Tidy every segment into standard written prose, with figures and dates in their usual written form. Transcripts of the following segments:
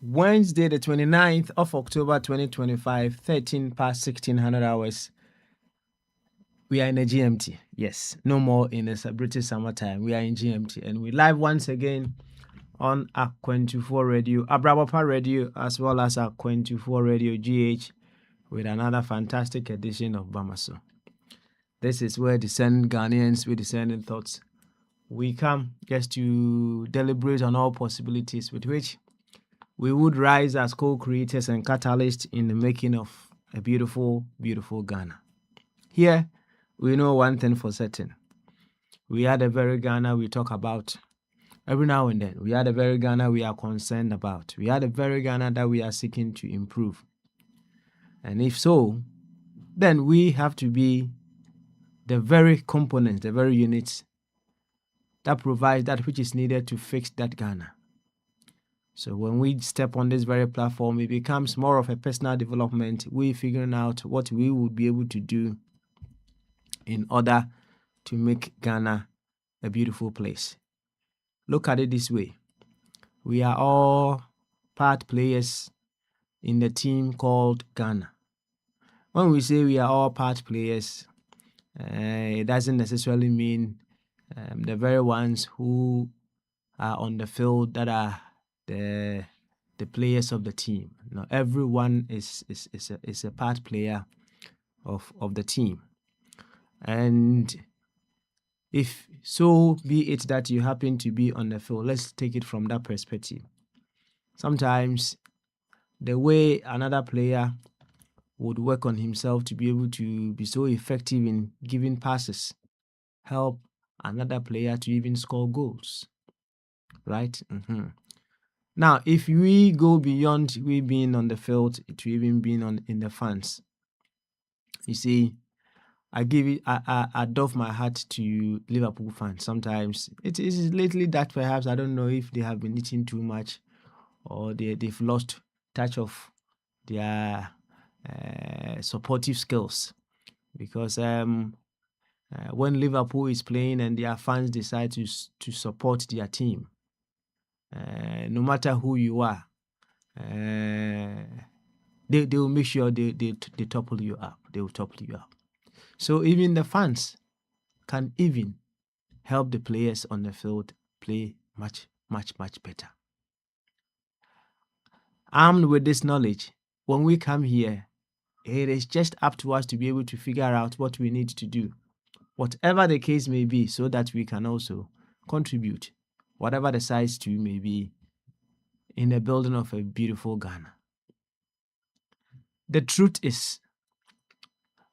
Wednesday, the 29th of October 2025, 13 past 1600 hours. We are in a GMT. Yes, no more in a British summertime. We are in GMT, and we live once again on Akwantufuo Radio, Abrabapa Radio, as well as Akwantufuo Radio GH, with another fantastic edition of Bamaso. This is where discerning Ghanaians with discerning thoughts, we come just to deliberate on all possibilities with which we would rise as co-creators and catalysts in the making of a beautiful, beautiful Ghana. Here, we know one thing for certain. We are the very Ghana we talk about every now and then. We are the very Ghana we are concerned about. We are the very Ghana that we are seeking to improve. And if so, then we have to be the very components, the very units that provide that which is needed to fix that Ghana. So when we step on this very platform, it becomes more of a personal development. We're figuring out what we would be able to do in order to make Ghana a beautiful place. Look at it this way. We are all part players in the team called Ghana. When we say we are all part players, it doesn't necessarily mean the very ones who are on the field that are the players of the team. Now, everyone is a part player of the team. And if so be it that you happen to be on the field, let's take it from that perspective. Sometimes the way another player would work on himself to be able to be so effective in giving passes help another player to even score goals, right? Now, if we go beyond we being on the field to even being in the fans, you see, I doff my hat to Liverpool fans. Sometimes it is lately that perhaps I don't know if they have been eating too much or they've lost touch of their supportive skills, because when Liverpool is playing and their fans decide to support their team, no matter who you are, they will make sure they topple you up. They will topple you up. So even the fans can even help the players on the field play much, much, much better. Armed with this knowledge, when we come here, it is just up to us to be able to figure out what we need to do, whatever the case may be, so that we can also contribute, whatever the size to may be, in the building of a beautiful Ghana. The truth is,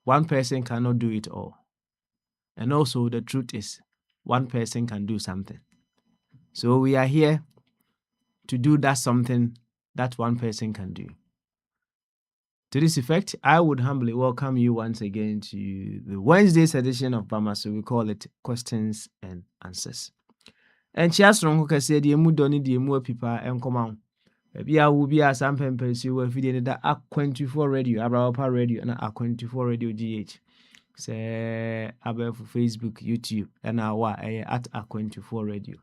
one person cannot do it all. And also the truth is, one person can do something. So we are here to do that something that one person can do. To this effect, I would humbly welcome you once again to the Wednesday's edition of Bama, so we call it Questions and Answers. And Chiasron said, "The Mudoni, the Mua Pipa, and Command. Maybe I will be a sample person who feeding that Akwantufuo Radio, Abrabapa Radio, and Akwantufuo Radio GH. Say, about Facebook, YouTube, and our at Akwantufuo Radio.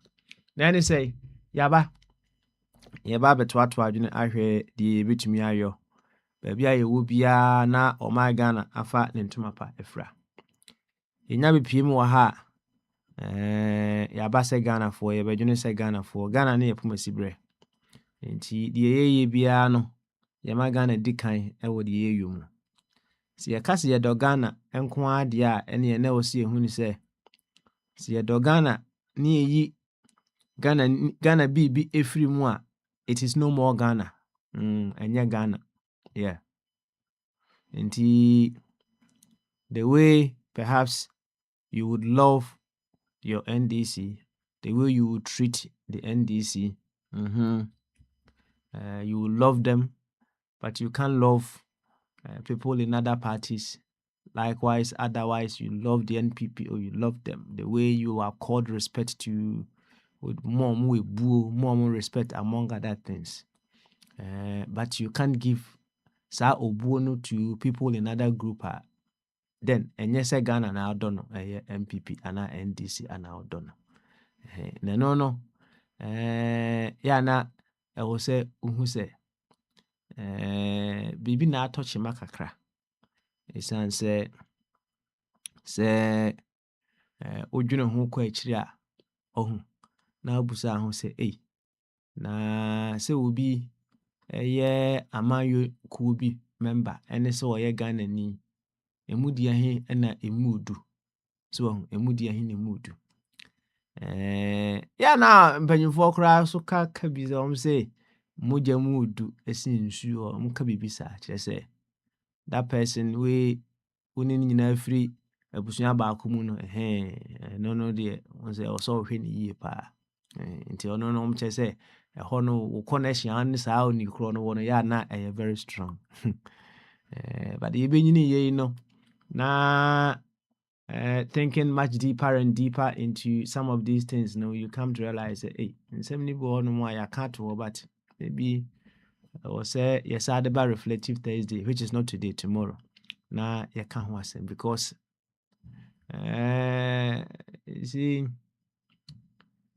Then they say, Yaba betwatwa, you know, I hear the bit me ayo. Baby, I will be na or my Ghana afa nintumapa efra. Inyabi pimu ha. Yaba se Ghana for ye, but you say Ghana for Ghana near Pumasibre. Nti the ye bia no yama Ghana dikan ewo the ye yum. Si yakase ye do Ghana enko ade a ene ye na wo se hu ni se Si yedo Ghana ni yi Ghana bibi efiri mu a, it is no more Ghana. Enye Ghana. Yeah. Nti the way perhaps you would love your NDC, the way you would treat the NDC, you will love them, but you can't love people in other parties. Likewise, otherwise, you love the NPP or you love them. The way you are called respect to, with more respect among other things. But you can't give sa obuono to people in other group. Then, and yes, Ghana na odono, MPP and NDC and odono. No. Yeah, na I will say, who say, bibi na touch makakra. Esan sɛ wodwene ho kɔ akyiri a ɔho na abusa ho sɛ na sɛ obi ɛyɛ amanyo kuo bi member ɛne sɛ ɔyɛ Ghana ni emu di ahe na emu du so emu di ahe na emu du ya na mpanyinfoɔ koraa so ka bi sɛ ɔm sɛ mogya mu du ɛsi nsuo ɔm ka bibi saa kyerɛ sɛ that person we woni nyinaa firi abusua baako mu no no de sɛ ɔsɔ hwɛ ne yie paa nti ɔno no kyerɛ sɛ ɛhɔ no wo connection ne saa oni korɔ no wɔ no ya na ɛyɛ very strong but yɛbɛnyini yei no na thinking much deeper and deeper into some of these things, you come to realize that nsɛm ni bi wɔ no mu a yɛaka to hɔ but maybe or say yes about reflective Thursday, which is not today, tomorrow. Na yɛka ho asɛm because see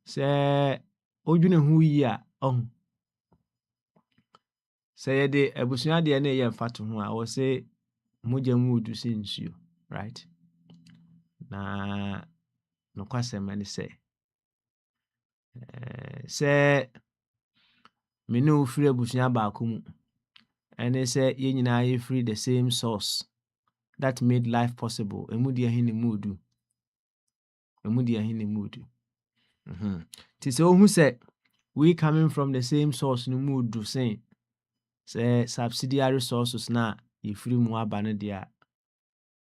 sɛ odwene ho yi a sɛ yɛde abusua deɛ na ɛyɛ mfa to ho a ɔwɔ sɛ mogya mu odu sɛ nsuo, right? Na nokwasɛm ne sɛ me ne wo firi abusua baako mu ɛne sɛ yɛn nyinaa yɛfiri the same source that made life possible. Emu di ahe ne mudu. Sɛ ohu sɛ we coming from the same source no mudu saying sɛ subsidiary sources na yɛfiri mu aba no deɛ a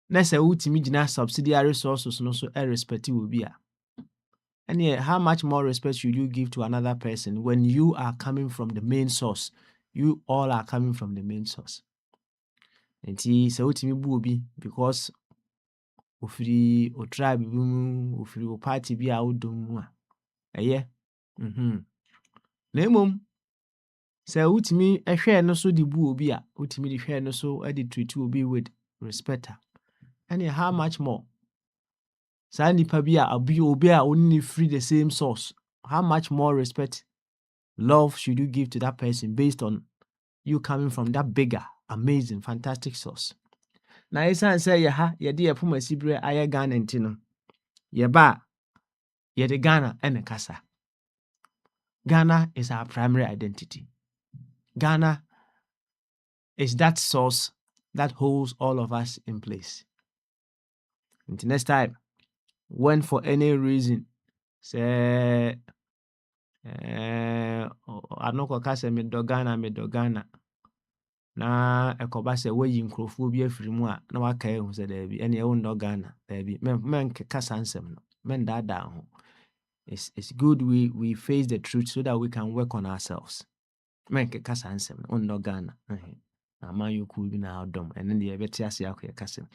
na sɛ wotumi gyina subsidiary sources no so respect will be a and how much more respect should you give to another person when you are coming from the main source? You all are coming from the main source. Nti sɛ wotumi bu obi because ofiri o tribe bi mu ofiri o party bi a wodom mu a ɛyɛ na mmom sɛ wotumi hwɛ no so de bu obi a wotumi de hwɛ no so de treat obi with respect and how much more saa nipa bi a obi a only free the same source, how much more respect, love should you give to that person based on you coming from that bigger, amazing, fantastic source? Na esan sɛ yɛde yɛpoma sibre ayɛ Ghana nti no yɛba yɛde Ghana ɛne kasa. Ghana is our primary identity. Ghana is that source that holds all of us in place. Until next time, when for any reason say anoko kasa me do Ghana na ekoba sɛ wayi nkrofo bi afiri mu a na waka ehu sɛ daabi ɛne ɛwo ndo Ghana daabi men kasa nsɛm no men dada ho. It's good we face the truth so that we can work on ourselves. Men kasa nsɛm no ndo Ghana na man yoku bi na odom ɛne de yɛbɛte ase akɔ kasa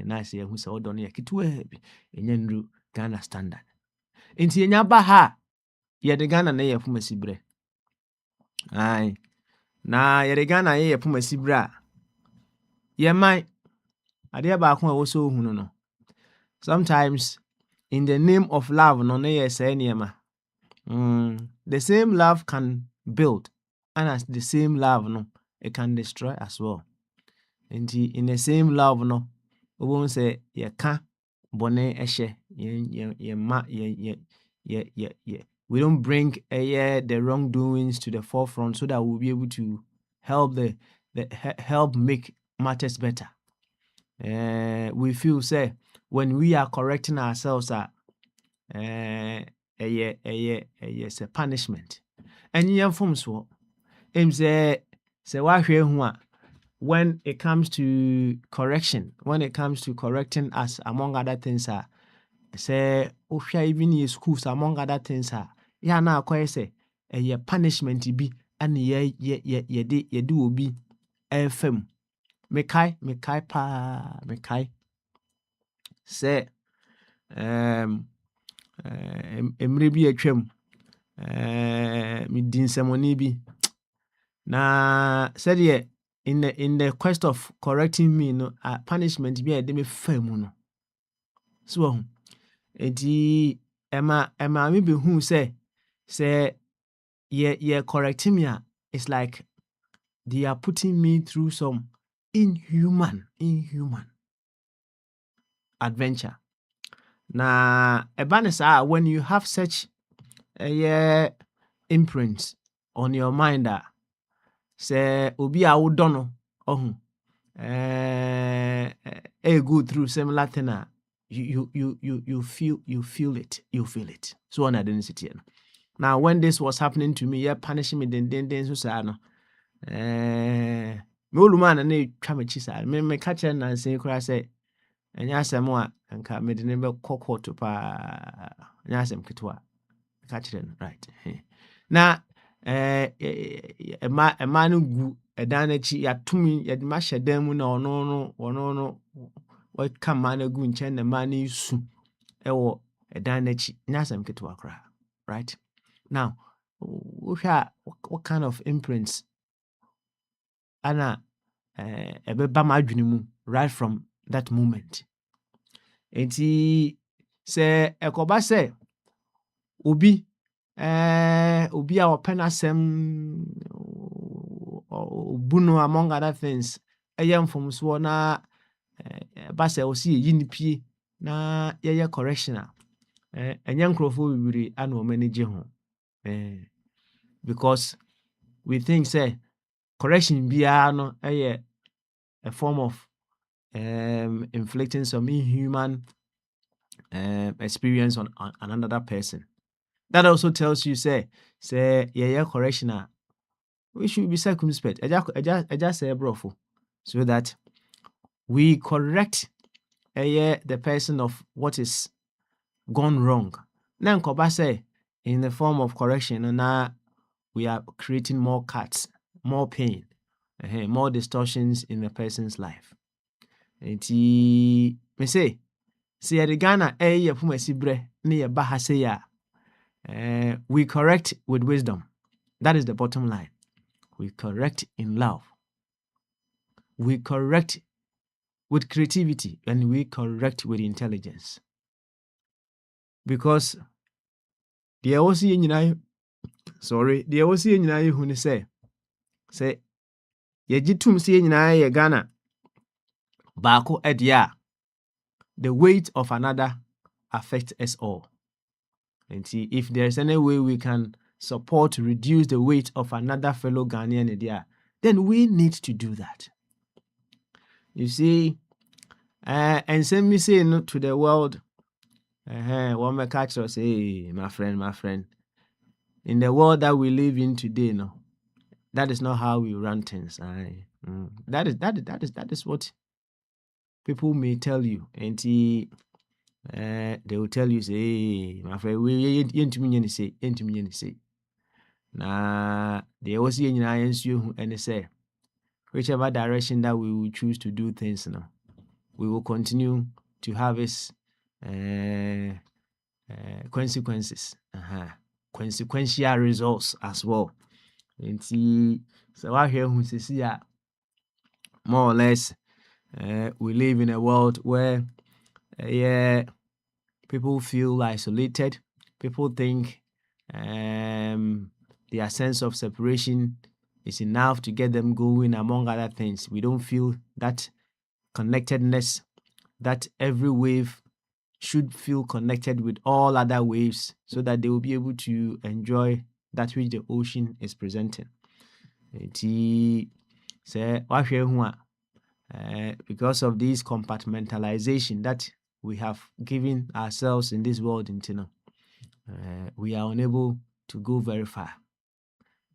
na ase ehu sɛ odom no yɛketewa bi ɛnya nru Ghana standard. Enti enya ba ha yɛde Ghana na yɛfoma sibre. Na yɛde Ghana yɛfoma sibre a yɛman adeɛ baako a wɔso hunu no. Sometimes in the name of love no na yɛ sɛ niema. The same love can build and as the same love no it can destroy as well. Enti in the same love no wobon say yɛka bone ehye we don't bring the wrongdoings to the forefront so that we'll be able to help make matters better. We feel say when we are correcting ourselves Yes, a punishment. And you form so him say why who when it comes to correction, when it comes to correcting us among other things, say even in schools among other things, yeah, now quite say a punishment be and ye do be FM. Me kai pa me kai say emre bi atwam me di nsɛmɔne bi na sɛdeɛ in the quest of correcting me no punishment bi a yɛde me fa mu no so wahu enti ɛma me behu sɛ ye correcting me it's like they are putting me through some inhuman adventure. Na ɛba ne saa when you have such a imprint on your mind say obi a wodɔ no go through similar thing you feel it so on identity. Now when this was happening to me, punishing me then so sad no me oluma na twa me chi saa me ka kyerɛ nansen kora sɛ ɛnyɛ asɛm a nka mede ne bɛkɔ court paa ɛnyɛ asɛm ketewa ka kyerɛ no right na ɛma no gu ɛdan n'akyi yɛatom yɛde ma hyɛ dan mu na ɔno no wɔka ma no gu nkyɛn na ma no su ɛwɔ ɛdan n'akyi nyɛ asɛm ketewa koraa right now wohwɛ a what kind of imprints ana ɛbɛba m'adwene mu right from that moment. Enti sɛ ɛkɔba sɛ obi a ɔpɛ n'asɛm obu no among other things ɛyɛ mfomsoɔ na ɛba sɛ ɔsi yɛyi ne pie na yɛyɛ correction a ɛnyɛ nkurɔfoɔ bebree ana ɔm'ani gye ho because we think sɛ correction biara no ɛyɛ a form of inflicting some inhuman experience on another person. That also tells you say yeah correction we should be circumspect just say brofo so that we correct the person of what is gone wrong. Then koba say in the form of correction now we are creating more cuts, more pain, more distortions in the person's life. Enti me say yɛde Ghana ɛyɛ pumasi brɛ ne yɛba ha sei a we correct with wisdom. That is the bottom line. We correct in love. We correct with creativity and we correct with intelligence. Because deɛ ɛwɔ sɛ yɛn nyinaa yɛhu ne sɛ yɛgye tom sɛ yɛn nyinaa yɛ Ghana baako ɛdeɛ a the weight of another affects us all. And see, if there's any way we can support to reduce the weight of another fellow Ghanaian there, then we need to do that. You see, and send me saying to the world, one may catch us, hey, my friend, in the world that we live in today, no, that is not how we run things. That is what people may tell you, and they will tell you, say, hey, my friend, we ain't me say. Na they also and say, whichever direction that we will choose to do things now, we will continue to have its consequences, consequential results as well. And see, so I hear who says, yeah, more or less, we live in a world where, people feel isolated. People think their sense of separation is enough to get them going, among other things. We don't feel that connectedness, that every wave should feel connected with all other waves so that they will be able to enjoy that which the ocean is presenting. Because of this compartmentalization that we have given ourselves in this world, we are unable to go very far.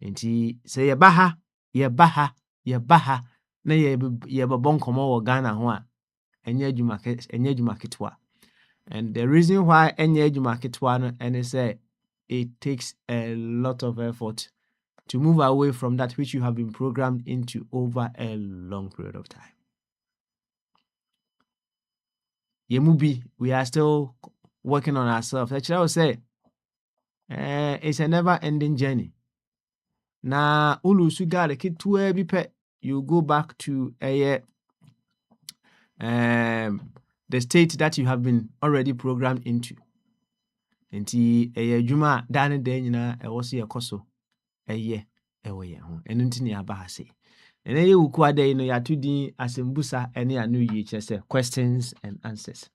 Nti sɛ yɛba ha na yɛbɛbɔ nkɔmmɔ wɔ Ghana ho a ɛnyɛ adwuma ketewa. And the reason why ɛnyɛ adwuma ketewa no ɛne sɛ it takes a lot of effort to move away from that which you have been programmed into over a long period of time. Yemubi, we are still working on ourselves. Actually, I would say it's a never-ending journey. Na ulu sugare kitwe bipe, you go back to the state that you have been already programmed into. Nti juma dane de nyina ɛwɔ so yɛkɔ so ɛyɛ ɛwɔ yɛn ho. Ɛno nti ne aba ha se. Ɛnɛ yɛ wuku ade no yɛato din asembusa ɛne ano yie kyerɛ sɛ questions and answers.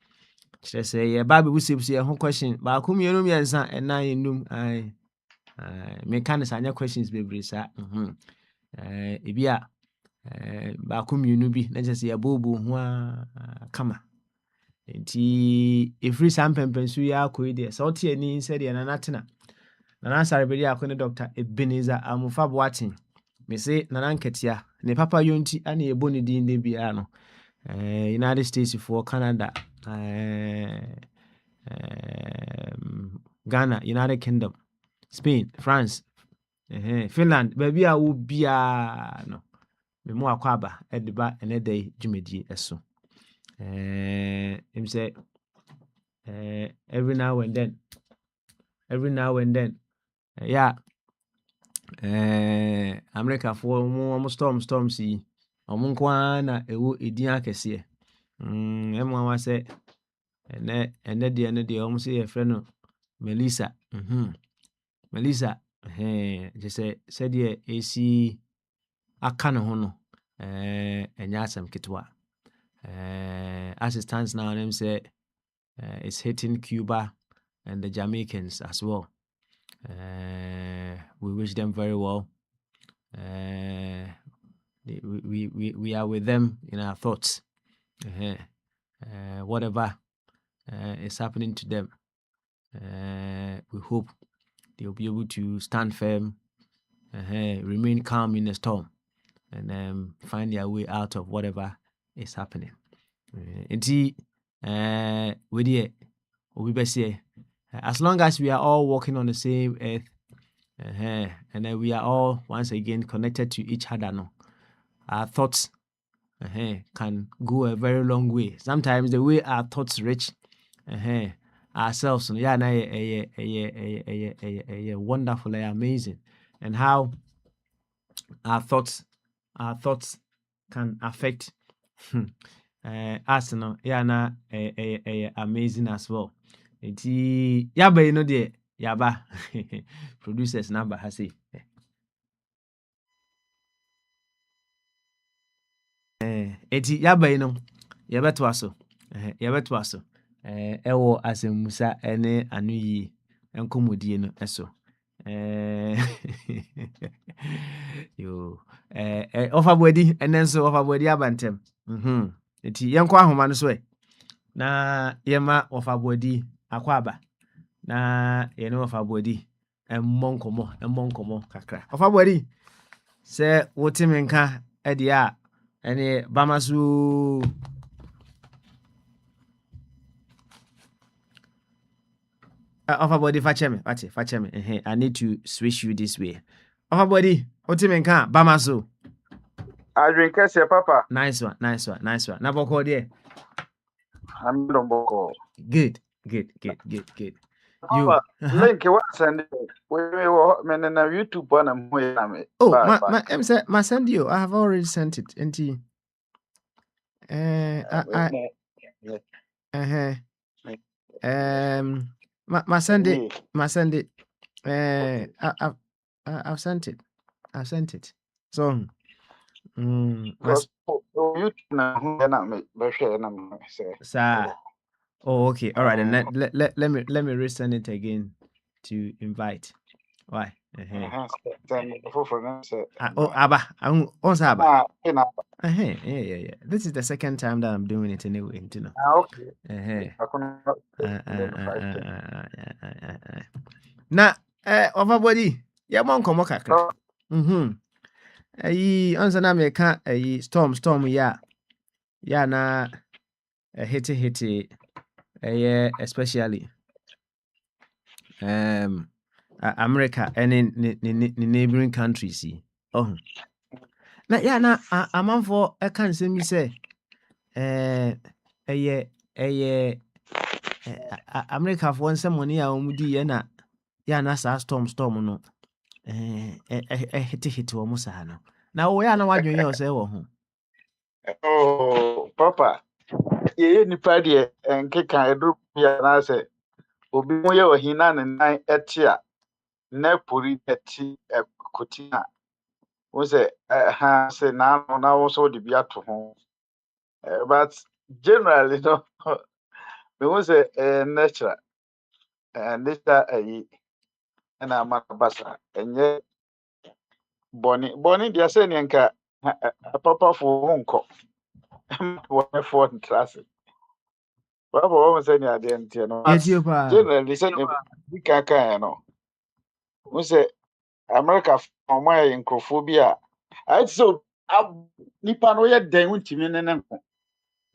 Kyerɛ sɛ yɛba bɛbusabusa yɛn ho question baako mmienu mmiɛnsa ɛnan enum meka ne saa nyɛ questions bebree saa ebi a baako mmienu bi na kyerɛ sɛ yɛbɔɔbɔ ho a kama. Nti ɛfiri saa mpɛmpɛnso yi akɔ yi deɛ sɛ wote ani sɛdeɛ Nana Sarebedi akɔ ne Dr. Ebenezer Amufa Boaten me se Nana Nketia ne papa yonti ane yɛbɔ ne din de biara no United States for Canada, Ghana, United Kingdom, Spain, France, Finland, baby a wo bia no me mo akwaba ediba ene day dwumadi eso. Him say every now and then yeah, America for mo storm see omo kwa na ewo edin akese emo wa se ene de omo se ye friend no Melissa je se de esi aka ne ho no enya asem ketwa as it stands now them say it's hitting Cuba and the Jamaicans as well. We wish them very well. We are with them in our thoughts. Whatever is happening to them, we hope they'll be able to stand firm, remain calm in the storm, and find their way out of whatever is happening. As long as we are all walking on the same earth, and then we are all once again connected to each other, no, our thoughts can go a very long way. Sometimes the way our thoughts reach ourselves, wonderful, amazing, and how our thoughts can affect us, amazing as well. Yaba you know the yaba producers number has say yaba you know yabɛto aso ɛwɔ asemusa ɛne anu yi nkomodie no ɛso yo ofa body ɛnɛ nso ofa body abantem eti yɛnkɔ ahoma no so na yɛma ofa body akwaba na yɛne ofa body ɛmmɔ nkɔmɔ kakra ofa body sɛ wote menka ɛde a ɛne bamasu ofa body facheme I need to switch you this way. Ofa body wote menka bamasu I drink your papa. Nice one. Na boko there. I'm not boko. Good. You link what send it. We men na YouTube on am way. Oh, my send you. I have already sent it. NT. My send it. I've sent it. So oh, okay. All right. Then let me resend it again to invite. Why? Oh, Abba. Yeah. This is the second time that I'm doing it anyway, you know. Okay. Na overbody, yeah, mon komo kakra. Ansa na meka storm ya na hit especially America and in neighboring countries. Oh, na ya na amanfo eka nsem bi say ɛyɛ America for nsɛm money a wɔn di yɛ na saa storm no hete wɔ mo saa no na wo ya na wadwen yɛ ɔsɛ wɔ ho. Oh, Papa. Ye nipa deɛ nkeka edu bia na sɛ obi mu yɛ ɔhina ne nan ɛte a na pori ɛte ɛkoti a wo sɛ ha sɛ na no na wo so de bi ato ho. But generally no me wo sɛ natural nature ayi ɛna ama basa ɛnyɛ bɔne deɛ sɛ ne nka apapafo ho nkɔ wɔnefoɔ ntrase papa wɔn sɛ ne adeɛ nteɛ no Yɛtie paa. generally sɛ ne bi kaka no wo sɛ America ɔmo ayɛ nkurɔfoɔ bi a ayɛ sɛ nipa no yɛ dɛn wontumi ne nko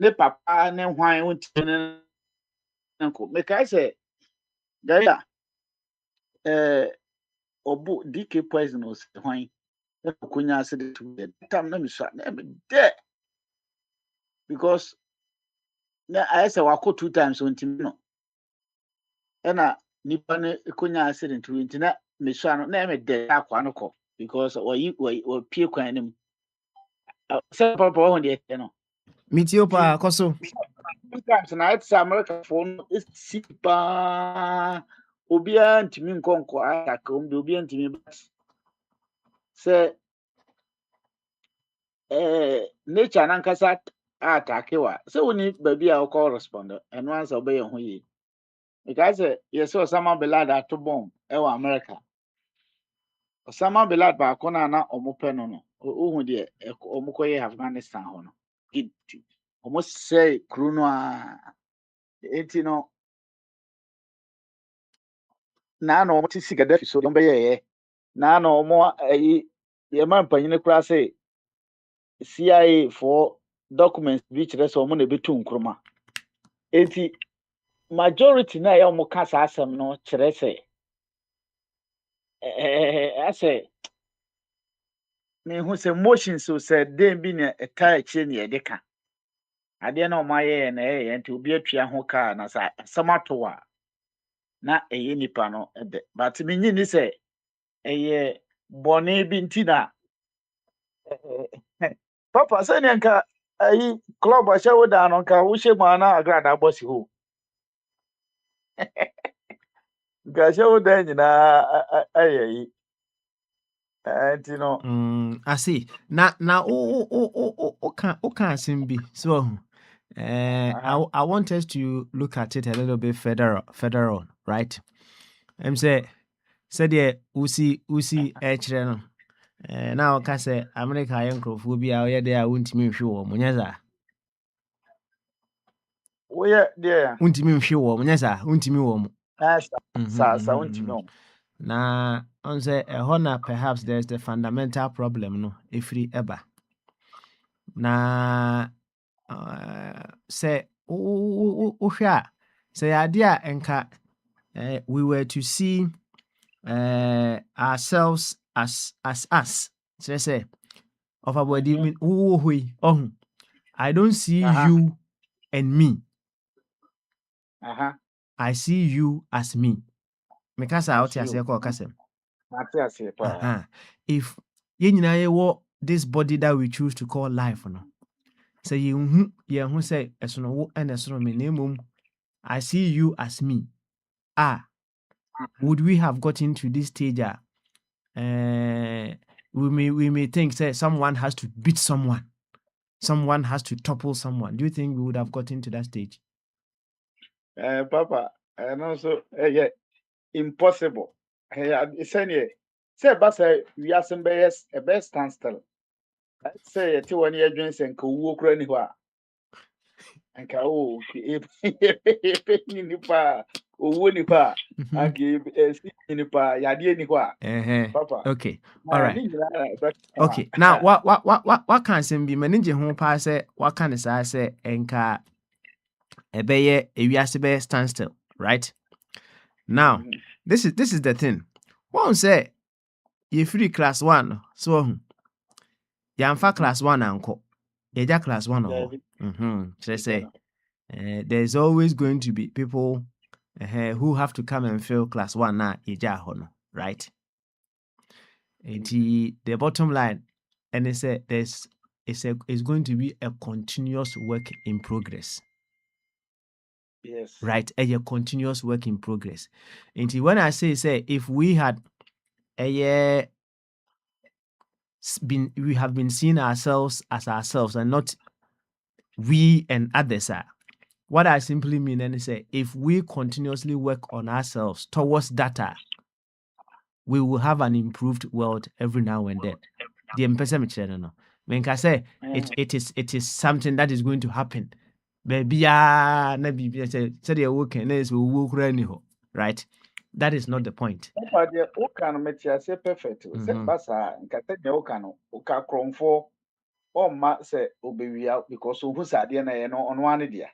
ne papa ne hwan wontumi ne nko mekae sɛ gari a ɔbo DK poison o sɛ hwan na konya ase de to yɛ tam na mesua na me dɛ because na ayɛ sɛ wakɔ 2 times wontumi no ɛna nipa no konya ase de to nti na mesua no na me dɛ akwa no kɔ because wɔpie kwan no mu sɛ papa wɔn deɛ ɛtɛ no Metie paa kɔ so. sometimes na ayɛ sɛ America fo no si paa obiara ntumi nkɔ ataka wɔn de obiara ntumi ba sɛ nature nankasa atake wa sɛ woni baabi a wɔkɔ respond ɛno ansa ɔbɛyɛ ho yie because yɛsɛ Osama bin Laden ato bomb ɛwɔ America Osama bin Laden baako na ɔmo pɛ no ohu deɛ ɔmo kɔyɛ Afghanistan hɔ no ɔmo sɛ kuro no a eti no na ɔmo te si Gaddafi so ɔmo bɛyɛ yɛ na ɔmo ayi yɛma mpanyin koraa sɛ CIA for documents bi kyerɛ sɛ ɔmo na ebetu nkruma eti majority na ɛyɛ ɔmo ka saa asɛm no kyerɛ sɛ asɛ mehu sɛ motions o sɛ den bi na ɛta akyire ne yɛde ka adeɛ na ɔmo ayɛ na ɛyɛ nti obi atua ho kaa na sɛ asɛm ato a na ɛyɛ nipa no ɛdɛ but menyi ni sɛ ɛyɛ bɔne bi nti na papa sɛnea nka ayi club ahyɛ wo daa no nka wohyɛ mu a na agrada bɔ si hɔ nka ahyɛ wo daa nyinaa ayɛ yi nti no ase na oka asɛm bi so I want us to look at it a little bit federal, right? I'm say the usi ɛkyerɛ no na ɔka sɛ America ayɛ nkurɔfoɔ bi a ɔyɛ deɛ a wontumi nhwe wɔ mo nyɛ saa woyɛ deɛ wontumi nhwe wɔ mo nyɛ saa wontumi wɔ mo sa wontumi wɔ mo na on say ɛhɔ na perhaps there's the fundamental problem no ɛfiri ɛba na say wohwɛ a sɛ yɛ adeɛ a ɛnka we were to see ourselves as us say of our body I don't see you and me I see you as me mekasa out here say kasem if you this body that we choose to call life no say you say esono wo and esono me name I see you as me would we have gotten to this stage we may think say someone has to beat someone has to topple someone. Do you think we would have gotten to that stage? Papa, and also impossible. Say basa we are some best standstill. Say it one year drinks and co walk anywhere. And cow, nipa, or nipa, and give a nipa, yadi nipa, papa. Okay. All My right. ninja, but Okay. Now, what can some be manage home pass? What can I say? Enka ebeye ewiase be standstill, right? Now, this is the thing. One say you free class 1, so yamfa class 1 anko. Eja class 1 oh. Say there's always going to be people who have to come and fill class 1 na eja hono, right? The bottom line, and they say it's going to be a continuous work in progress. yes, Right? A continuous work in progress. And when I say if we had we have been seeing ourselves as ourselves and not we and others are. What I simply mean and say if we continuously work on ourselves towards data, we will have an improved world every now and then. The mpesa no. When I say it is something that is going to happen. Baby na bibi say the work is right? That is not the point. papa deɛ woka no mete ase perfect o sɛ ba saa nka sɛ deɛ woka no woka korɔmfoɔ ɔmma sɛ obɛwia because ohu sɛ adeɛ no ɛyɛ no ɔno ara ne dea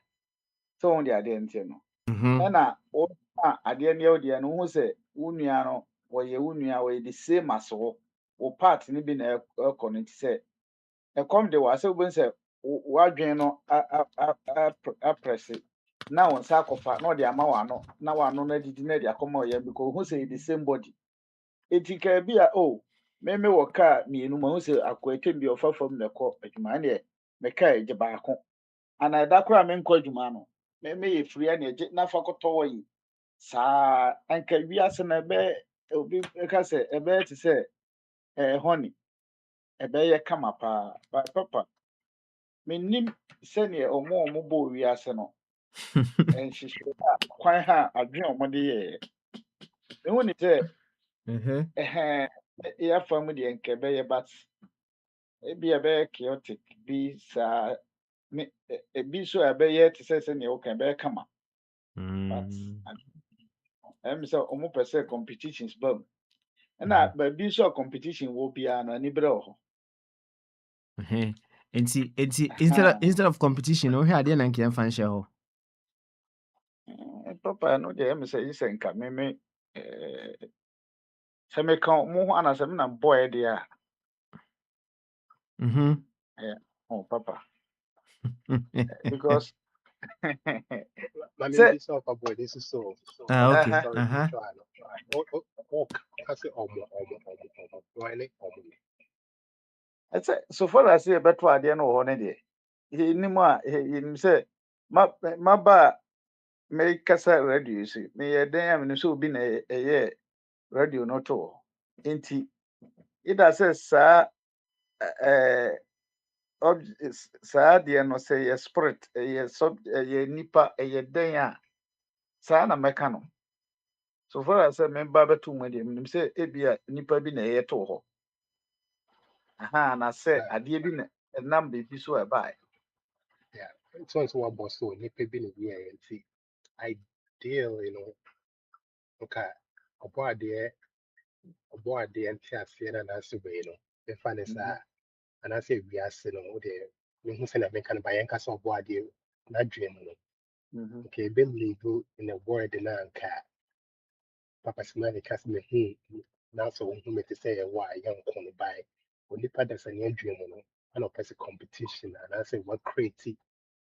sɛ wohu de adeɛ nteɛ no ɛna woma adeɛ no yɛ wo deɛ no wohu sɛ wo nua no wɔyɛ wo nua wɔyɛ the same as wo part no bi na ɛkɔ no nti sɛ ɛkɔm de wɔ asɛ wobɛhu sɛ w'adwene no aprɛse na wo nsa akɔfa na ɔde ama w'ano na w'ano no adidi na ɛde akɔma ɔyɛ because ohu sɛ the same body eti ka bi a meme wɔ kaa mmienu ma ho sɛ akɔatwam bi ɔfa fam na ɛkɔ adwuma ɛneɛ me kaa agye baako ana ɛda koro a menkɔ adwuma no meyɛ firi ɛne agye na fa kɔtɔ wɔ yi saa anka wiase no ɛbɛyɛ obi ka sɛ ɛbɛyɛ te sɛ hɔne ɛbɛyɛ kama paa papa mennim sɛneɛ ɔmo bɔɔ wiase no nhyehyɛ a kwan ha adwene ɔmo de yɛɛ mehu ne sɛ yɛafa mu deɛ nka ɛbɛyɛ but ebi ɛbɛyɛ chaotic bi saa ebi nso a ɛbɛyɛ te sɛ sɛnea woka ɛbɛyɛ kama but ɛm sɛ ɔmo pɛ sɛ competitions ba mu ɛna baabi nso a competition wɔ biara no ani berɛ wɔ hɔ nti instead of competition wohwɛ adeɛ na nka ɛmfa nhyɛ hɔ papa no deɛ ɛm sɛ yi sɛ nka meme sɛ meka mo ho anasɛ menam bɔɔɛ deɛ a papa because Mami bisa apa boy this is so. Okay. Kasi omo. Why I say so far as you better adeɛ no wɔ hɔ ne deɛ yɛnim a yɛnim sɛ maba a mekasa radio si meyɛ dɛn a menim sɛ obi na ɛyɛ radio no to hɔ nti ida sɛ saa saa adeɛ no sɛ yɛ spirit ɛyɛ nipa ɛyɛ dɛn a saa na mɛka no so far as memba bɛto mu deɛ menim sɛ ebi a nipa bi na ɛyɛ to hɔ na sɛ adeɛ bi na ɛnam baabi so ɛbae yeah, it's also what boss so nipa bi na bi and see ideal, okay. Obo ade and tia na na so be the fan is and I say we are no de me hu say na me kan ba yen ka so obo ade na dwem no okay be legal in a word na anka papa smile ka se me hu na so hu me te say why yan ko no bai onipa da sa ne dwem no and of person competition and I say what create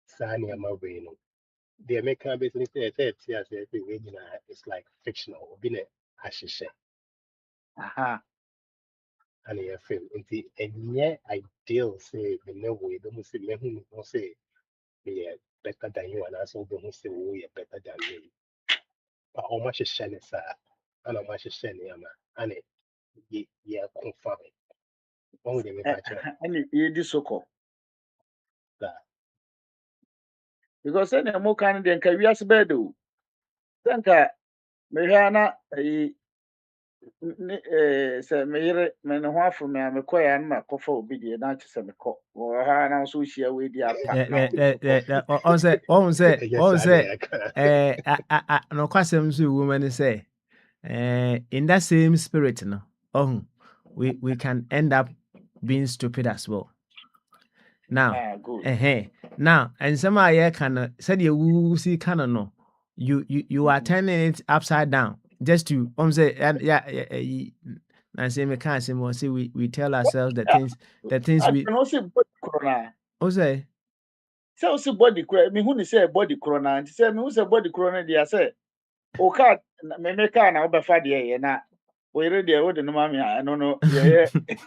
sani ama we no the American business say it's like fictional or been a shisha and a film into and yet ideal say the no way don't say me who no say me better than you and I so don't say we are better than me but how much is shiny sir and how much is shiny ama and it yeah confirm one with me patch and you so called that because any more kind than can we ask bed do think mehana Sɛ meyere me ne ho afo me a mekɔ ya no ma kɔfa obi deɛ na kyerɛ sɛ mekɔ wɔ ha na nso hyia wei di apa na on say Yes, I no kwasɛm so woman say in that same spirit no we can end up being stupid as well. Now good. now and some are kind of said you see kind of no you are turning it upside down just to say and and say me can't say more say we tell ourselves the things we no say body corona say sɛ body kora mehu ne sɛ body corona nti sɛ mehu sɛ body corona deɛ sɛ o car me car na wobɛfa deɛ yɛ na oyere deɛ wode no ma me a ɛno no yɛyɛ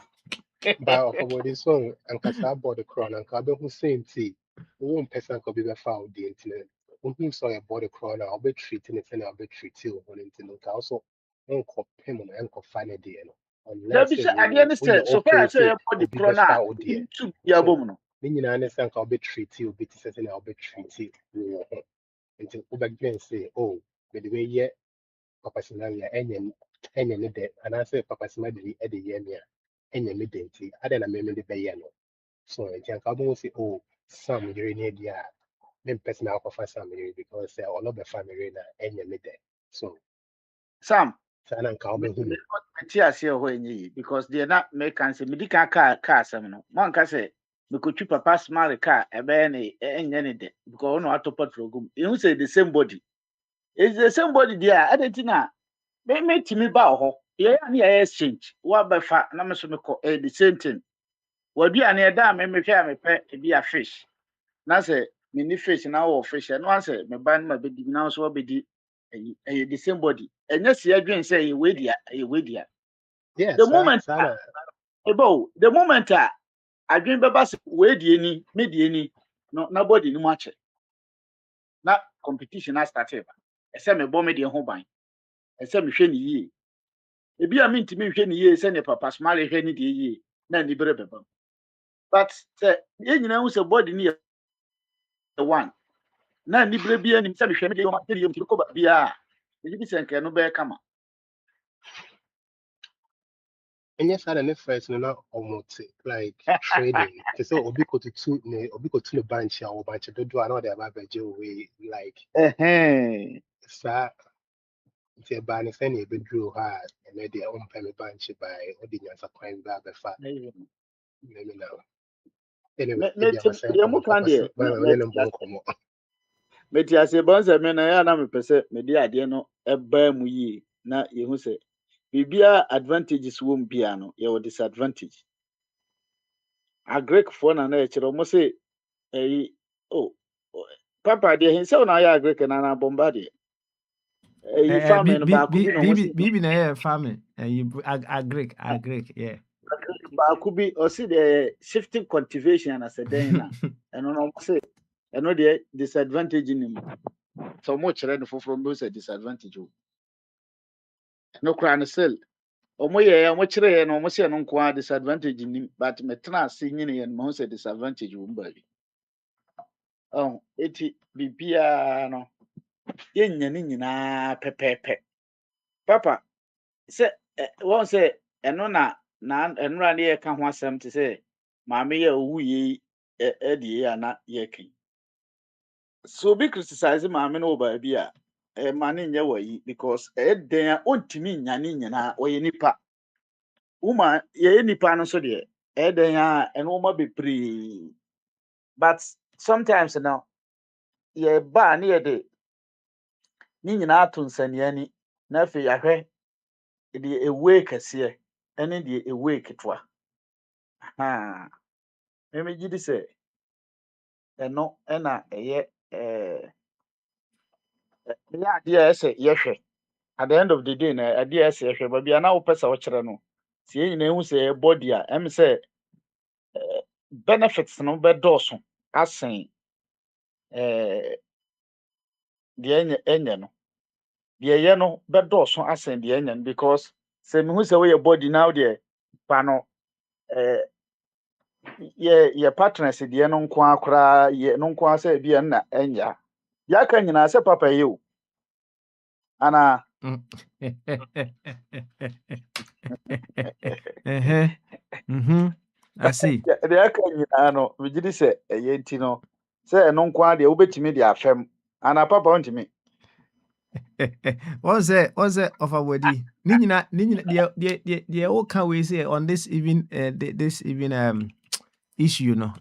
But for what is so, and Casa bought the crown, and Cabe Hussein tea, one person could be found the internet. Who saw a body crown, I'll be treating it and I'll be treating on internet. Also, uncle payment and uncle find a deal. da Unless bi you sɛ adeɛ ne sɛ so far okay, sɛ yɛ say, body or be corona a found dear. ntu bia bom no Meaning, I understand I'll be treated, be setting, I'll be treated until Uber say, oh, by the way, yeah, Papa Sinalia, any day, and I say Papa Sinali at the year, any midday, I don't know, the bayano. So I can come say, oh, some you're in here, then person out of family because they all of the family na any midday. So, Sam Sana come home. mete aseɛ hɔ ɛnyɛ yi because deɛ na meka sɛ medi ka kaa asɛm no manka sɛ mekɔtwi papa smart car ɛbɛyɛ ne ɛnyɛ ne dɛ because ɔno atɔ petrol gum ɛhu sɛ the same body it's the same body deɛ a ɛde nti na metumi ba wɔ hɔ yɛyɛ a ne yɛyɛ exchange woabɛfa na me so mekɔ ɛyɛ the same thing waduane ɛda a memehwɛ a mepɛ ebi a fish na sɛ menni fish na wɔ fish ɛno ansɛ meba no ma bɛdi na nso wabɛdi ɛyɛ the same body ɛnyɛ si adwene sɛ ɛyɛ wedia Yes, the moment Sana. the moment a adwene bɛba sɛ weidie ni medie ni no na body no mu akyɛ na competition na start ba ɛsɛ mebɔ me deɛ ho ban ɛsɛ mehwɛ ne yie ebi a mentimi nhwɛ ne yie sɛ ne papa smart hwɛ ne deɛ yie na ni bere bɛba but sɛ yɛn nyinaa hu sɛ body no yɛ one na ni bere bi anim sɛ mehwɛ me deɛ ho deɛ yɛ kɔ ba bia ɛgye bi sɛ nkɛ no bɛyɛ kama And yes, I had an first no almost like trading. So Obi go to the bunch or bunch of do another about way like sa the ban is any bit drew hard and then their own payment bunch by audience a crime by the fat. Let me know. Anyway, if you have a deɛ moka deɛ meti ase bɔn sɛ me na yɛ na mepɛ sɛ mede adeɛ no ɛbaa mu yie na yɛhu sɛ biribia advantages wɔ mu bia no yɛwɔ disadvantage agrekfoɔ na ɛkyerɛ ɔmo sɛ ɛyi papa deɛ hin sɛ wo na ayɛ agrek na na bɔmba deɛ ɛyi farming no baako bi na ɔmo sɛ bibi na yɛ farming agrek yeah baako bi ɔsi deɛ shifting cultivation na sɛ dɛn na ɛno na ɔmo sɛ ɛno deɛ disadvantage ni mu sɛ ɔmo kyerɛ no foforɔ mo sɛ disadvantage o ɛno koraa no sɛ ɔmo kyerɛ yɛ no ɔmo sɛ no nko a disadvantage ni but metena ase nyine yɛ no mo sɛ disadvantage wɔ mu baabi eti biribiara no yɛnya ne nyinaa pɛpɛɛpɛ papa sɛ wɔn sɛ ɛno na ɛnora ne yɛka ho asɛm te sɛ maame yɛ owu yie ɛde yie a na yɛka so obi criticize maame no wɔ baabi a ɛma ne nyɛ wɔ yi because ɛyɛ den a ɔntumi nya ne nyinaa ɔyɛ nipa woma yɛyɛ nipa no nso deɛ ɛyɛ den a ɛnoma bebree but sometimes no yɛba a ne yɛde ne nyinaa ato nsania ni na afei yɛahwɛ deɛ ewue kɛseɛ ɛne deɛ ewue ketewa mmegye di sɛ ɛno ɛna ɛyɛ ɛyɛ adeɛ a ɛsɛ yɛhwɛ at the end of the day na adeɛ a ɛsɛ yɛhwɛ baabi a na wopɛ sɛ wɔkyerɛ no sɛ yɛn nyinaa ehu sɛ ɛyɛ body a ɛm sɛ benefits no bɛdɔɔso asen deɛ ɛnyɛ no deɛ ɛyɛ no bɛdɔɔso asen deɛ ɛnyɛ no because sɛ mehu sɛ woyɛ body now deɛ pa no yɛ partners deɛ no nko a koraa yɛ no nko a sɛ bi ɛnna ɛnya yɛaka nyinaa sɛ papa yɛ o ana I see. The aka nyinaa no megye di sɛ ɛyɛ nti no sɛ ɛno nko ara deɛ wobɛtumi de afɛm ana papa wontumi. What's that of a body? Nina, the all can we say on this even issue, you know.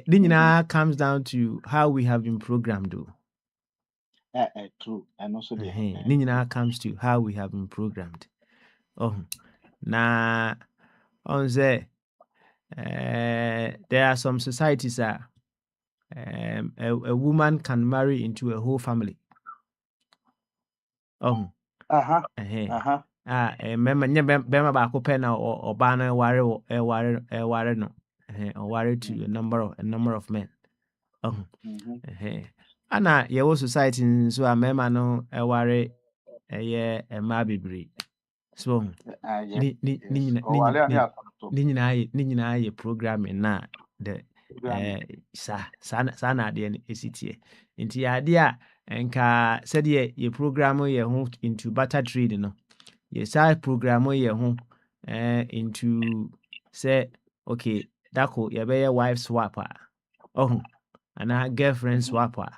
Nina comes down to how we have been programmed, though. True. And also the Nina comes to how we have been programmed. Na on say there are some societies that a woman can marry into a whole family. Remember, bema baako pɛ na ɔbaa no ɛware no ɔware to a number of men. Ana yɛwɔ society nso a mmarima no ɛware ɛyɛ mmaa bebree. So ne nyinaa yɛ programming na the saa na adeɛ no esi tie. Nti adeɛ a nka sɛdeɛ yɛ program yɛ ho into barter trade no. Yes, I program your home into say okay, dako your wife swapper. And a girlfriend swapper.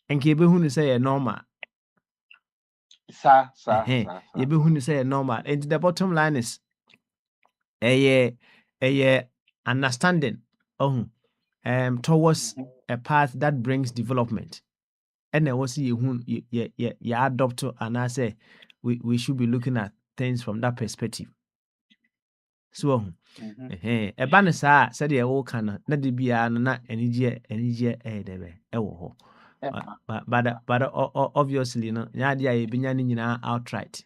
And keep who say a normal. Sa. You be who say a normal. And the bottom line is a understanding towards a path that brings development. And I was you who you adopt and I say we should be looking at things from that perspective. So, eba ne saa said the old can na de bia no na enije debe ewo ho. But obviously no nya de a ebinya ni nyina outright.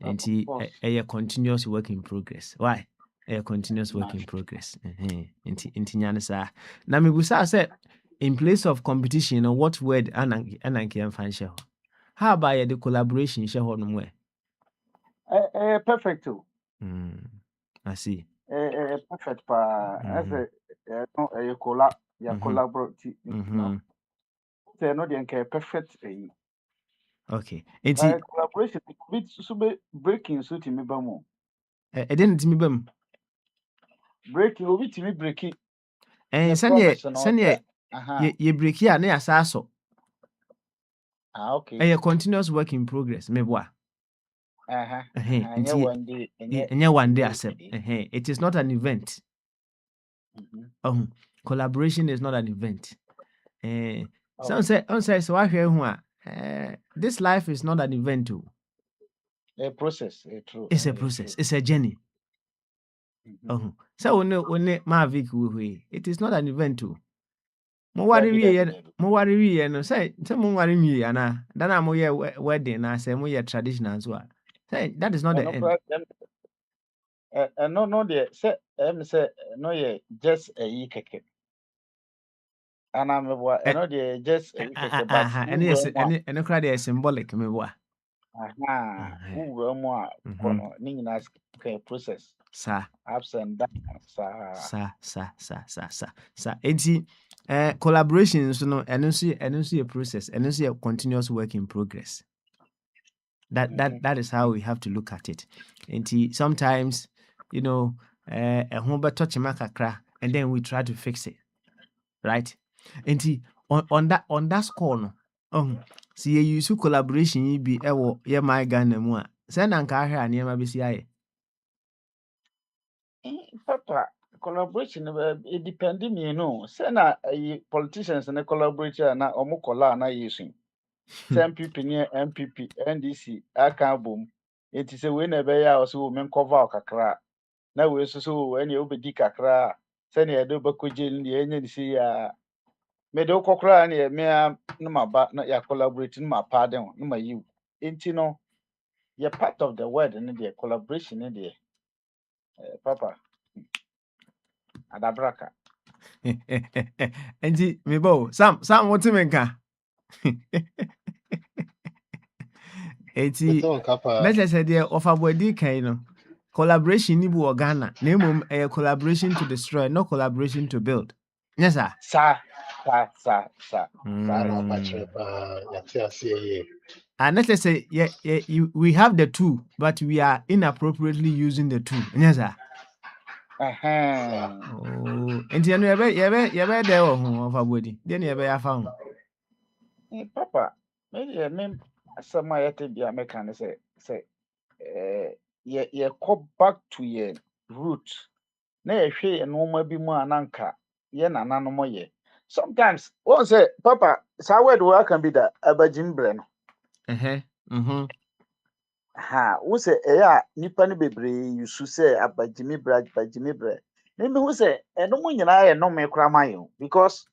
Enti a continuous work in progress. Why? A continuous work in progress. Enti nya ne saa. Na me busa say in place of competition, what word ananke emfa ho? How about the collaboration share on where? Perfect. I see. Perfect as a collaborate. Say no the perfect. Okay. Collaboration bit so breaking so to me bam. I didn't me bam. Breaking obi to me breaking. And sanya ye break here na asaso. Okay. A continuous work in progress, me boa. One day accept. It is not an event. Collaboration is not an event. Some say so I hear who this life is not an event too. A process, it's a process, it's a journey. So when Mavic we it is not an event too. Mo worry we no say mo worry me ana then am ye wedding na say mo ye traditional so say that is not the end. No the say say no ye just a yi keke. And I'm no the just a yi keke but and cry the symbolic me boa. Who more ning na process. Sa Ups and downs. Sa enti collaboration so no and also a process and also a continuous work in progress. That is how we have to look at it. And sometimes, you know, a home touch makakra, and then we try to fix it, right? And on that score, no, see you use collaboration. You be my gun and more. Send and car here and near my BCI. Papa, collaboration it depending, you know. Send politicians and a collaborator na omukola na using. Some people near MPP, NDC, I can't boom. It is a winner by also men cover kakra. Now we so any obedi kakra. Send a double kujin the NDC. Medo kokra and me no my back, not ya collaborating my pardon, no my you. Ain't you know, you're part of the word and the collaboration in there. Papa, Adabraka. And me bo, Sam, what to make? Let's say there of a body kind collaboration ni bu Ghana. Name a collaboration to destroy, no collaboration to build. Yes, sir. Sa. saa na ɔbakyerɛ paa yɛte aseɛ yie. And let's say, we have the two, but we are inappropriately using the two. Yes, sir. Oh, and you know, you there of a body. Then you ever found. Papa, maybe I mean some I think be American say ye go back to your root. Na ye hwe no ma bi mu ananka ye nananom ye. Sometimes one say papa sa word we can be that abajimbre no. Ha, wo say a nipa no bebre yusu say abajimibre. Na me wo say eno mu nyina ye no me kra mayo because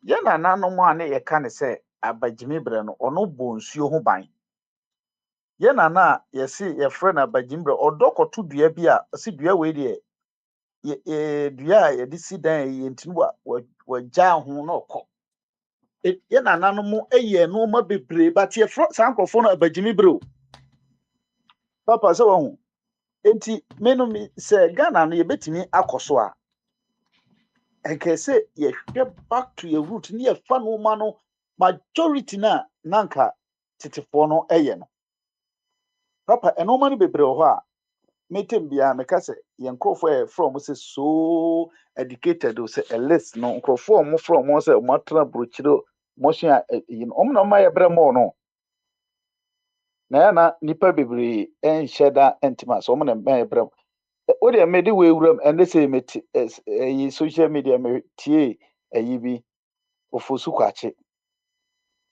ye nananom a na ye ka ne say abajimibre no ono bo nsuo ho ban. Ye nana ye si ye frɛ na abajimbre odokoto dua bi a si dua we de dua ye de si dan ye ntinu wa gya ho na okɔ. Ye nananom mu eye no ma bebre but ye frɛ sankofo no abajimibre. Papa so wo enti menum sɛ Ghana no yɛbɛtumi akɔso a ɛkɛ sɛ yɛhwɛ back to your root ne yɛfa no ma no majority na nanka tetefoɔ no ɛyɛ no. Papa ɛnoma no bebree wɔ hɔ a metem bia meka sɛ yɛn nkurɔfoɔ yɛ from sɛ so educated sɛ a list no nkurɔfoɔ mo from mo sɛ mo atra brochiro mo hye a yin na ma yɛbrɛ mo no na ya na nipa bebree ɛnhyɛ da ɛntima so mo na ma yɛbrɛ what do you made way room and they say me social media me tie ayi bi ofosu kwache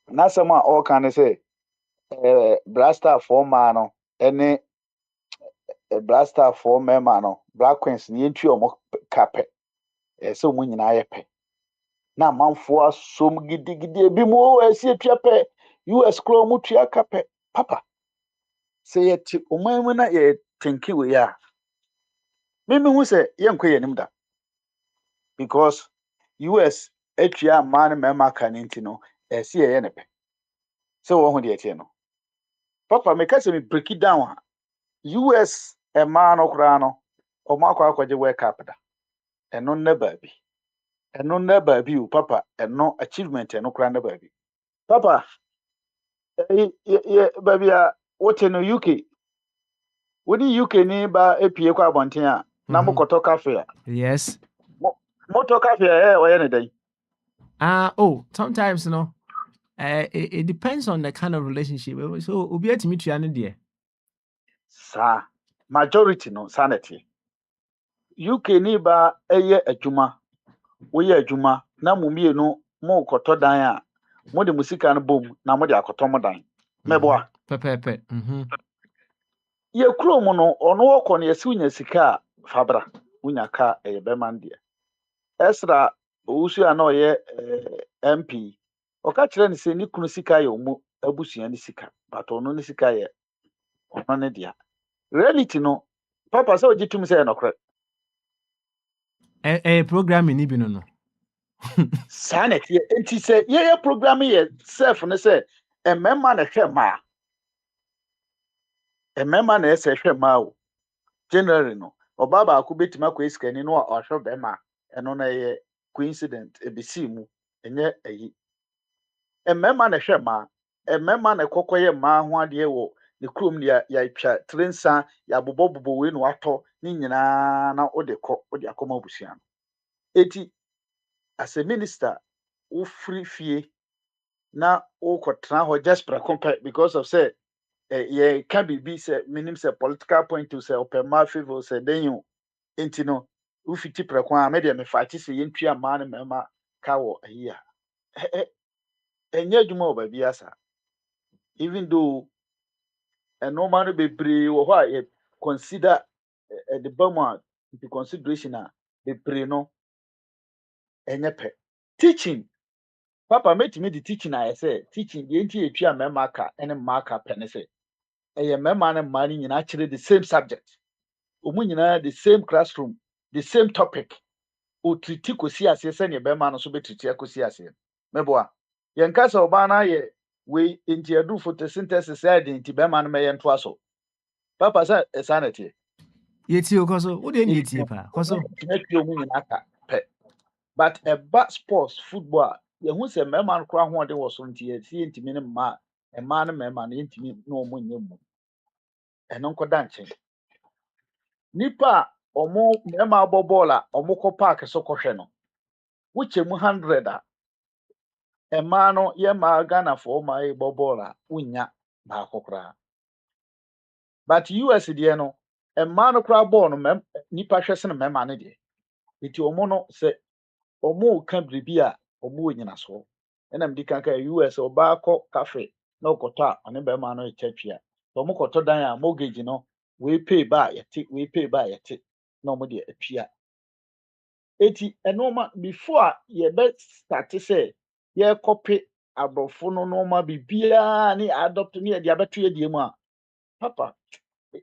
na sama all can say blaster for man no ene blaster for mema no black queens ni ntu omo kape so mu nyina yepe na manfo asom gidigidi ebi mu esi etua pe US kro mu tua kape papa say yeti omanmu na ye tinki we ya mimi hu say yenkwe yenim da because US atua man mema kaninti no esi ye ne pe so wo hu de etie no papa me kase me break it down US man okra no o ma akwaje world cup da eno na baabi o papa eno achievement eno kra na baabi papa baabi a what no UK wodi UK ni ba epie kwa abonten a na mokoto cafe a Yes. moto cafe oye ne dan Sometimes it depends on the kind of relationship. So obi atimi tua ne de. sa majority no sanity UK ni ba eye adwuma woye adwuma na mumienu mo koto dan a mo de musika no bom na mo de akoto mo dan meboa Pepe. ye krom no ono okọ na yesi unya sika fabra unya ka be man de Esra owusu a na oye MP oka kire ne se ni kunu sika ye omo abusua ni sika but ono ni sika ye ono ne dia reality no papa say ogitum say no kre Programming ni bi no sanet ye enti say ye programming ye self ne say emema na hwe ma emema na ese hwe ma o generally no oba ba ko betima ko iskani no a ohwe be ma eno na ye coincident ebisi mu enye ayi emema na hwe ma emema na kokoye ma ho ade wo ne krom ya twa trensa ya bobobobo we no ato ni nyina na ode akoma busia no eti as a minister wo free fie na wo kotra ho just compare because of say ye can be say minim say political point to say open my favor say then you enti no wo fiti preko a me de me faati say yentua ma na mema ka wo ayi a enye adwuma oba bi asa even though no man be brave wo ho a consider the bama into consideration a be brave no enye pe teaching papa meti me the teaching I say teaching the enti etua mema ka ene ma ka pe ne say eye mema na ma ni nyina kire the same subject omu nyina the same classroom the same topic o triti kosi ase se ne be ma no so be triti akosi ase meboa yen kasa oba na ye we enti adu photosynthesis side enti be ma no me yen to aso papa say sanity yeti okoso wo de yeti pa koso metwe omu nyina ka pe but a bad sports football you who say mema no kra ho de wo so ntie tie ntimi ne ma e ma no mema no ntimi no mo nyem eno nkoda nche nipa omo mema abọ ball a omo ko park so kọhwe no wuche mu 100 a e ma no ye ma Ghana for ma e ball a unya ba kokra but US de no e ma no kra ball no mem nipa hwese no mema no de enti omo no se omo ka bribi a omo nyina so ena mdi kan ka US oba akọ cafe na okoto a ane be ma no echatwa to omo koto dan a mortgage no we pay ba yete na omo de atwa eti enoma before ye be start say ye copy abrofo no normal bibia ni adopt ni de abeto ye die mu a papa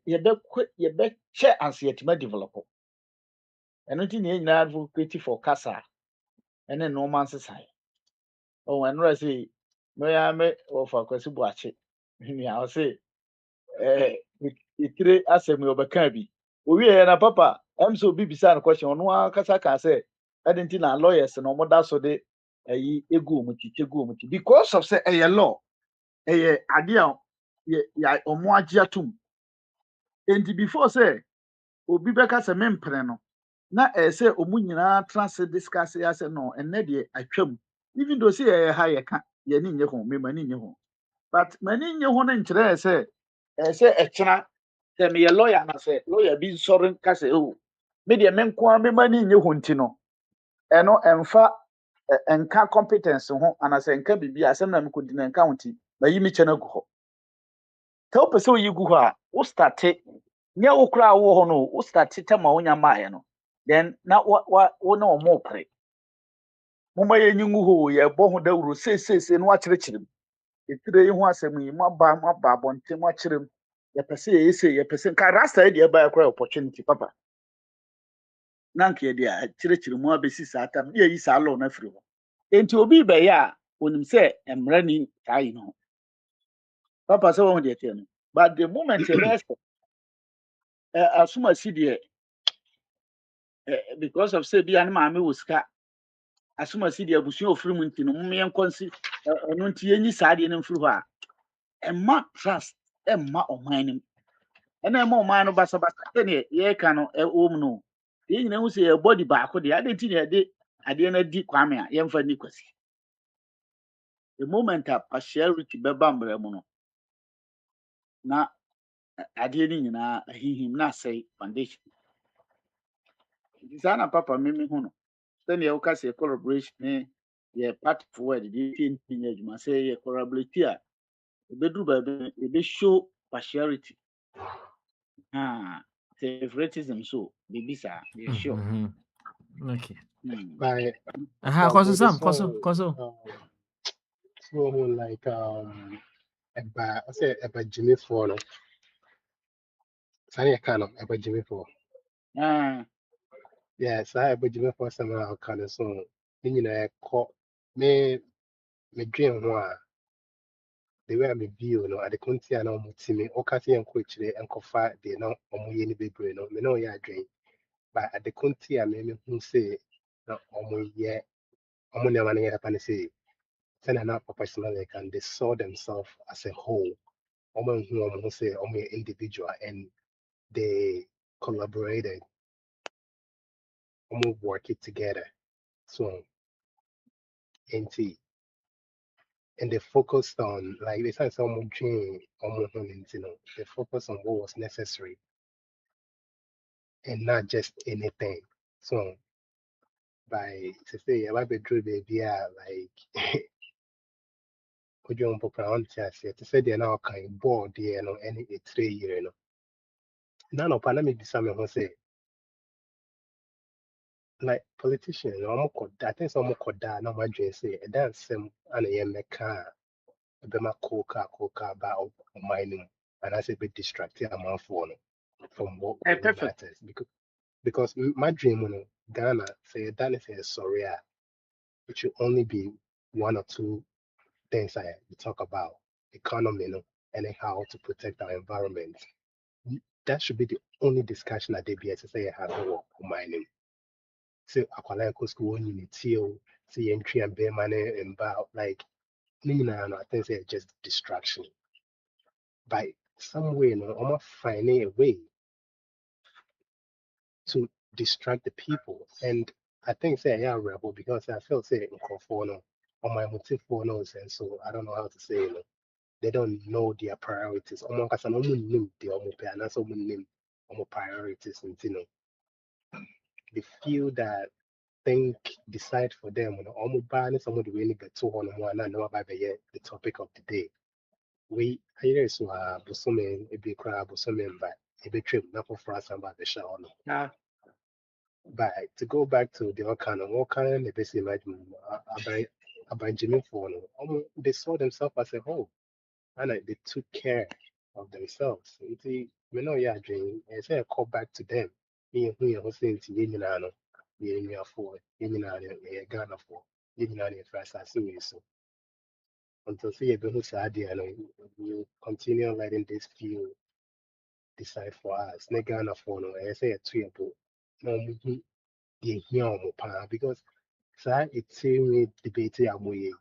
ye be che ansietime develop eno ti ni nyina advocate for kasa ene normal nsesa oh and I say no ya me of akwasi buache ni I say itire asem obeka bi owie ya na papa am so bi bisa na question ono akasa ka say identity na lawyers no mo da so de ayi egu omuti because of say a law ade a ya omo age atum enti before say obi beka say mempre no na say omu nyina trans discuss ya say no enne de atwam even though say ha ye ka ye ni nye ho me mani nye ho but mani nye ho no nkyerɛ sɛ ɛkyena sɛ meyɛ lawyer na sɛ lawyer bi nsɔre nka sɛ o me deɛ me nko a me mani nye ho nti no ɛno ɛmfa ɛnka competence ho anasɛ ɛnka biribi a asɛm na mekɔdi na ɛnka ho nti mayi me kyɛ no agu hɔ sɛ wopɛ sɛ woyi gu hɔ a wo starte nyɛ wo koraa wowɔ hɔ no wo starte tɛma wonya maayɛ no then na wo ne ɔmo pere moma yɛnyi ngu hɔ yɛbɔ ho dawuro seeseesei no wakyerɛkyerɛ mu etire yi ho asɛm yi mo aba abɔnten mo akyerɛ mu yɛpɛ sɛ yɛpɛ sɛ nka rasta yi deɛ ɛbaa kora opportunity papa na nka yɛde a kyerɛkyerɛ mu abɛsi saa tam ne yɛyi saa law no afiri hɔ enti obi bɛyɛ a onim sɛ mmara ni saa yi no papa sɛ wɔn deɛ teɛ no but the moment yɛbɛyɛ sɛ asomasi deɛ because of say bia ne maame wɔ sika asomasi deɛ abusua ofiri mu nti no mo yɛnkɔ nsi ɛno nti yɛnyi saa deɛ no mfiri hɔ a ɛma trust ɛma ɔman no ɛna ɛma ɔman no basabasa sɛdeɛ yɛreka no ɛwɔ mu no yɛn nyinaa ho sɛ yɛ body baako deɛ ade nti na yɛde adeɛ no adi kwame a yɛmfa ni kwasi the moment a partiality bɛba mmerɛ mu no na adeɛ no nyinaa ahihim na asɛe foundation nti saa na papa meme ho no sɛdeɛ woka sɛ collaboration ne yɛ part forward deɛ yɛtie nti nyɛ adwuma sɛ yɛ collaborate a ɛbɛduru baabi ɛbɛshow partiality favoritism so baby saa yeah sure Okay. By Koso Sam, so koso. so like I say about Jimmy for no. Sani kind of about Jimmy for. Yes, I about Jimmy for some kind of so. You know, call me dream one. The way I may view no at the country and almost see me or catching and quickly and coffee they know any baby no me know ya dream. But at the country I may who say no yeah never happen to say. Send an up personally and they saw themselves as a whole. Who say individual and they collaborated, work it together. So and they focused on like they said some dream they focused on what was necessary and not just anything. So by to say about the dream baby like could you pronounce to say they're now kind of board any 3 year none of pandemic disarmament who say like politicians, I think some could die. No, my dream say a dance and a meka a bema coca about mining, and I say be distracted amount for from what really matters because my dream, Ghana say that is sorry, it should only be one or two things I talk about economy, and then how to protect our environment. That should be the only discussion that DBS say I have for mining. say akwala ko school when you tio say entry and bear money and bow like I think it's just distraction. By some way, almost finding a way to distract the people. And I think say yeah rebel because I feel say in conforno on my motive for knows and so I don't know how to say they don't know their priorities. Omo kasa no mu nim the omo pe and so mu nim omo priorities and they feel that think decide for them on omo ban someone the really get to on one and know about the topic of the day. We here is bosome e be cry bosome but e be trip na for us about the show no. Ah. But to go back to the what kind of basic imagine about Jimmy for they saw themselves as a whole and they took care of themselves. We know yeah dream and say a call back to them. Me who you saying to no you for Ghana for you first as so until see a who's idea you continue letting this few decide for us. Ne Ghana for no I say a two no yɛhia ɔmo paa because saa ɛtiri debate a moyɛ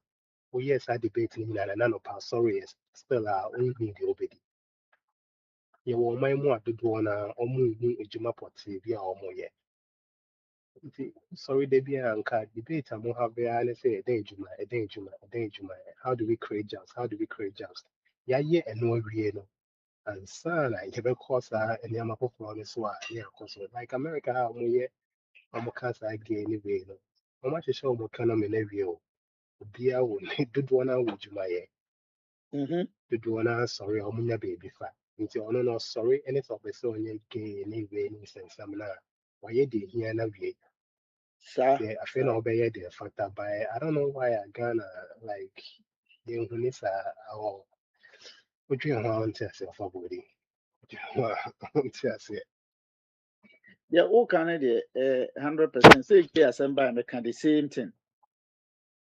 woyɛ saa debate no nyinaa na nɔpa sorry still a ɔnhu deɛ wobɛdi yɛwɔ ɔman mu a dodoɔ no a ɔmonhu adwuma pɔtee bi a ɔmoyɛ nti sorry da bi a nka debate a mohave a ne sɛ ɛdɛn adwuma how do we create jobs yɛayɛ ɛno awie no ansa na yɛbɛkɔ saa nneɛma foforɔ no so a yɛakɔ so like America a ɔmoyɛ ɔmo ka saa gay ne wei no ɔmo ahyehyɛ ɔmo economy no awie o obiara wɔ ne dodoɔ no wɔ adwumayɛ dodoɔ no asɔre a ɔmo nya baabi fa nti ɔno no ɔsɔre ne sɛ ɔpɛ sɛ ɔnyɛ gay ne wei ne nsɛnsɛm no a wayɛ deɛ ehia no awie sɛ afei na ɔbɛyɛ deɛ fata bae I don't know why a Ghana like yɛnhu ne saa awɔ wodwen ho a wonte ase ɔfa bɔdi wodwen ho a wonte aseɛ Yeah, all kind of 100%. Say okay, assemble me can the same thing.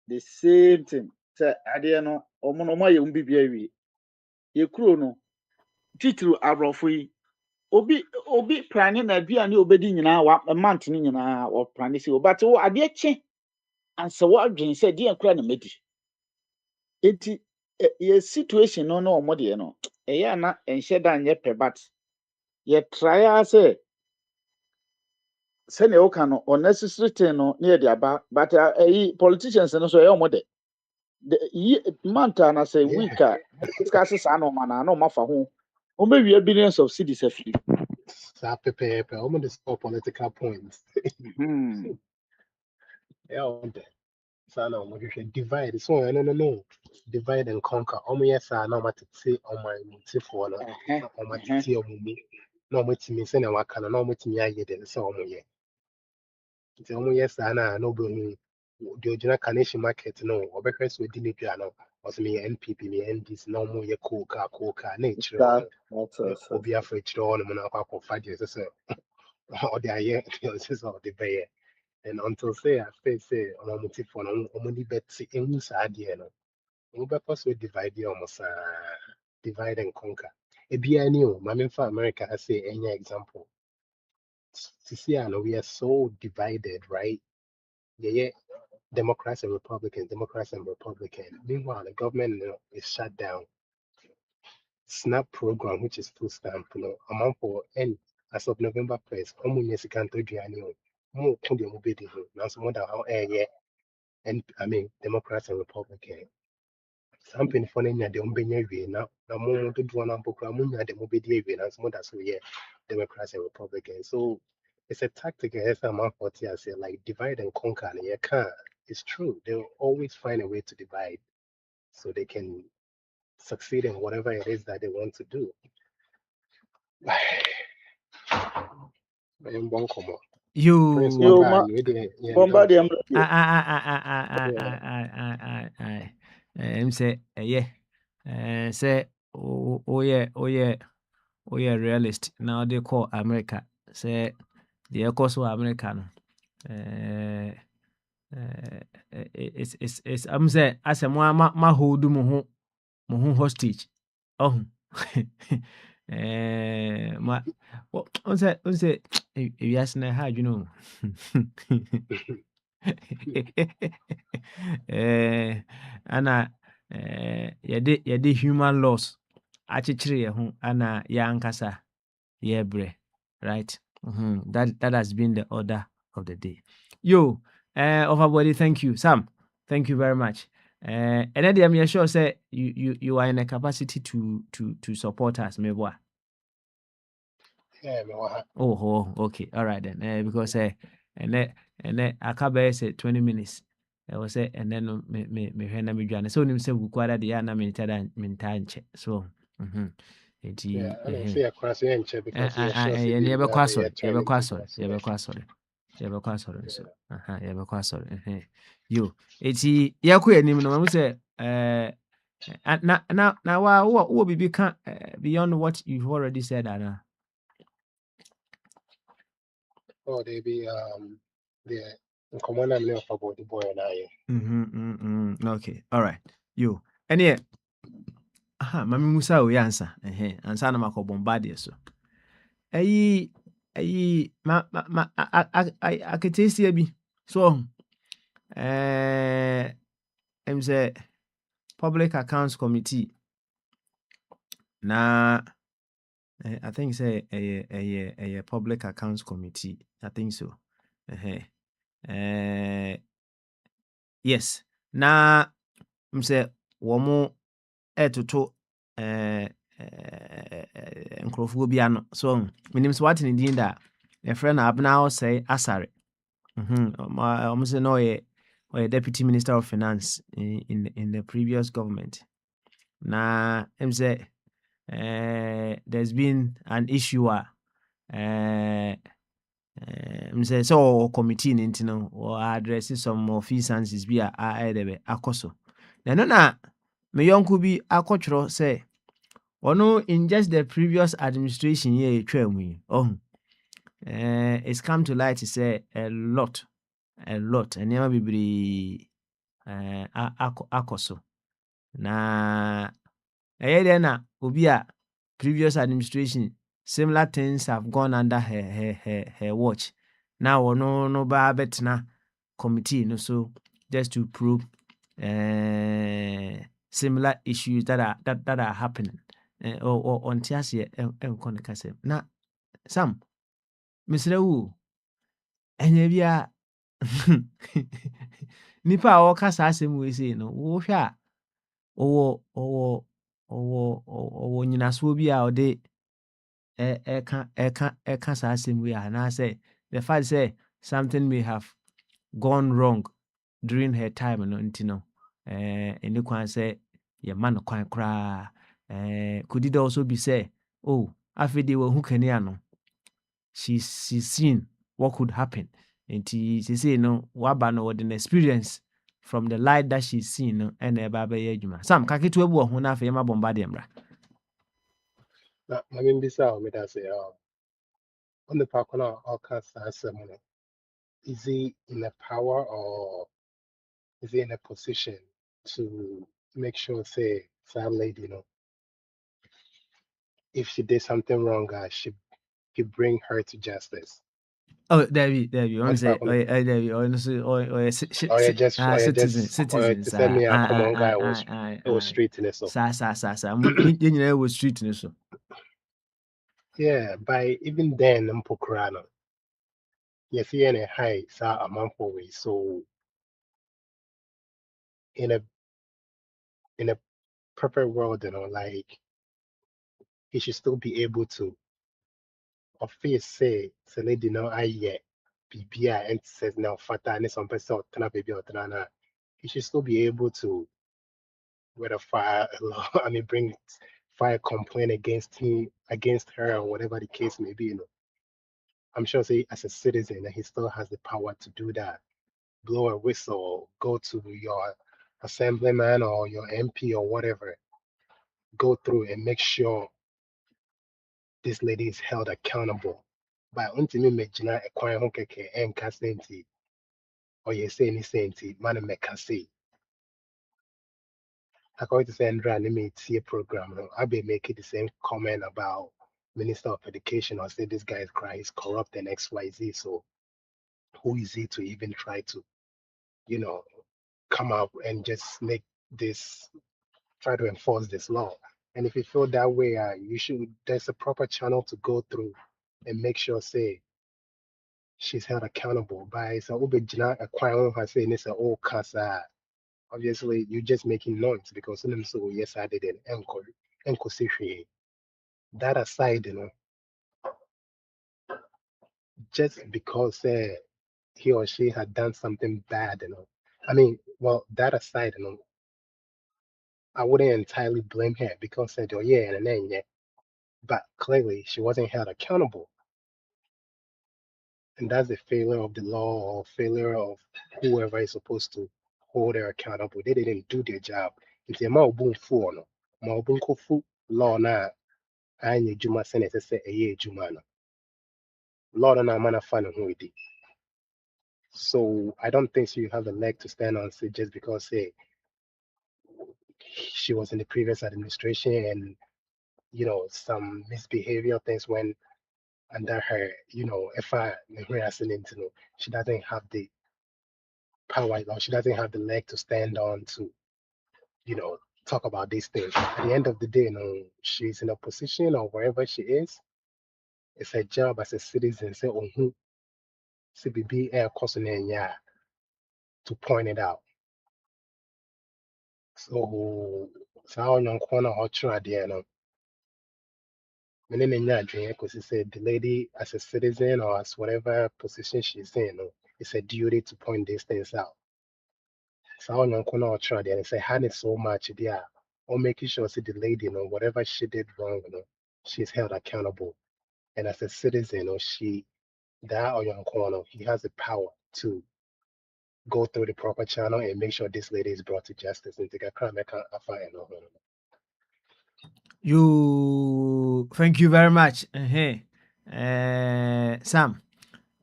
The same thing. Say ade no omo ye umbi bia wi. Ye kuro no titru abrofo yi. Obi plani na bia ne obedi nyina wa month ni nyina wa plani si but wo ade che anse wo adwen say de akura na medi. Enti ye situation no omo de no. Eya na enhye da nye pe but ye try say sɛnea woka no unnecessary thing no near the aba but politicians no so ɛyɛ ɔmo de month na say week a discuss saa no man na ɔmo afa ho ɔmo wie billions of cedis afi saa pɛpɛɛpɛ ɔmo de score political points ɛyɛ ɔmo de saa na ɔmo hwehwɛ divide so no divide and conquer ɔmo yɛ saa na ɔmo atete ɔmo ayimutefoɔ no na ɔmo atete ɔmo mu na ɔmo tumi sɛnea waka no na ɔmo tumi ayɛ deɛ sɛ ɔmo yɛ nti ɔmo yɛ saa na ɔbɛhu deɛ ogyina Kaneshie market no ɔbɛhwɛ sɛ odi ne dwa no ɔsɛ meyɛ NPP meyɛ NDC na ɔmo yɛ coke a na ekyirɛ hɔ obi afa ekyirɛ hɔ nom na akɔfa deɛ sɛ ɔde ayɛ deɛ ɔsɛ sɛ ɔde bɛyɛ and until say afei sɛ ɔmo amutefoɔ no ɔmo ni bɛte ehu saa adeɛ no ɔmo bɛkɔ so divide ɔmo saa divide and conquer ebiara ni o maame nfa America ase ɛnyɛ example sisi a no we are so divided right yeah Democrats and Republicans. Meanwhile, the government is shut down. SNAP program, which is food stamp, amount for end as of November 1st. More can be now some wonder how and I mean Democrats and Republicans. Something funny na the umbenya now. Now more to do one book, Ramunya, the mobile and some that's so yeah, Democrats and Republicans. So it's a tactic as a man for say like divide and conquer. And you can't. It's true. They'll always find a way to divide so they can succeed in whatever it is that they want to do. Prince You bomba dem say say realist now they call America say the course of America no it's I'm say as a ma hold mo ho hostage oh Ma on say yes na ha you know. Ana yɛde human laws akyekyere yɛn ho ana yɛankasa yɛbrɛ, right? That has been the order of the day. Yo, overbody, thank you. Sam, thank you very much. And then I'm sure say you are in a capacity to support us, maybe. Yeah, me wa. Oh, okay, all right then. Because and then I can say 20 minutes. I was say and then me hwe na me dwane. So nim say bukwara de ya na me tada me ntanche. So Yeah, enti I don't see a cross in check because you're sure ɛyɛ CB yɛbɛkɔ will be asɔre a training to go so. yɛbɛkɔ asɔre nso yɛbɛkɔ asɔre yo eti yɛkɔ anim no mahu sɛ na wowɔ biribi ka beyond what you've already said ana Oh, they be the common name of about the boy and I. okay all right yo ɛneɛ mame musa o yɛ ansa na makɔ bɔmbadeɛ so ayi aketeesia bi so ɛm sɛ public accounts committee na I think say a public accounts committee I think so yes na m sɛ wɔn ɛtoto nkurɔfoɔ bi ano so menim sɛ wate ne din da yɛfrɛ no abena ɔsɛe asare ɔmo sɛ na ɔyɛ deputy minister of finance in the previous government na m sɛ there's been an issue m sɛ ɔwɔ committee no nti no address some offenses bi a ɛyɛ dɛ bɛ akɔ so na ɛno na me yɔnko bi akɔtwerɛ sɛ ɔno in just the previous administration yɛ ɛtwa mu yi it's come to light sɛ a lot nneɛma bebree akɔ so na ɛyɛ dɛ na obi a previous administration similar things have gone under her watch now no ba betena committee no so just to probe similar issues that are happening or on tiasie enko ne kasem na Sam mesrɛ wo ɛnyɛ bia nipa a wɔka saa asɛm wei sei no wohwɛ a ɔwɔ nyinasoɔ bi a ɔde ɛka saa asɛm wei anaasɛ the fact sɛ something may have gone wrong during her time no nti no ɛne kwan sɛ yɛma no kwan koraa could it also be sɛ afei deɛ wahu kanea no she's seen what could happen nti sesei no waba no wɔde no experience from the light that she's seen no ɛna ɛba bɛyɛ adwuma sam kaketewa bi wɔ ho na afei yɛma bɔmba deɛ mmra Now, I mean, this out me that say, on the park now, all cast someone. Is he in a power or is he in a position to make sure, say, some lady, if she did something wrong, she bring her to justice? Dabi ɔn On the sɛ park now, dabi ɔno so ɔyɛ or citizen to send me a common guy was it was saa street in it. So saa yɛn nyinaa wɔ street no so yeah, by even then, Mpokrano, you see any high, sa a month away. So in a perfect world, like he should still be able to or face say lady no I yet BBI and says now fata and some person or tana baby or tana he should still be able to whether file a law I mean bring file a complaint against him against her or whatever the case may be. I'm sure say as a citizen that he still has the power to do that. Blow a whistle, go to your assemblyman or your MP or whatever, go through and make sure this lady is held accountable. But ultimately, Majina acquire Honkeke and Cassenti, or you say any sainty, man, make say. According to Sandra, I may see a program. I be making the same comment about Minister of Education or say this guy is crying, he's corrupt and XYZ. So who is he to even try to, come up and just make this, try to enforce this law? And if you feel that way, there's a proper channel to go through and make sure, say, she's held accountable by so a choir has saying it's a old casa. Obviously, you're just making noise because so yes, I did an encore that aside, just because he or she had done something bad, I mean, well, that aside, I wouldn't entirely blame her because said, oh yeah, and then yeah, but clearly she wasn't held accountable, and that's the failure of the law or failure of whoever is supposed to hold her accountable. They didn't do their job. It's a maubun no, maubun kofu law na anye juma senate say a year juma no. Law na mana fan who it. So I don't think you have the leg to stand on say just because say she was in the previous administration and some misbehavior things when under her, if I she doesn't have the power or she doesn't have the leg to stand on to, talk about these things. At the end of the day, she's in a position or wherever she is, it's her job as a citizen, say, oh, CBB air cousin, yeah, to point it out. So how young corner or try there, because he said the lady as a citizen or as whatever position she's in, it's a duty to point these things out. So how young corner or try there and say, had it so much there, or making sure see the lady, whatever she did wrong, she's held accountable. And as a citizen, that or young corner, he has the power to go through the proper channel and make sure this lady is brought to justice and take a crime. Thank you very much. Sam.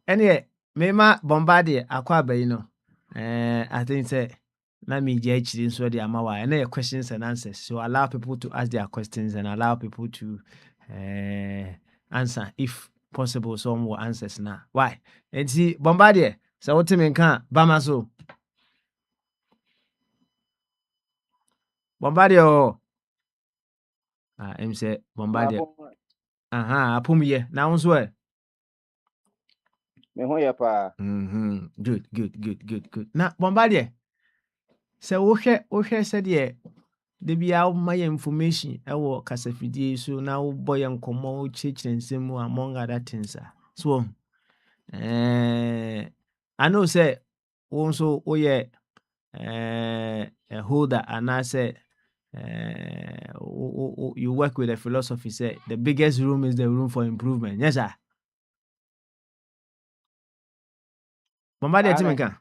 Anyway, Mema Bombardier, Aquabe, I think say, let me judge this the Amawa, and their questions and answers. So allow people to ask their questions and allow people to answer if possible. Some more answers now. Why? And see, Bombardier, so what you can Bamaso Bombardier. I'm say Bombardier. Apumye. Now, swear. Me ho yɛ paa. Good. Na Bombardier. So wohwɛ sɛdeɛ da bia woma yɛ information ɛwɔ kasafidie so na wobɔ yɛ nkɔmmɔ wokyerɛkyerɛ nsɛm mu among other things so I know sɛ wo nso woyɛ a holder anaasɛ you work with a philosophy say the biggest room is the room for improvement. Yes sir. Bombardier timeka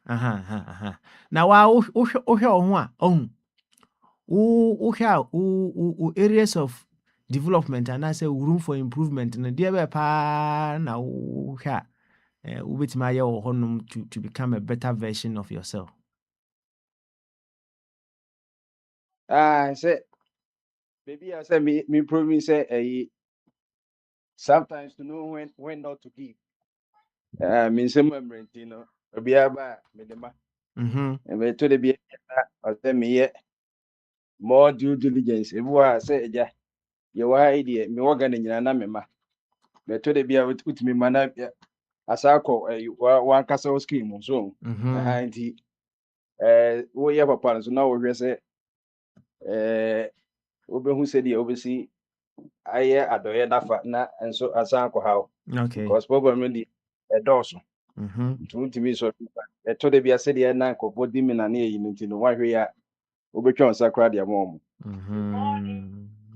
na wa wohwɛ ho a areas of development and I say room for improvement na deɛ bɛ paa na wohwɛ wobɛtumi ayɛ wɔ hɔnom to become a better version of yourself. Say maybe I say me proving say sometimes to know when not to give. Me say memory, obi aba me de ma. And me to the be or say me more due diligence. If we say ja your idea me organ nyina na me ma. Me to the be with me mana asako one castle scheme so. Nti we ya papa so na we hwe say obehu say the obesi aye adoye dafa na enso asanko how. Okay. Because problem no di edoso. Ntumi so to de bia se de na nkofo di mi na na eyi nti no wahwe ya obetwa on sakra de mom.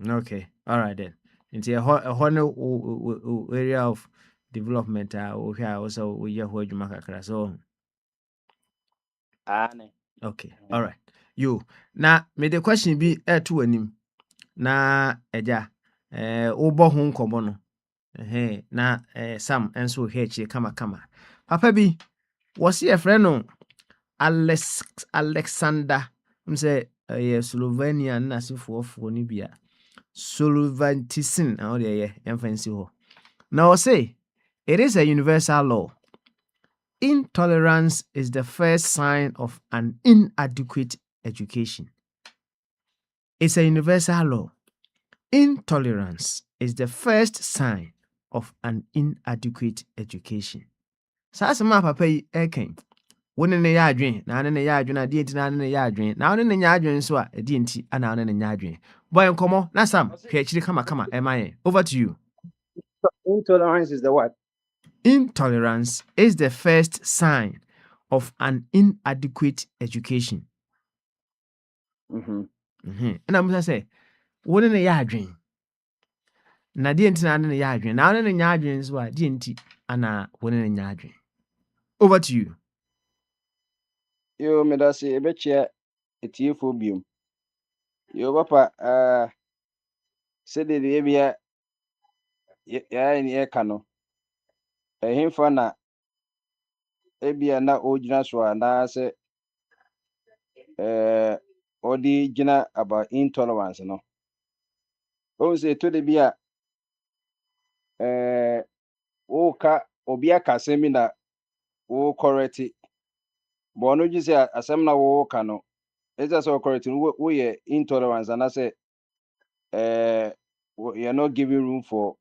Okay. All right then. Into a whole area of development also we hear what you make so okay. All right. You now may the question be to anim na eja obo ho nkomo no na Sam enso hechi kama papa bi was a friend no Alexander say Slovenia na sifo ni bia Solvanticin. Oh, yeah, fancy. Now, say it is a universal law. Intolerance is the first sign of an inadequate education. It's a universal law. Intolerance is the first sign of an inadequate education. Saa asɛm a papa yi ɛka wo ne yɛ adwene na ne yɛ adwene adeɛ nti na ne yɛ adwene na wo ne nyɛ adwene nso a ɛdeɛ nti ana wo ne nyɛ adwene bɔ nkɔmmɔ na Sam hwɛ akyiri kama ɛma yɛn. Over to you. Intolerance is the what? Intolerance is the first sign of an inadequate education. And I'm say, wouldn't a yardring? Na deɛ nti na ne yɛ adwene na wo ne nyɛ adwene nso a deɛ nti ana wo ne nyɛ adwene. Over to you. Yo, me da se ebechia etiefo biom. Yo papa se de bia ya ni e ka no. Ehemfa na ebia na ogyina so na se odi gyina about intolerance no. O se to de bia o ka obi aka semi na o correct. But no gi say asem na wo ka no. Eza so correct wo ye intolerance and I say you're not giving room for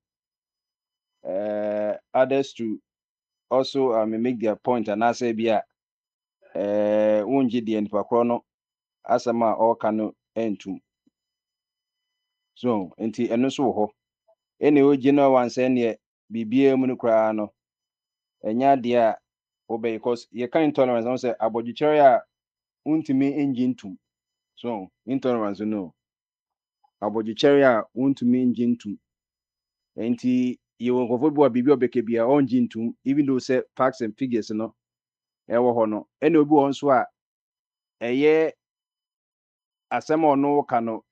others to also make their point and I say bia wonji the nipa kro no asama all can entum. So enti eno so ho ene ogina wan say ne bibia mu no kra no enya de a obey because you can intolerance no say abodichere a untimi enji ntum. So intolerance no abodichere a untimi enji ntum. Enti you go for bibi obeke bia onji ntum even though say facts and figures no ewo ho no ene obi won so a eye asema no ka no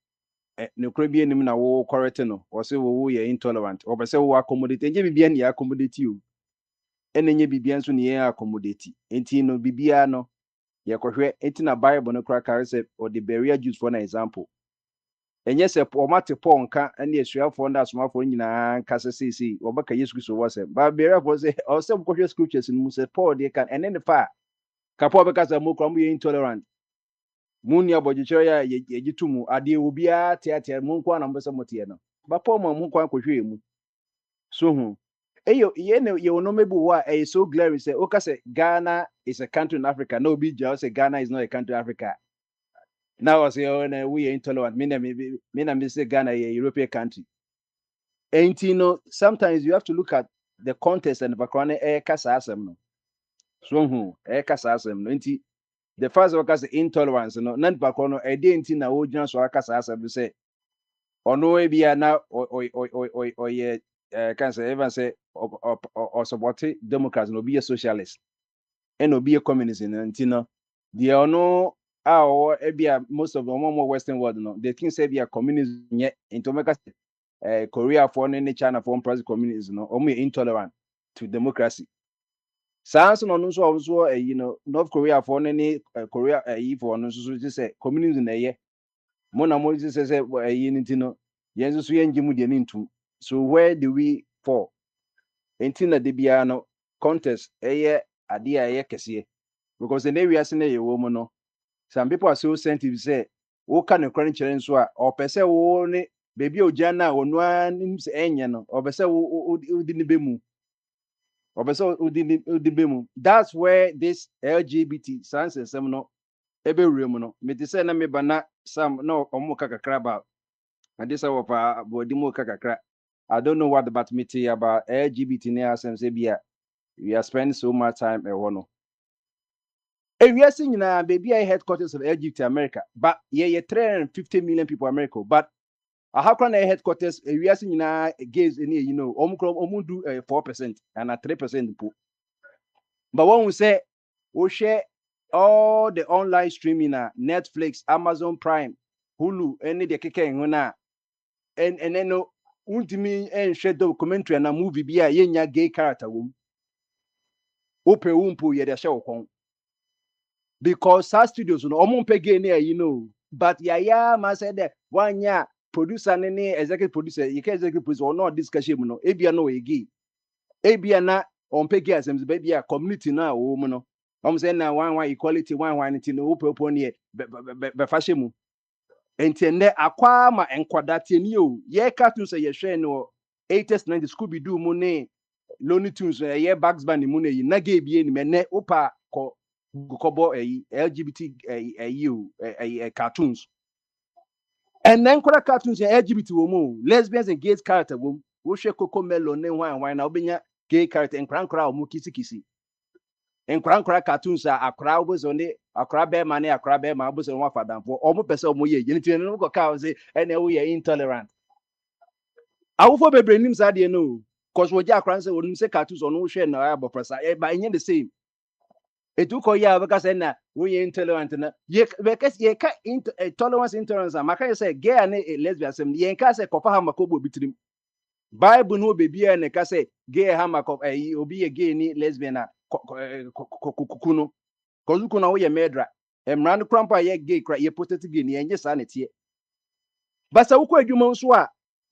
ne kura bi enim na wo correct no wo say wo ye intolerant wo be say wo accommodate enye bibia ne accommodate you ene nye bibia nso ne accommodate enti no bibia no ye kohwe enti na bible no kura carry say or the barrier Jews for an example enye se o mate po nka ene asuafo nda asomafo nyina nka se sisi wo baka Yesu Kristo wo say ba barrier for say o say kohwe scriptures no say Paul dey can ene ne fa ka Paul be ka say mo kura mo ye intolerant Munya bojichere ya yegitumu ade obi a tiatia mu nkwa na mbese motie no ba Paul ma mu nkwa kohwe mu so hu eyo ye ne ye no mebu wa e so glary say o ka say Ghana is a country in Africa no be just say Ghana is not a country in Africa now say oh na we are intolerant me na me say Ghana is a European country and you know sometimes you have to look at the context and the background e kasa asem no so hu e kasa asem no nti the first of all intolerance no nan bakọ no enti na ogyina so akasa asem say ono e bia na o ye can say even say o support democrats no be a socialist and no be a communist enti no the ono a e bia most of the more western world no they think say bia communism nye into make Korea for no China for present communism no o me intolerant to democracy. Sans no so also you know North Korea for any Korea for no so say communism na ye mo na mo say nti no yen so yen gimu de nintu. So where do we fall enti na de bia no contest ade a ye kese because the area se na ye wo mo no some people are so sensitive say wo ka ne kran kire nso a o pese wo ne baby ogya na onu anim se enye no o pese wo di ne bemu. That's where this LGBT science and some no ebe room no me te say na me bana some no omo kakakra about and this of body mo kakakra. I don't know what about me tell about LGBT na some say bia we are spending so much time e no we are seeing na baby I headquarters of LGBT America but yeah 350 million people America but how can a headquarters we are seeing na gays you know omu do 4% and 3% po. But when we say we share all the online streaming, Netflix, Amazon Prime, Hulu, any the keke and then no ultimate and share documentary and a movie be a yenya gay character womb. Open wumpu ye the show con. Because our studios no omon pege near you know. But ya man said that 1 year producer ne executive producer you can executive producer or not discussion no ebia no egi ebia na on pay gas em be bia community na wo mu no am say na one equality one thing no popo ne be fashion mu entende akwa ma enkwada tieni o ye cartoon say ye hwe no 80s 90s Scooby Doo mu ne Looney Tunes ye Bugs Bunny mu ne yi na ge bie ni me ne opa ko kobo LGBT cartoons. And then kora cartoons LGBT woman, lesbians and gay character woman, wo hwe Coco Melon ne wine na obenya gay character en kra omu kisi. En kra cartoons akra obozo ne akra be ma ne akra be ma obozo nwa fadamfo. Omu pese omu ye yenti no go ka say ene wo ye intolerant. Awofo bebre nim sa de no, cause wo ja akra say wonu say cartoons onu hwe na abopresa e ba enye the same. Etuko ya because na we intolerant na ye because ye ka intolerance maka say gay and lesbian sem ye ka say kofa ha makobo bitrim Bible no baby na ka say gay ha makop obi ye gay ni lesbian na kuno kozuko na wo ye medra emran krampa ye gay kra ye protect gay ni enye sa na tie basa wo ko adwuma nso a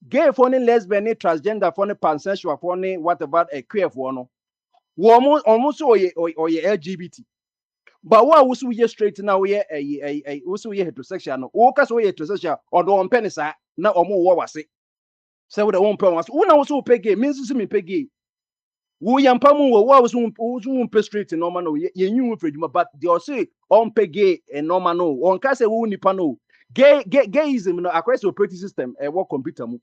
gay for ni lesbian ni transgender for ni pansexual for ni whatever queer for no wo almost oye LGBT. But what was we straight now? We also we heterosexual. No, all case we heterosexual or don't penny sa na omo wo wase. Say we don't penny was. Una also pay gay means me pay gay. We yampamu wo was pay straight normal no. Ye new freedom, but they also on pay gay and normal no. On case we nipa no. Gayism no across the operating system work computer mu.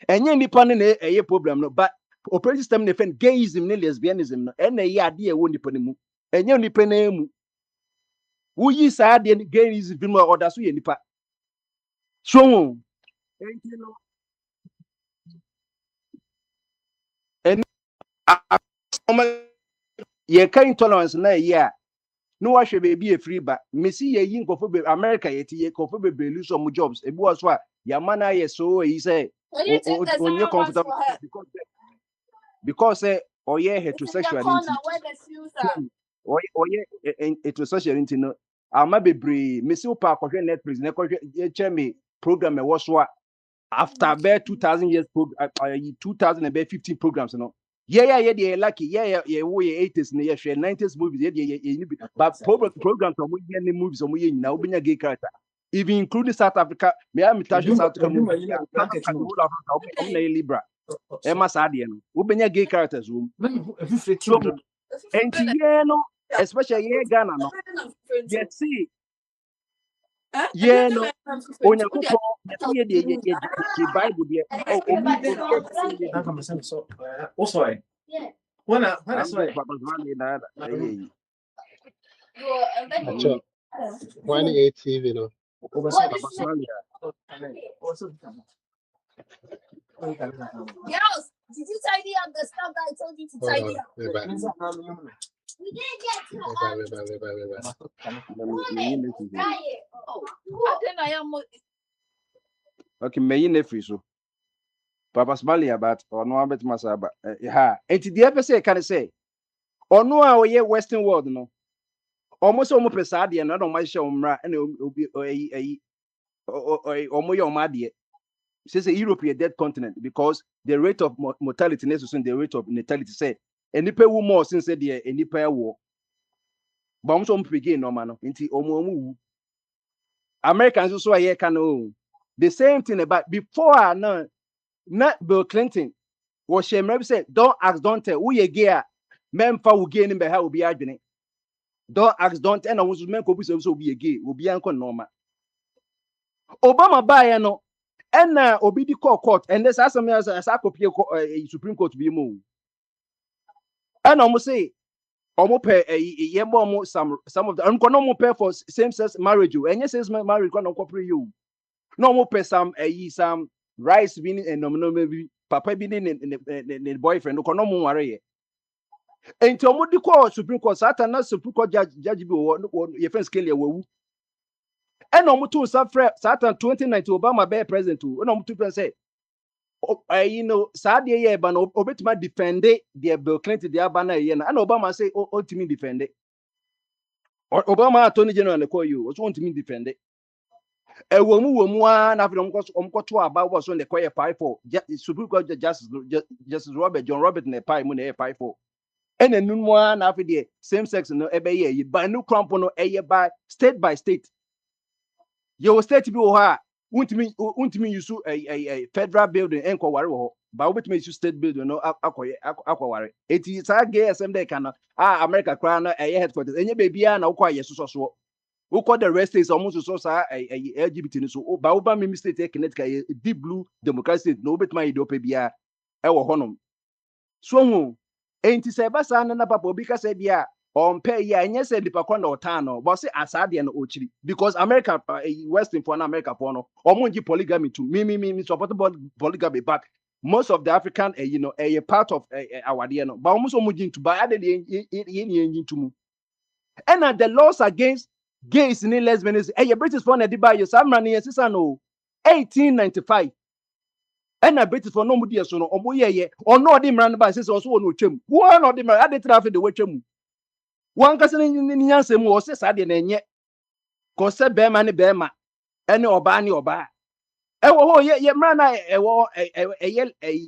Enye nipa ne e problem no, but operating system ne fen gayism ne lesbianism no. Ene ye ade e wo nipa ne mu. Enye nipa ne mu. Who yi sa de gain is film order so ye nipa so and ye kan tolerance na ye no wa hwe be free ba mesi ye yi nkofo be America ye ti ye nkofo be lose some jobs e bi wo so a ya mana ye so yi say onye comfortable because oye heterosexual oye heterosexual into no ama bebre mesi wo pa akɔhwɛ Netflix na kɔhwɛ ye cheme program e wo so a after about 2000 years 2015 programs no yeah lucky we 80s no 90s movies but programs on we movies on we na obenya gay character even including South Africa me am touch South Africa movie na Libra e ma sa de no obenya gay characters wo and no especially Ghana no yes see no onya kupo ye the Bible there also when I saw it Acho, 1 TV no. Girls, did you tidy up the stuff that I told you to tidy up? We didn't get to okay me yin free so Papa Smalley about or no abet masaba ha enti the ever say can say ono a we western world no almost almost pesa de no no ma hye omra na obi omo ye omade say Europe is a dead continent because the rate of mortality necessary the rate of natality say enipa wu more since say the enipa wo ba mo so mo begin no ma no enti omo wu Americans so here can no the same thing about before no not Bill Clinton was she maybe say don't ask don't tell who ye gay men fa wu gay ni be ha obi adwene don't ask don't tell na wo so men ko bi so obi gay obi anko normal Obama buy no and obi di court and this as some as Supreme Court be mo and almost say almost pay some of the no pay for same sex marriage and yes says marriage no corporate you no more pay some rice being and no maybe papa being in boyfriend no more worry and to di court Supreme Court Satan Supreme Court judge be your friend scale we and no more to Satan 2019 Obama be president to no more to say sad ye but no obetuma defend the Bill Clinton the abana ye and Obama say to me defend it. Obama Attorney General call you. What want to me defend it? womu na after to about was on the quiet pie for Supreme Court Justice Robert John Robert ne pie mun e pie for and then na after the same sex no ebe ye by no cramp no by state your state bi wo ha untimi use a federal building enko ware wo ba wo betimi use state building no akware eti sa ge asem de kana America kra na headquarters enye bebia na wo aye so who call the rest is almost so LGBT so ba wo ba me state Connecticut deep blue democratic state no bet my do pe bia e wo honom so hu enti se ba sa na papa obi ka se bia on pay ya enye se dipa kwa na otan no but say asade no ochiri because America western for America for no omonji polygamy too me support polygamy but most of the African a part of our no but almost omonji into by ade ye to and the laws against gays and lesbians British for na di ba yo samra ne yesisa no 1895 and British for no mudi so no omo ye ono di mran ba sese so no twem wo no di mran ade traffic de wetwem wan kase ni nyanse mu o se sade na enye ko se be ma ne be ma ene oba ne oba wo ho ye mran na wo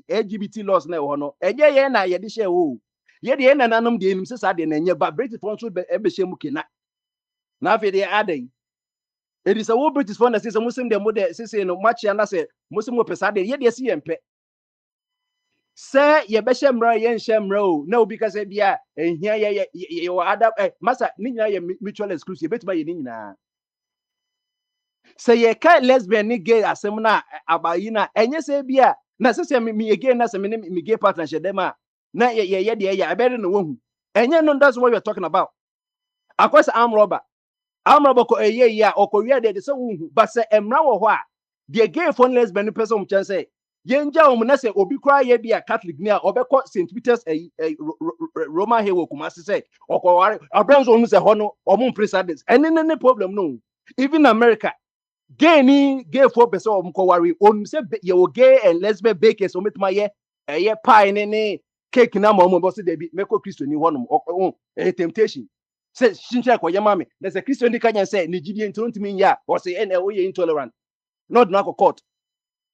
LGBT laws na wo no enye ye na ye de hye wo ye de na nanom de enim se sade na enye ba British for so be hye mu kina na fe de adai it is a wo British for na se muslim de mo de se no match na se muslim wo pesa de ye de se yempe se ye be hye mra ye nhye mra o na obi ka se bia ehia ye wo ada masa ni nyina ye mutual exclusive betuma ye ni nyina se ye ka lesbian ni gay asem na abayi na enye se bia na se me gay na se me gay partnership dem a na ye de ye abere no wohu enye no that's what we are talking about akwese arm robber ko ya okowie de se wohu but se emra wo ho a de gay for lesbian person mu chen say yenja wo mu na se obi kra ye bia Catholic ni a obekọ St Peter's Roman Hill Kumasi say okoware abranzo mu se ho no omo presidents any problem no even America gay for person omkoware on say ye wo gay and lesbian bakers ometuma ye pie ne cake na mo bo se de bi meko Christo ni ho no temptation say shincha ko yamame na say Christo ni kanya say ni gidie ntontimi ya o say ene o ye intolerant not na ko court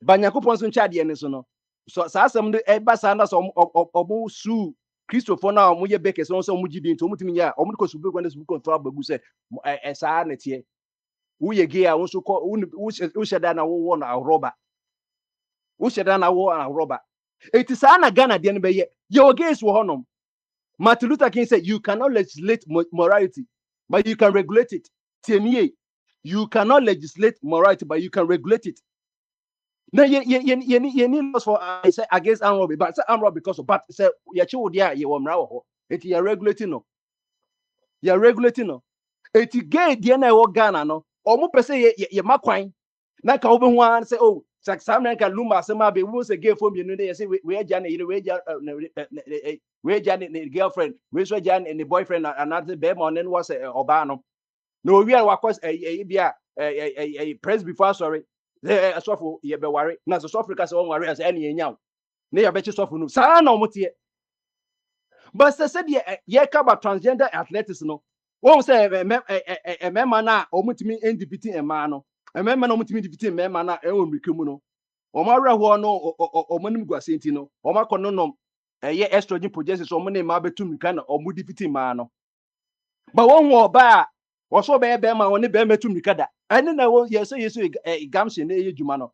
banyakopon so ncha de ne so no so sa asem de e ba sa na so obo su Christopher na mo ye bakers so mo gidie ntontimi ya o mo ko su bu ko na su bu control bagu say sa na tie wo ye gay a wo so ko wo sheda na wo na roba wo sheda na wo na roba eti sa na Ghana de ne be ye o gays wo honom Martin Luther King said you cannot legislate morality but you can regulate it tiemie you cannot legislate morality but you can regulate it na ye need laws for I say against armed robbery but say armed robbery because of but say ye chi wo dia ye wo mra wo ho eti you regulating no eti gay de na wo Ghana no omo pese ye makwan na ka wo be ho an say oh some America luma say ma be wo say gay for me no dey say we eja na we eja ne girlfriend we so eja ne boyfriend another be ma no was oba no no we are wakos bia press before sorry asofo ye be ware na so Africa say won ware as any enya na ye be chi sofo no sa na omote but say ye ka ba transgender athletics no won say mema na omutimi ndpt ema no mema na omutimi ndpt mema na enwomrikemu no omareho no omonim guasenti no omakononom estrogen progesterone so omone ma betumrika na omudpt ma no ba won wo ba wo so be ma woni be metumrika da ene na wo yeso gamshe na ejuma no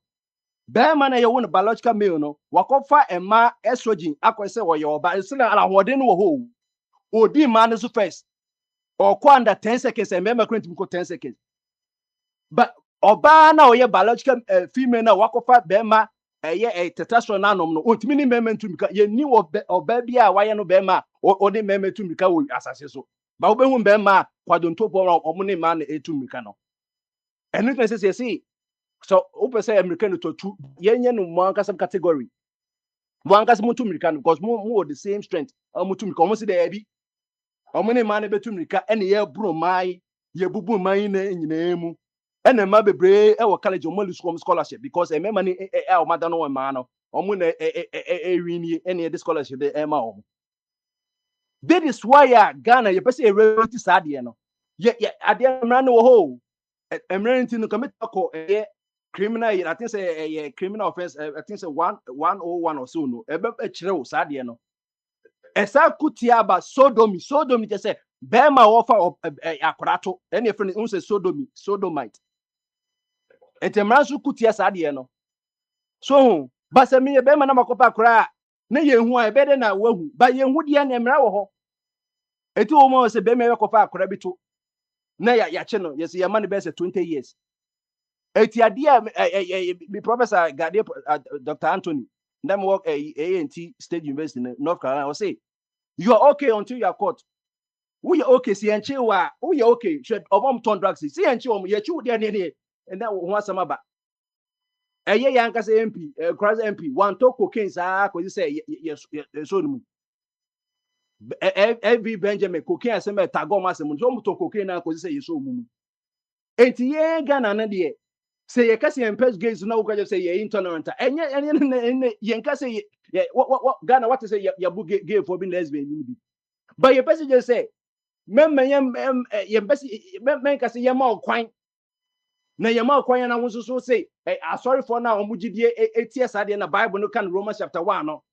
be ma na ye won biological male no wakofa ema estrogen akwese wo ye oba sina ala hode no wo ho odi ma no so first or under 10 seconds and remember currently 10 seconds but oba na oye biological female na wakofa bema testosterone na nom no ontimi ni meme ntumika ye ni oba bia waye no bema o de meme tumika wo asase so ba wo behu bema kwadonto po omo ne ma na etumika no enu can say so open say American to two yenye no mo ankasa category mo ankasa mutumika because mo the same strength mutumika omo se dey bi omune ma na betumrika ene ye bro mai ye bubu mai na nyina mu ene ma bebre e wo college omolu scholarship because e mema ni o mada no ma no omune wini ene the scholarship de e ma o that is why Ghana ye pese e reality sadie no ye ade mra no ho emergency no commit a criminal. I think say a criminal offense. I think say 101 or so no. Ebe echire sadie no. Esa kutia ba sodomy just say bema offer akorato. Any friend who say sodomite. Etemranso kutia sadie no. So basa me bema na makopa akora na yehu a ebede na wahu. Ba yehu dia na emra wo ho. Eti o mo say bema yakopa akora bi to. Na ya che no yes ya man be say 20 years. Eti adia be Professor Gade Dr. Anthony them work A&T State University in North Carolina will say you are okay until you are caught. We are okay si enchi wa we are okay should obom ton drugs si enchi o ye chi dia ne and that one sama ba eye yan ka say MP cross MP one to cocaine sa ko say yes so no every Benjamin cocaine asem tagom asem so to cocaine na ko say yes so mu enti ye Ghana na de say you can say impes gays na wo say you intolerant enye yenka say what Ghana what to say you bu gay for being lesbian but your person just say men ka say yema okwan na yema okwan na wo so say sorry for now omugidie etie sade na Bible no kan Romans chapter 1 no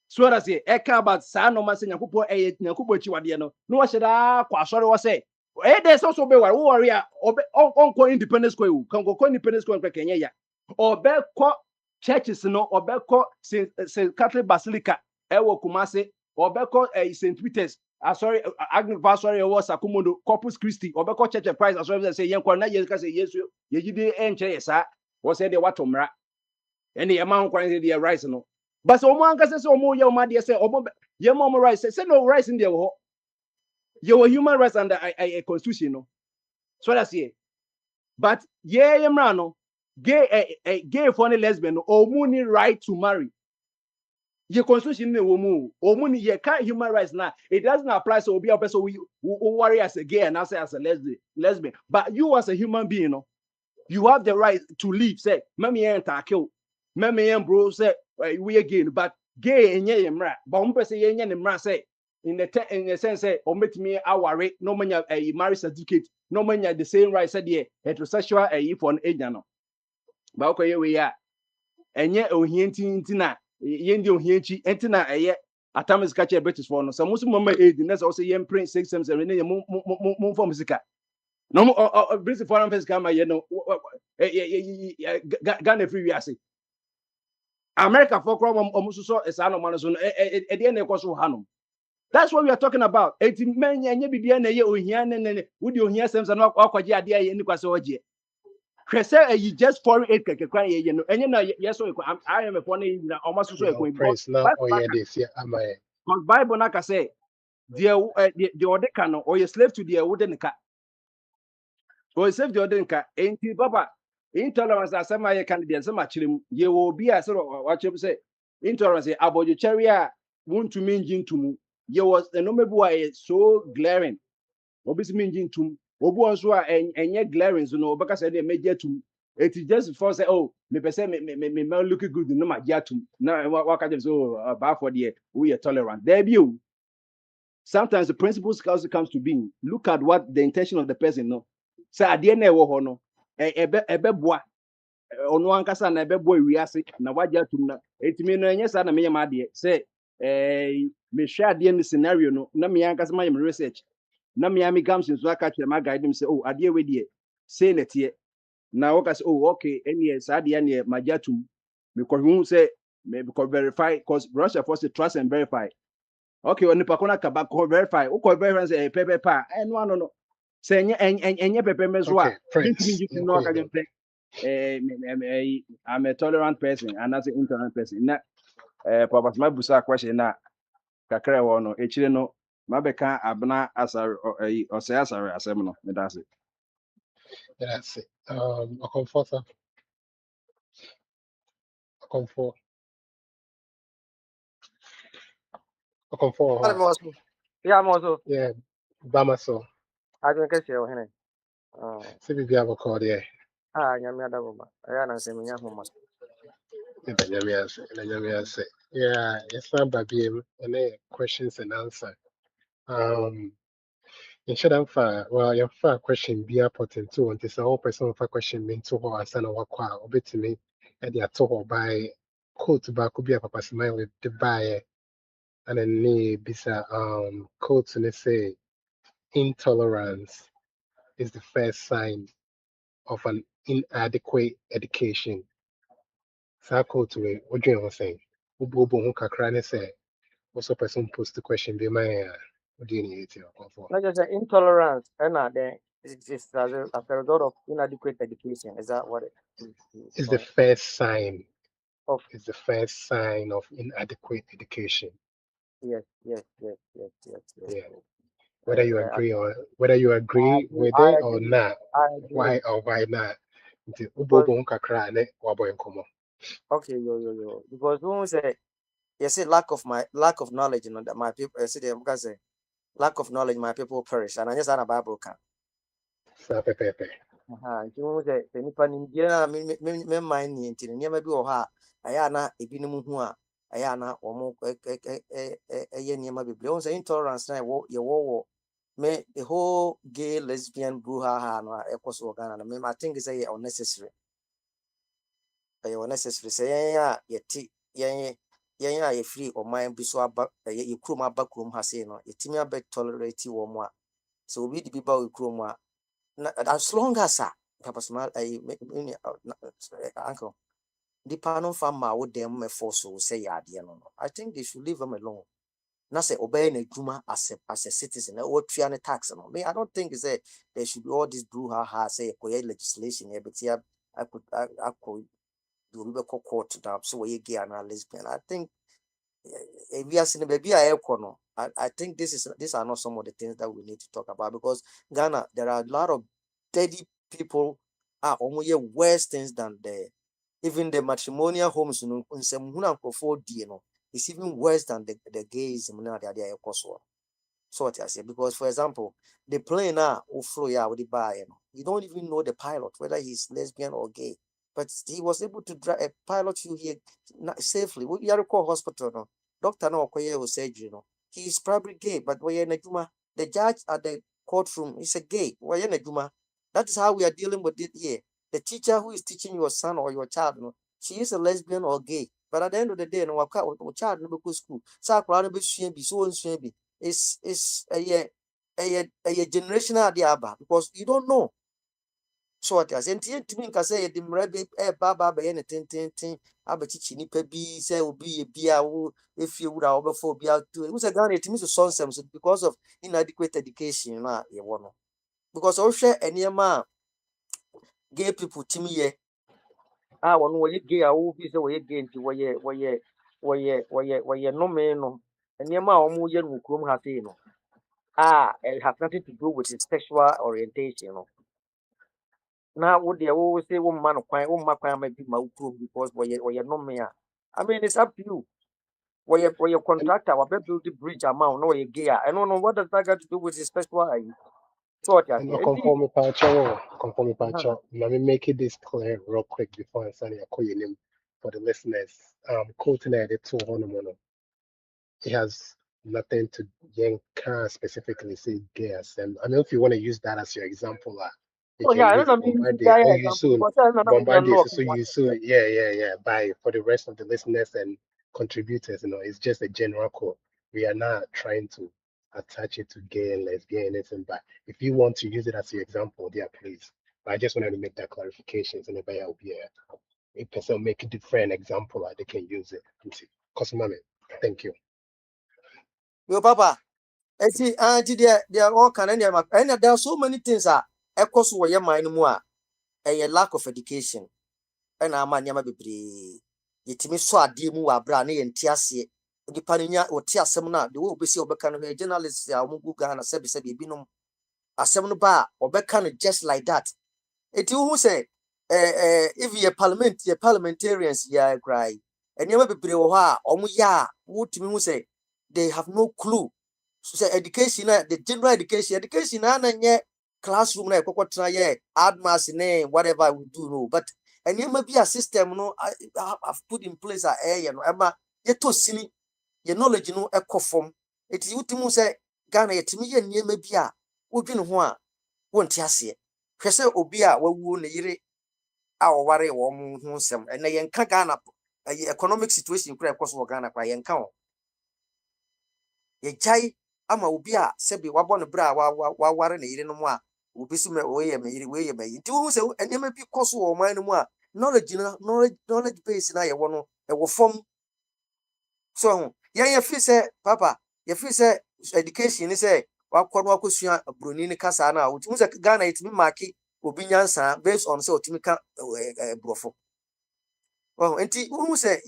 so that say eka about sa no ma say nyakopo nyakopo chiwade no no hyeda kwa sorry wo say there's also be worry on independence school can go independence school kenya ya obe ko churches no obe ko St. Catholic Basilica ewo Kumasi obe ko St. Peter's sorry Agniversary was Sakumondo Corpus Christi obe ko Church of Christ sorry say yen ko na yes ka say yesu yegide enche yesa wo say de watomra ene ye man kwan say de rice no but so mo anka say omo ye o ma de say omo ye mo rice say no rice in there ho your human rights under a constitution, no. So that's it. But yeah, no, gay for any lesbian or money right to marry. Your constitution or money ye can't human rights now. It doesn't apply so be a person who worry as a gay and as a lesbian. But you as a human being, no, you have the right to live. Say, mammy ain't kill, mammy and bro say we again, but gay and ye mra. But one person ye mra say. In the sense say or make me aware no man a marriage certificate no man the same right said here heterosexual for an age no but okay we are enye ohienti ntina yendi ohienti entina atamis catch a British for no so most mama age next also yen print 677 ne mo form sika no British foreign face come ye no Ghana free we say America for kro omuso so esa no man so no e de na ekoso hanom. That's what we are talking about. Eti men enye bibia na ye ohia ne wudi ohia sem se na akwaje ade aye ni kwase oje. Hwese you just foreign aid kekekran ye no enye na yeso I am a funny na almost so ekwan. Praise now oh yeah this yeah am I Because Bible na ka say the odeka no or you slave to the wodenka. Or you slave the odenka enti papa intolerance asema ye candidate asema chirem ye wo bi a so watch say intolerance abojo cherry a wontumi njintumu. There was the number boy so glaring. Obviously, mean to Obu also and glaring, so no, because I didn't make it to it is just for say, oh, me looking good, no, my yatum. Now, what kind of so bad for the we are tolerant. There you. Sometimes the principles also comes to being. Look at what the intention of the person, no. So at the end of no, ebe boy. Ono ankasa na ebe boy wiase na waja tum na etimi no enye sa na me yama de say me hwa de ne scenario no na me ankasa ma yam research na me am gams so aka kire ma guide him say oh ade we de say na tie na wo ka say oh okay any sa de ne maja tum me ko hu say me ko verify cause Russia force trust and verify okay oni pa kona ka ba ko verify wo ko verify say pepe pa no say enye pepe mezo a Prince no aka je I'm a tolerant person and as an intolerant person. Na Papa my busa question na kakra wo no echire no mabeka abna asare o say asare asem no me that's it. that's it Akwantufuo Yeah, I'm also. yeah Bama so I don't get you, Henry. see we have a call there Yamia Dagoma. I don't say me, Yahoma. yeah it's not by being any questions and answer You shouldn't fire. Well, your fire question be important too. And this whole person for question mean to her as an wakwa or bit to me. And they are told by quote back could be a papa smile with the buyer and then bisa quote and they say intolerance is the first sign of an inadequate education. So quote to it, what you saying? Ubo who kakra say also person post the question be my what do you need to for? Not just intolerance, and then it's as a result of inadequate education. Is that what it is? Is the first sign. Of Is the first sign of inadequate education. yes. Yeah. Whether you I, agree or whether you agree with I it or agree. not, I agree. why not? Nti Because ubobo nkakra ne wabo nkomo. okay, yo. Because when we say you say lack of knowledge, you know that my people say them because lack of knowledge, my people perish, and I just had a Bible can. Sa pepepe. Nti when we say the nipa ni biara me mind ni nti ne ma bi wɔ hɔ a ɛyɛ na ebinom hu a ɛyɛ na wɔn ɛyɛ nneɛma bebree. Wɔn sɛ intolerance na yɛwɔ me the whole gay lesbian brouhaha no ɛkɔ so wɔ Ghana no me I think say unnecessary. Ɛyɛ unnecessary sɛ yɛn a yɛte yɛn a yɛfiri ɔman bi so aba yɛ kurom aba kurom ha sei no yɛtumi abɛ tolerate wɔn a so obi de bi ba wɔ kurom a as long as papa small uncle the panel farmer would them force so say yadie no I think they should leave them alone. Now say obey na juma as a citizen or triane tax no me I don't think say there should be all this brouhaha say legislation here but yeah I could do we court now so we gay and lesbian. I think if we are seeing baby I think these are not some of the things that we need to talk about because Ghana there are a lot of dirty people are almost worse things than even the matrimonial homes it's even worse than the gays so what I say because for example the plane now you don't even know the pilot whether he's lesbian or gay but he was able to drive a pilot you here safely. We are call hospital no doctor no surgery no he's probably gay but the judge at the courtroom is a gay that is how we are dealing with it here. The teacher who is teaching your son or your child no she is a lesbian or gay but at the end of the day no child no go school so it's a generational diaba because you don't know. So what I say, to me, can say the mrabe baba by any ten abachichi nipa bi say obi bia if you would have before be out to it was a Ghana to me to son because of inadequate education na ye wono because all share any man gay people to me ye one way gay be say we gay nti we no me no any man omo ye no krom ha say no it has nothing to do with his sexual orientation no. Now would they always say woman might be my because where no me. I mean it's up to you. Where your contractor or build the bridge amount no you gay. I don't know what does that got to do with his special thought I And say. conform me pacho. Let me make it this clear real quick before I send you call your name for the listeners. Quoting the two mono. It has nothing to Yanka specifically say gay as them. I mean if you want to use that as your example, you Oh yeah, can I use don't know it me Bombardier. guy Oh you example soon because I don't Bombardier. know So you soon yeah. By for the rest of the listeners and contributors, it's just a general code. We are not trying to attach it to gay and lesbian anything, but if you want to use it as your example, yeah, please. But I just wanted to make that clarification so anybody will be a person make a different example they can use it. Cause mommy, thank you. Yo papa. See, they are all kind of and there are so many things echo so your mind more a lack of education. And I'm a nyama bebree yɛtumi sɔ adeɛ mu wɔ abra na yɛnte aseɛ nipa no nya wɔte asɛm no a de wo bɛsi wɔbɛka no hwɛ journalist a wɔn gu Ghana sɛbi ebinom asɛm no ba a wɔbɛka no just like that eti wo hu sɛ if yɛ parliamentarians yɛ cry nneɛma bebree wɔ hɔ a wɔn yɛ a wotumi hu sɛ they have no clue so sɛ education the general education na nyɛ classroom na yɛkɔkɔ tena yɛ admas ne whatever we do no but and you may be a system no I've put in place a no ema yeto sini your knowledge no ekɔ fam eti utimu say Ghana yetimi ye nneɛma bi a wodwene ho a wonte ase hwɛ sɛ obi a wawu ne yere a ɔware wɔ mo ho nsɛm ɛnɛ yɛnka Ghana economic situation kura ɛkɔ so wɔ Ghana kwa yɛnka ho yɛgyae ama obi a sɛbi wabɔ ne bra a waware ne yere no mu a obi so me oyɛ me yere we yɛ me nti wo sɛ nneɛma bi kɔ so wɔ ɔman no mu a knowledge base na yɛwɔ no ɛwɔ fam so yɛn fi sɛ papa yɛfi sɛ education ni sɛ wakɔ no akɔsua broni ne kasa na wo sɛ Ghana yɛtumi maaki obi nyansa based on sɛ otumi ka brofo nti wo sɛ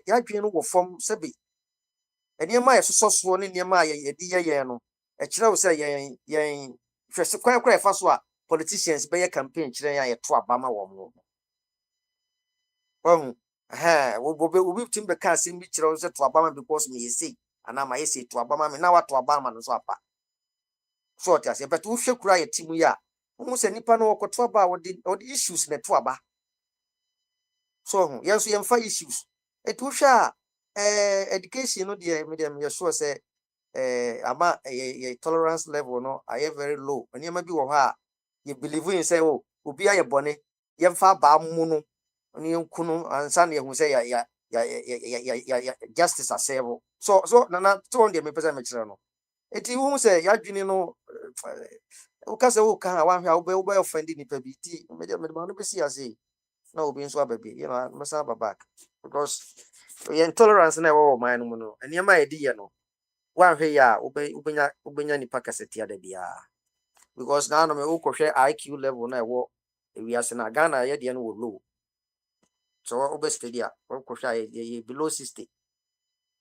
yɛadwene no wɔ fam sɛbi nneɛma yɛ sosɔsoɔ ne nneɛma a yɛde yɛn no ɛkyerɛ wo sɛ yɛn hwɛ sɛ kwan kora yɛfa so a politicians bɛyɛ campaign kyerɛ yɛn a yɛto abama wɔ mo obi tumi bɛka asɛm bi kyerɛ wo sɛ to abama because me yɛsei anaa ma yɛsei to abama me na wato abama no so apa so ɔte aseɛ but wohwɛ kora yɛte mu yi a wohu sɛ nnipa no wɔkɔto aba a wɔde issues na ɛto aba so yɛn nso yɛmfa issues ɛti wohwɛ a education no deɛ meyɛ sure sɛ ama yɛ tolerance level no ayɛ very low nneɛma bi wɔ hɔ a yɛ believe in sɛ obi ayɛ bɔne yɛmfa abaa mu no ne yɛnku no ansa na yɛhu sɛ ya justice asɛbo so nana to on deɛ mepɛ sɛ mekyerɛ no eti wohu sɛ yɛadwene no woka sɛ woka a wahwɛ a wobɛyɛ offend nipa bi ti mede ma no bɛsi ase na obi nso aba bi mɛsa aba back because yɛ intolerance na ɛwɔ wɔ man no mu no nneɛma a yɛdi yɛ no wahwɛ yɛ a wobɛnya nipa kasatia da biara because na no me wokɔhwɛ IQ level na ɛwɔ ewiase na Ghana yɛ deɛ no wɔ low so wobɛ study a wokɔhwɛ yɛ below 60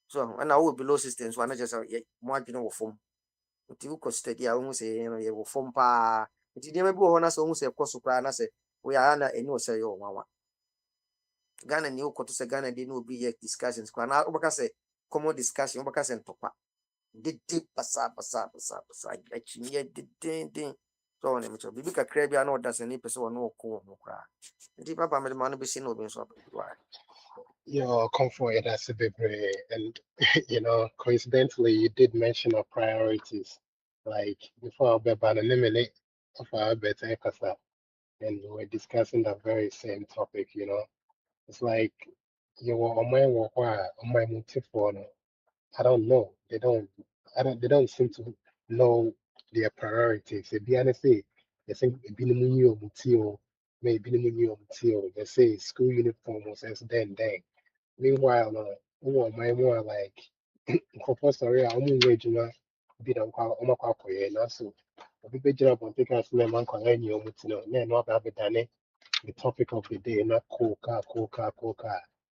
so ɛna wo below 60 nso ana kyerɛ sɛ mo adwene wɔ fam nti wokɔ study a wohu sɛ yɛ wɔ fam paa nti nneɛma bi wɔ hɔ na sɛ wohu sɛ ɛkɔ so koraa na sɛ woyɛ ana ɛni wɔ sɛ yɛ ɔwawa Ghana ni wokɔto sɛ Ghana de no obi yɛ discussions koraa na wobɛka sɛ common discussion wobɛka sɛ ntɔkwa dede basa akyinye deden so on emecho bibi kakra bia na oda se ni pese wo no ko ho kra nti papa me ma no be si na obi nso abua comfort that's a bit and coincidentally you did mention our priorities like before our eliminate of our better kasa and we were discussing that very same topic it's like you were on my motive for I don't know. They don't seem to know their priorities. They be honest, they think maybe they say school uniform was as then. Meanwhile, my more like compulsory be done so a big job on taking us man the topic of the day, not coca.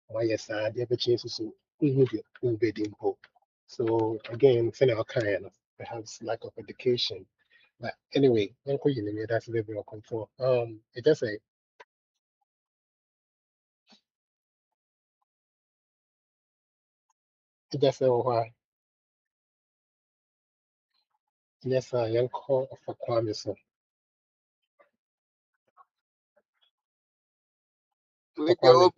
Why yes, I ever change so so again, perhaps lack of education. But anyway, that's a little bit of comfort. It just say why yes, I young call of a Kwame so Kwame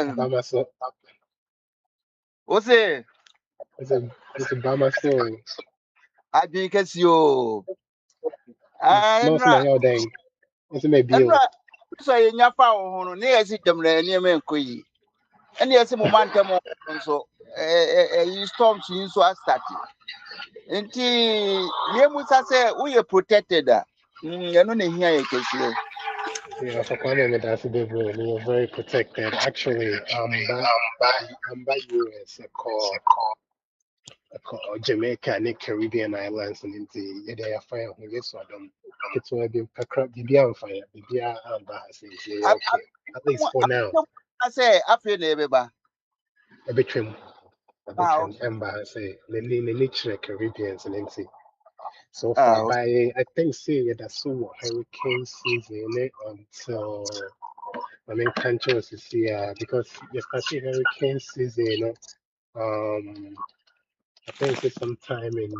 Obama so What's it? it's Obama so I think it's you. no so my dang it's maybe you So in your phone, near sit them near me and and yes, momentum so you storm to so I started. And Yemusa say we are protected. You know, here you can see. yeah for Kwame that's a bit you're very protected. Actually, I'm by US Jamaica and Caribbean islands and into they are fine on this so I don't get to be be on fire, be okay. At least for now. I say, I feel never. A bit trim, Okay. ember say the nature Caribbeans and MC. So far Ah, by I think say that's so hurricane season until I mean countries is here because you start hurricane season, I think it's sometime in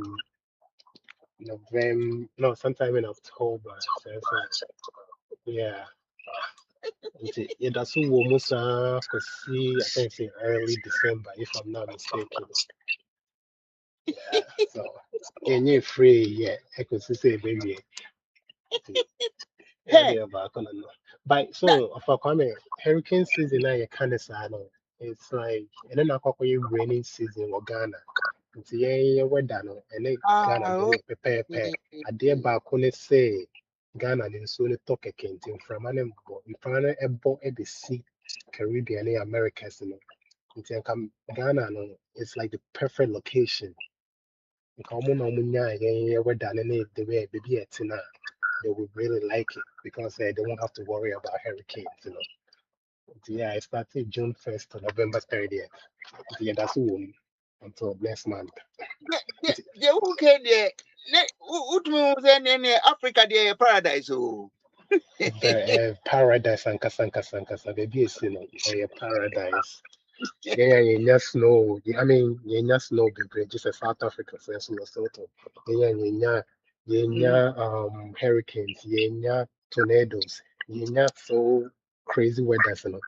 November, no, sometime in October. So yeah, it does almost see, I think it's in early December, if I'm not mistaken. Yeah, so Any free, yeah, I could say, baby. Hey, But so, for coming, hurricane season, I kind of sad. It's like, and then I call you rainy season or Ghana. It's yeah, we're done. And then Ghana, oh, then prepare. I dear back when they say Ghana, then so they talk a can't in from an in front of a boat at the sea, Caribbean, Americas, you know. It's Ghana, no, it's like the perfect location. Common we're done in it the way baby at now. They would really like it because they won't have to worry about hurricanes, you know. Yeah, it started June 1st to November 30th. Yeah, that's all until next month. the okay there. What means any Africa there paradise? Oh, The paradise and Kasankasa, baby is, you know, a paradise. Yeah, snow. I mean, snow be great. Just a South Africa, so it's no sort of. Hurricanes. Tornadoes. So crazy weather. So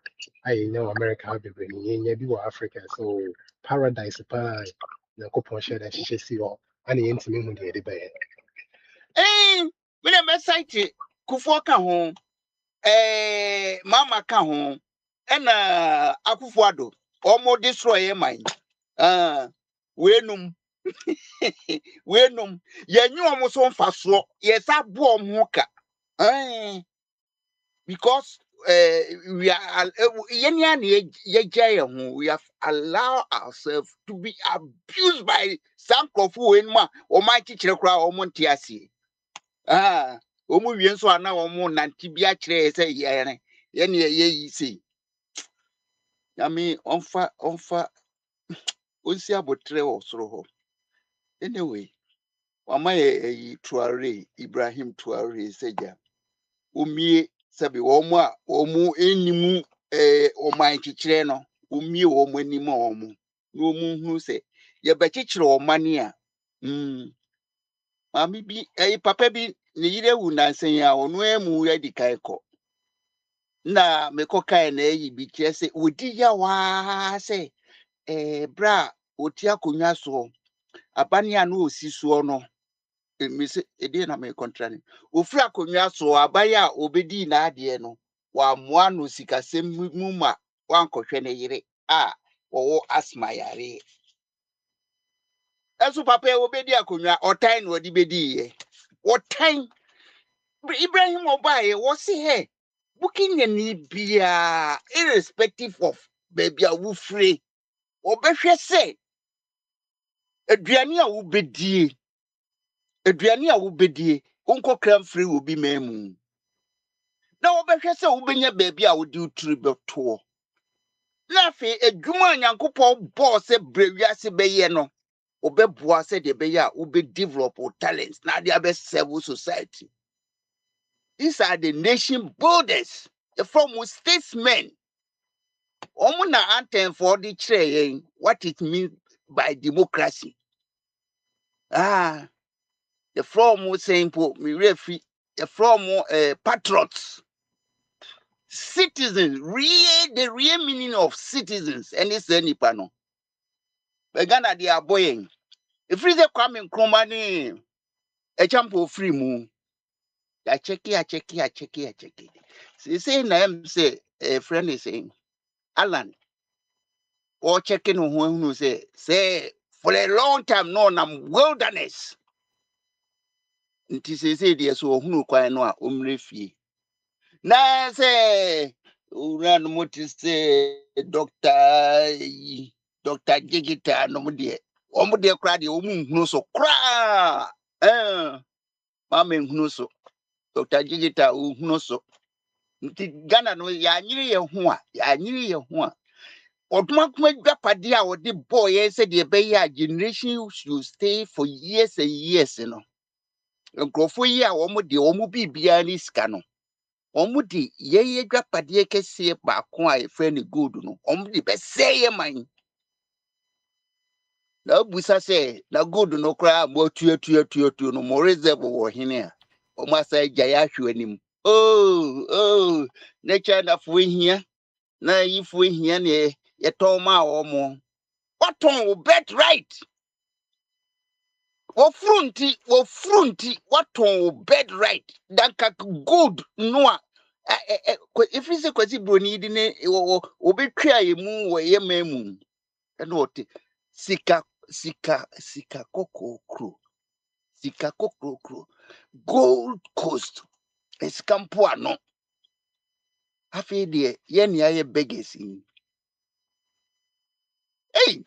I know America have been. Yeah, be Africa. So paradise. Pie. Na couple share that she see all. And the intimate with the bed. when I'm excited, Kufuor home, Mama ka home, and Akwantufuo almost destroy your mind. Wenum, wenum, ye knew almost on fast slow. Yes, I bought mocha. Because we are we have allowed ourselves to be abused by some Kofu in ma or my teacher cry or Montiasi. Omu so ana omu nantibia kire say ye ne ye see. I mean onfa onsi abotre wo soro ho. Anyway, wama ye Tuare Ibrahim Tuare seja. Umie sabi womu a omu enimu oman kikire no umie womu enimu omu. No mu hu se ye be kikire omane a. Mami bi papa bi ne yire wu nansen a onu emu ya dikai ko. Na mekoka na eyi bi kire se odi ya wa se bra oti akonwa so abane a no osi so no me se ede na me contract ofri akonwa so abaya a obedi na ade no wa moa no sikasem mu ma wankɔhwɛ ne yire a wo asma yare eso papa e obedi akonwa otan no odi bedi ye otan Ibrahim Obaye was here booking any beer irrespective of baby a woo free or better say aduane a wo bedie unko cram free will be memu na wo better say wo benya baby a wo di utri beto na fe adwuma nyankopɔ boss e brewiase beye no obeboa se de beye a wo be develop talents na de abe serve society. These are the nation builders, from statesmen. Omuna anthem for the chain, what it means by democracy. The from simple, me refi, the from patriots, citizens, the real meaning of citizens, and it's any panel. Begana they are boying. If we say coming cromani, a champo free moon. I check it. See, saying them say a friend is saying, Alan. Or checking on who say for a long time no nam wilderness. It is say dear so who quite no umrefi. Na say run motis say Dr. Jigita no dear. Omudia cry the no so cry. Mamma no so Dr. Jigita no so. Ghana no ya nyiri ye ho a Odmakuma Japadi or the boy said the Bay generation should stay for years and years, you know. And Growh ya the Omubi Bianis cano. Omudi ye Japadi can say back a friend good, no. Omudi best say mine. No Busa say, no good no cry more to no more reserve or here. O must say Jayashu and him. Oh, nature enough win here. Na if we here near ye told ma or more. What on bet right? wo frunti what on bed right danka good no a if you say kwasi broni di ne obetwa emu wo ye mamu e no te sika kokokro Gold Coast eskampo ano afi de ye ne aye begesi hey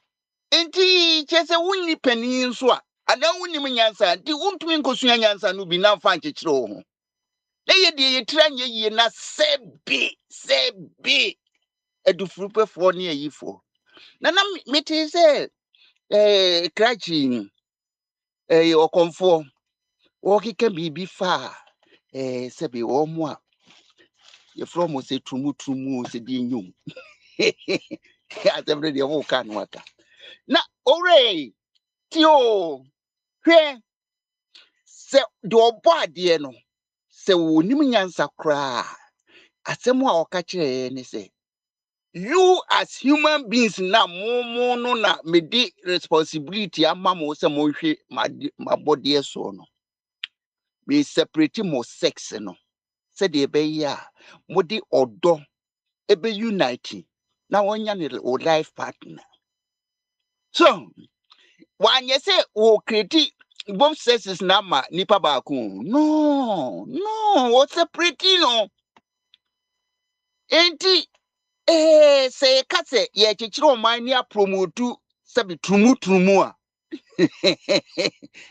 enti chese wunni panin so a ana wunni nyansa di untumi nkosua nyansa no bi na fa nkekere wo ho na ye de ye tranye yi na sebi edufurupefo ne ayifo na meti se krachi okonfo wo keke bibi fa sebi wo mo a ye from mo se trumu se di nyum asemre de wo kan waka na ore tio hwe se do obo ade no se wonim nyansa kra asem a okakire ne se you as human beings na mo no na me di responsibility ama mo se mo hwe ma body so no we separate mo sex no se de be ya mo di odo ebe unite na wonya ne life partner so wanye se wo create both sexes na ma nipa ba ku no wo separate no enti se kase ye chichiro man ni promote sabi trumu a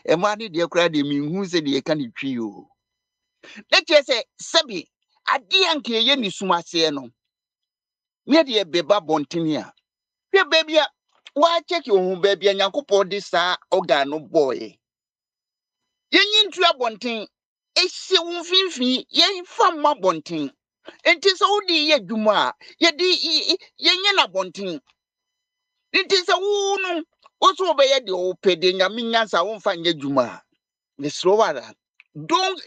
e ma ni de kra de mi hu se de ka ni twi o na che se sabi ade anke ye ni sumase no me de beba bontini a hwe baby a wa check your hu baby nyankopɔ de sa organ no boy yenyi ntu abonten ehye wo finfin yen fam abonten enti so wodi ye dwuma a ye di yenye na abonten enti so wo no wo so be ye de wo pede nyame nyansa wo mfa nye dwuma the slower don't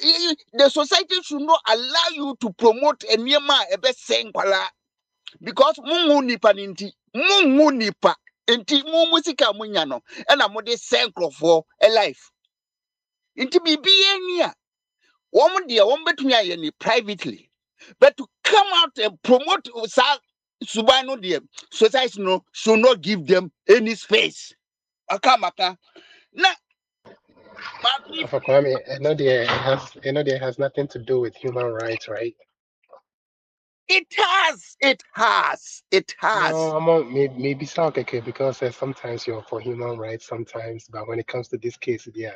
the society should not allow you to promote eniema ebe senkwala because mungu nipa ninti mungu nipa enti mu musika munya no e na mo de senkrofo a life enti bibi enia wom de wom betumi aye ni privately but to come out and promote suban no de society no should not give them any space akamaka na ma For Kwame, it has nothing to do with human rights, right? it has No, I'm on maybe sound okay because sometimes you're for human rights, sometimes, but when it comes to this case, yeah,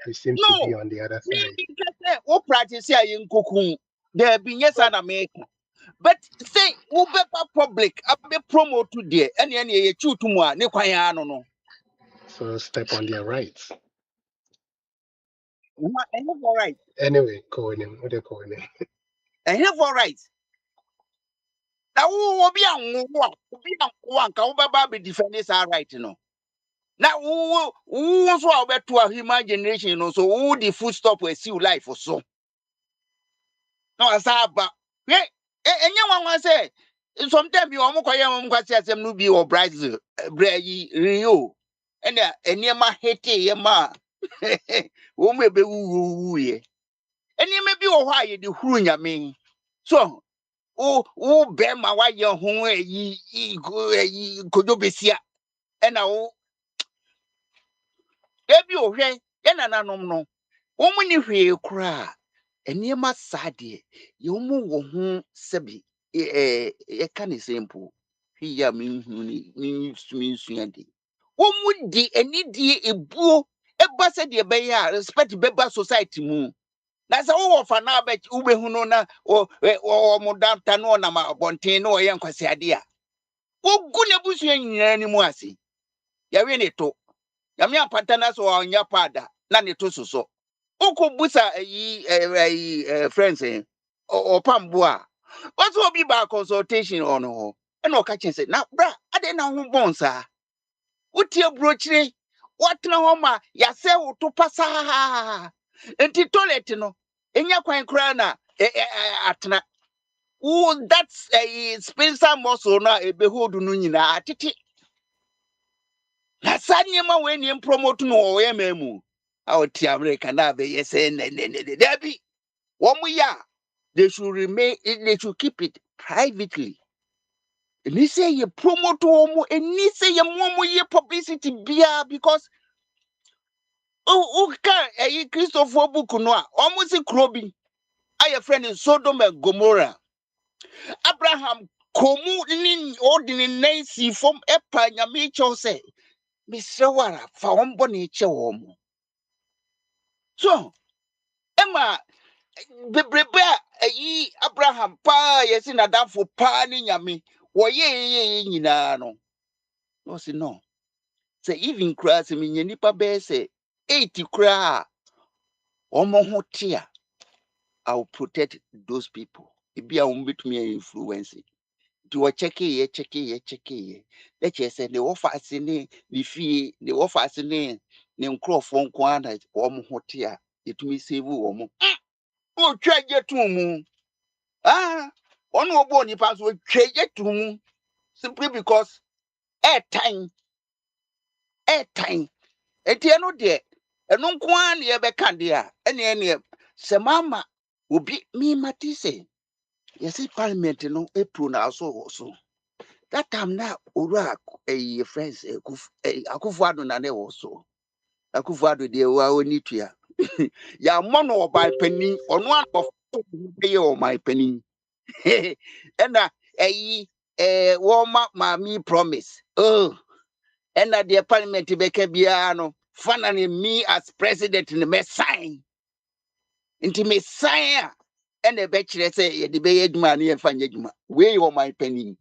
you seem to be no on the other me side. say wo practice ayen kokun there be yes and America but say wo be public abe promote there ene ye chutu mu a ne kwan ya no So step on their rights. all right Anyway, going in, what they calling it? I have all right na wo obi anwo anka wo baba be defend this right no na wo so a beto a human generation no so wo the full stop we see life so na asaba we enye wanwa say sometimes bi omo kwaye omo kwase asem no bi o Brazil bra yi Rio ena eniema hete ye ma wo mebe wu ye eniema bi wo hɔ a ye de huru nyame so wo be ma wa ye ho eyi kojo besia ena wo ebi ohwe ye nananom no wo mu ni hwe kura eniema sade ye mu wo ho sebi ye ka ne sempo hwi ya menhu ni sumi de wo mu di enidie ebuo eba se de be ya respect beba society mu na se wo fa na ba wo behu no na wo mo data no na ma bonten no ye nkwase ade a wo gu na busu nyina ni mu ase ya we ne to ya me apata na so onya pada na ne to soso oko busa friends opambo a waso obi ba consultation ono e na oka chense na bra ade na ho bonsa wotie brochire watena ho ma ya se wo to pasa enti toilet no enya kwan kra na atena wo that's a spencer muscle na ebehold no nyina atete na sanye ma we ni promote no wo ye mamu out America now be yes and Debbie. One more they should remain, they should keep it privately. And they say you promote homo, and they say you more year publicity beer because okay, Christopher Bukunoa, almost a crobbing. I a friend in Sodom and Gomorrah. Abraham Komu nin ordinary nancy from Epa Yamicho say, Mr. Wara, found Bonicha homo. So, Emma, the prepare Abraham pa yes in a damn for panning yami. Why ye no. No, say no. Say even crass me nipa bear say 80 cra or more hotia. I'll protect those people. It be a bit me influence. Do a check ye. Let you say the offer sine, the fee, the offer sine, the phone quanta or more hotia. It me save woman. Oh, try get to moon. Ah, one more bony pass will trade yet to moon simply because airtime. Etiano de, and no one ye becandia, any Samama will be me matisse. Yes, it parliament no April now so. That time now, Urak, a friends, a Akufado Nane also. Akufado de Waonitia. Ya mono by penny on one of pay or my penny. And a warm up my me promise. Oh. And at the parliament Becabiano, finally me as president in the mess sign. Into me sign. And the bachelor say, the bed money and find you. Way on my penny.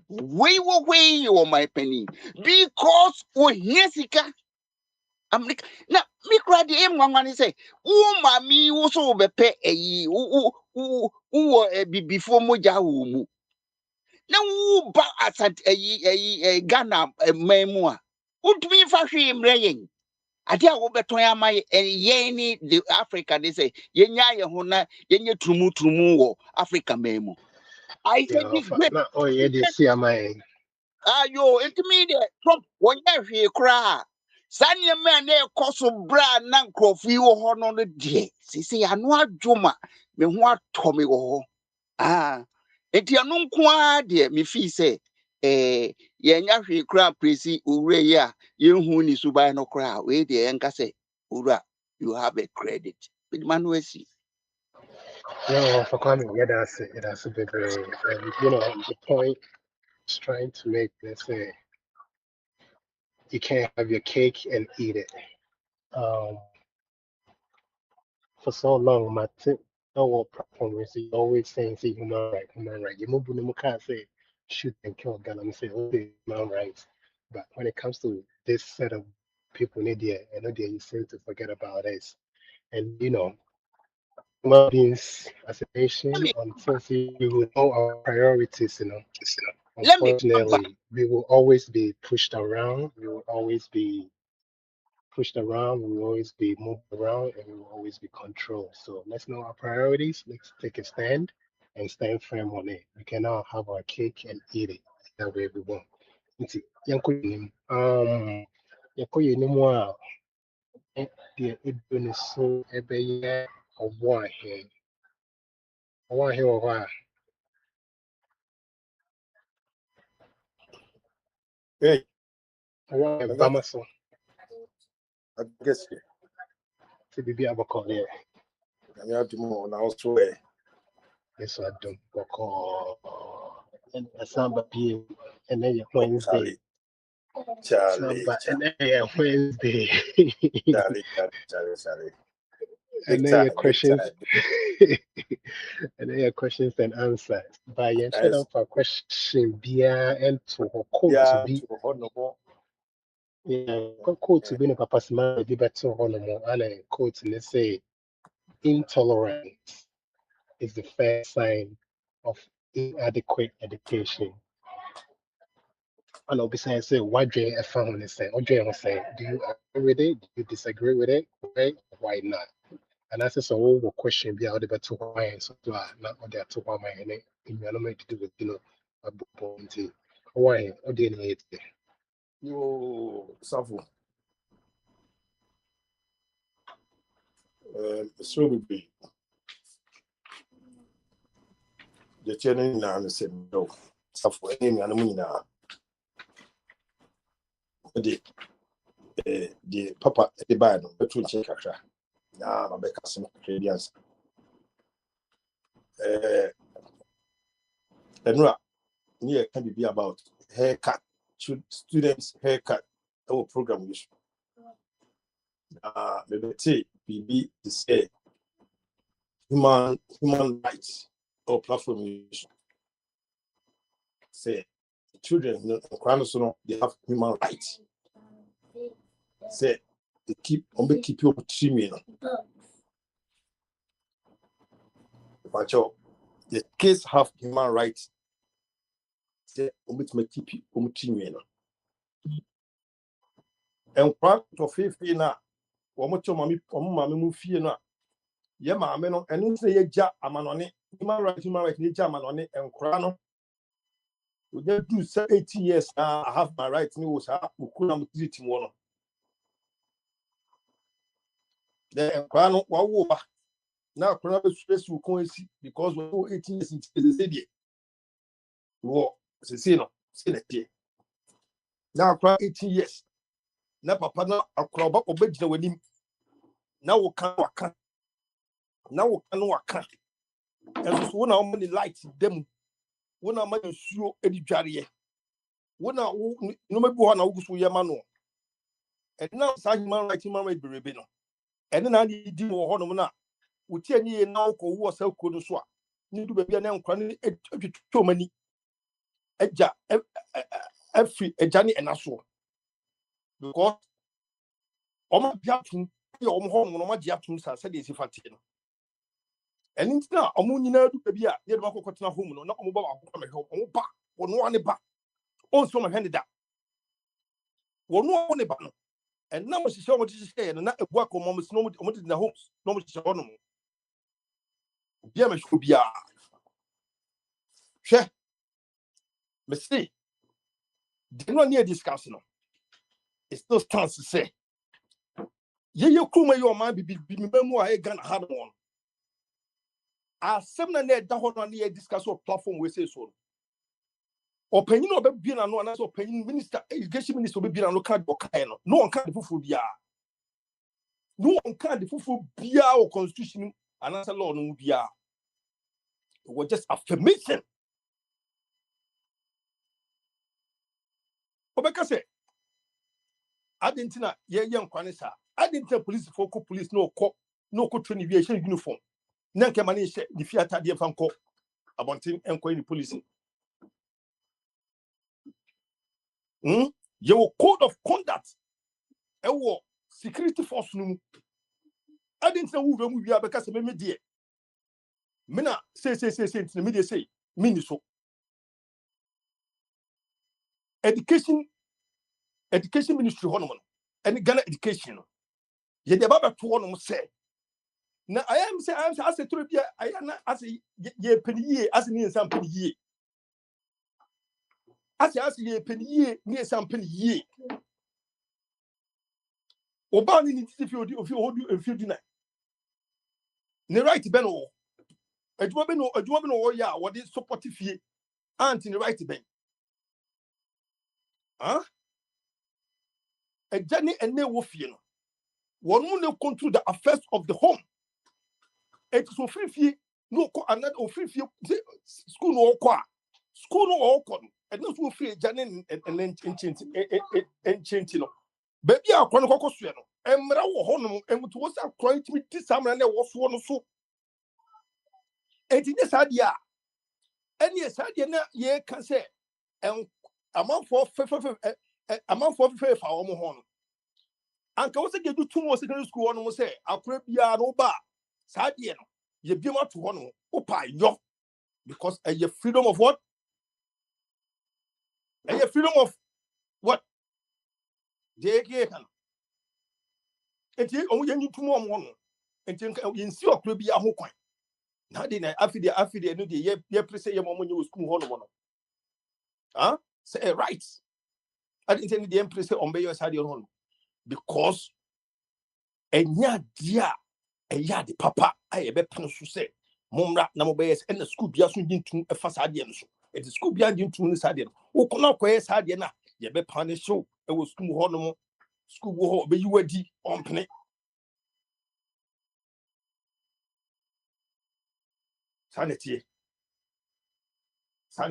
Way on my penny. Because Yesica. I'm like, now, me cry the M1 say, oh, mammy, also be pay a ye, be before Moja. Now, but at a Ghana memoir. Would me for him laying. I tell what between my and yeni the Africa, they say, Yenya Hona, Yenya Trumu, Africa memo. I said, Yeah, this great. not oh yeah, they see my Ah, yo, intermediate Trump, one year cry. Sanya man, there cost of bra, nanko, few honor the day. See, I know a juma, me what Tommy go. Ah, enti anu kwa de me fi say ye nya hwe kra presi owura yi a ye hu ni suban no kra we de enka say owura you have a credit big man we see no for coming. Yeah, that's a big and you know the point is trying to make. Let's say you can't have your cake and eat it. Um, for so long, my our platform is always saying, "See, human right." You can't say shoot and kill gun and say, "Okay, human rights." But when it comes to this set of people in India, and India, you seem to forget about this. And you know, human beings as a nation, until we will know our priorities, you know, let me come back unfortunately, we will always be pushed around. We will always be pushed around, we will always be moved around, and we will always be controlled. So let's know our priorities. Let's take a stand and stand firm on it. We cannot have our cake and eat it that way we want. Nti, yɛnkɔ yɛnim. Yɛkɔ yɛnim a deɛ edu ne so ɛbɛyɛ ɔwɔ ahe. Ɔwɔ ahe wɔ hɔ a Hey, ɔwɔ ahe I got, bama so I guess sɛ biribi abɔkɔ deɛ I have to move now. Swear, yɛsɔ adom bɔkɔɔ. Ɛsan ba pie ɛnɛ yɛ oh, Wednesday. Charlie, Samba and then Wednesday. Charlie. And Big then time, your big questions time. and then your questions and answers. By your shut Nice. up for question beer and to her code to Yeah, be to hold no more. code to be no papa's man be better on and a quote and they say intolerance is the first sign of inadequate education. And I'll be saying, say, why do you found this say? Or do you say, do you agree with it? Do you disagree with it? Right? Why not? And that's just a whole question be out about 2 why so not what they're 2 why and it in to do with a point why or the it You suffer. So be the channel now and say no. So for any and now. The papa the bad but to check kakra. Na ma be ka some Canadians. Enra near can be about haircut. Students haircut. Our program issue. Maybe BB to say human rights or platform issue. Say children they have human rights. Say they keep you treating. But the kids have human rights. Say keep you treating. And part of faith na mami mu fie na ye maame no enu se ye ja amanone human rights ye ja amanone enkra no we just do 18 years I have my rights ni wo sa ukuna mu treat mu no the enkra no wa wo ba na akra be stress wo kon esi because we 18 years into the city wo se no se na tie na akra 18 years na papa na akra ba obegina wanim na wo kan waka na wo kan waka and so na o money light dem wona ma nsuo edidware wona no mabu ho na wugusu ye ma no and now sa human right berebe no and na di wo ho no na wuti ani ye na ko wo sa ko no so a ni du bia na nkwa ni etwetwo mani eja afi eja ni enaso because omo biatum ye omo ho no ma giatum sa se de sifate no and ntina omo nyina du bia ye de makokotena home no na omo ba akokọ me ho omo ba wono ane ba on so ma hende da wono ne ba no and now she show what she say na ebu akomo mo no mo did na homes no mo she show no bia me show bia hwe me see the no near discuss no it still stands to say ye kuma yo man bi memu a e Ghana hard one asem na da ho no na discuss o platform we say so opanyin no be bi na no na so opanyin minister education minister be bi na no card o kai no on card fufu bia no on card fufu bia o constitution and answer law no bia it was just affirmation obeka say adentina ye nkwane sa adentina police for police no ko train we share uniform na nke mane she di fiata de fa nko abontin enko ni police your code of conduct e wo security force no adentina wu be mu bia beka se me die me na say me dey say me ni so education ministry hono and Ghana education ye de baba to hono say na I am say as a true bia I na as ye peniye as ni nsam peniye as ye peniye ni nsam peniye oba ni ni ti fi odi ofi na ne right ben o adwuma be no ya wo de support fie anti ne right ben ejani ene wo fie no wonu ne control the affairs of the home it so free no ko another ofrifie school no ko and no so free ejani enchinti no baby akwa no kokosue no emra wo ho no emuto wo sa kwan timi ti samra na wo so no so enti ne sadia eni sadia na ye ka se amanfo fefe fa wo mo ho no anka wo se gedu tumo secondary school no mo se akwa bia no ba sadia no ye biema to ho no opa yo because a freedom of what a freedom of what JK kan enti o ye ntumo mo no enti ye nsi okra bia ho kwan na de na afide no de ye prese ye mo nye school ho no say right I didn't tell the empress on be your side on because enya dia ɛyɛ de papa a yɛbɛpene so sɛ momra na mobɛyɛ sɛ ɛna school bia so ntintum ɛfa saa deɛ no so ɛde school bia ntintum ne saa deɛ no wokɔna kɔyɛ saa deɛ no a yɛbɛpa ne hyew ɛwɔ school hɔ no mu school hɔ ɔbɛyi wadi ɔmpene saa na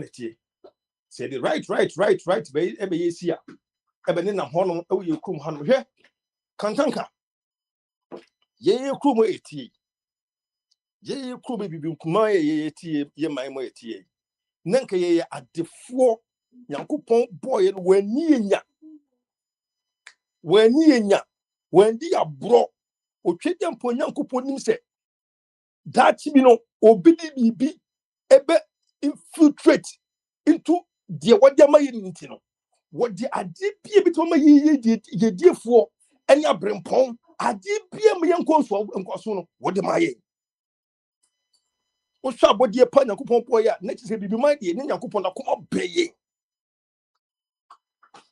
tie say the right ɛbɛyɛ si a ɛbɛne nam hɔ no ɛwɔ yɛ kurom ha no hwɛ kantanka yɛyɛ kurom ɛtie yɛyɛ kurom bibi nkuma yɛyɛ tie yɛ man mo ɛtie na nka yɛyɛ adefoɔ nyankopɔn bɔɔyɛ no wani enya wandi aborɔ otwɛgya mpo nyankopɔn nim sɛ daakye bi no obi di bibi ebe infiltrate into the wɔde ama yɛ nti no wɔde ade bia bi to ma yɛ diefoɔ ɛne abrempɔn ade bia ma yɛ nkɔso no wɔde ma yɛ wo hwɛ abɔdeɛ pa nyankopɔn bɔɔyɛ a na kyerɛ sɛ bibi ma deɛ ne nyankopɔn nakoma bɛyɛ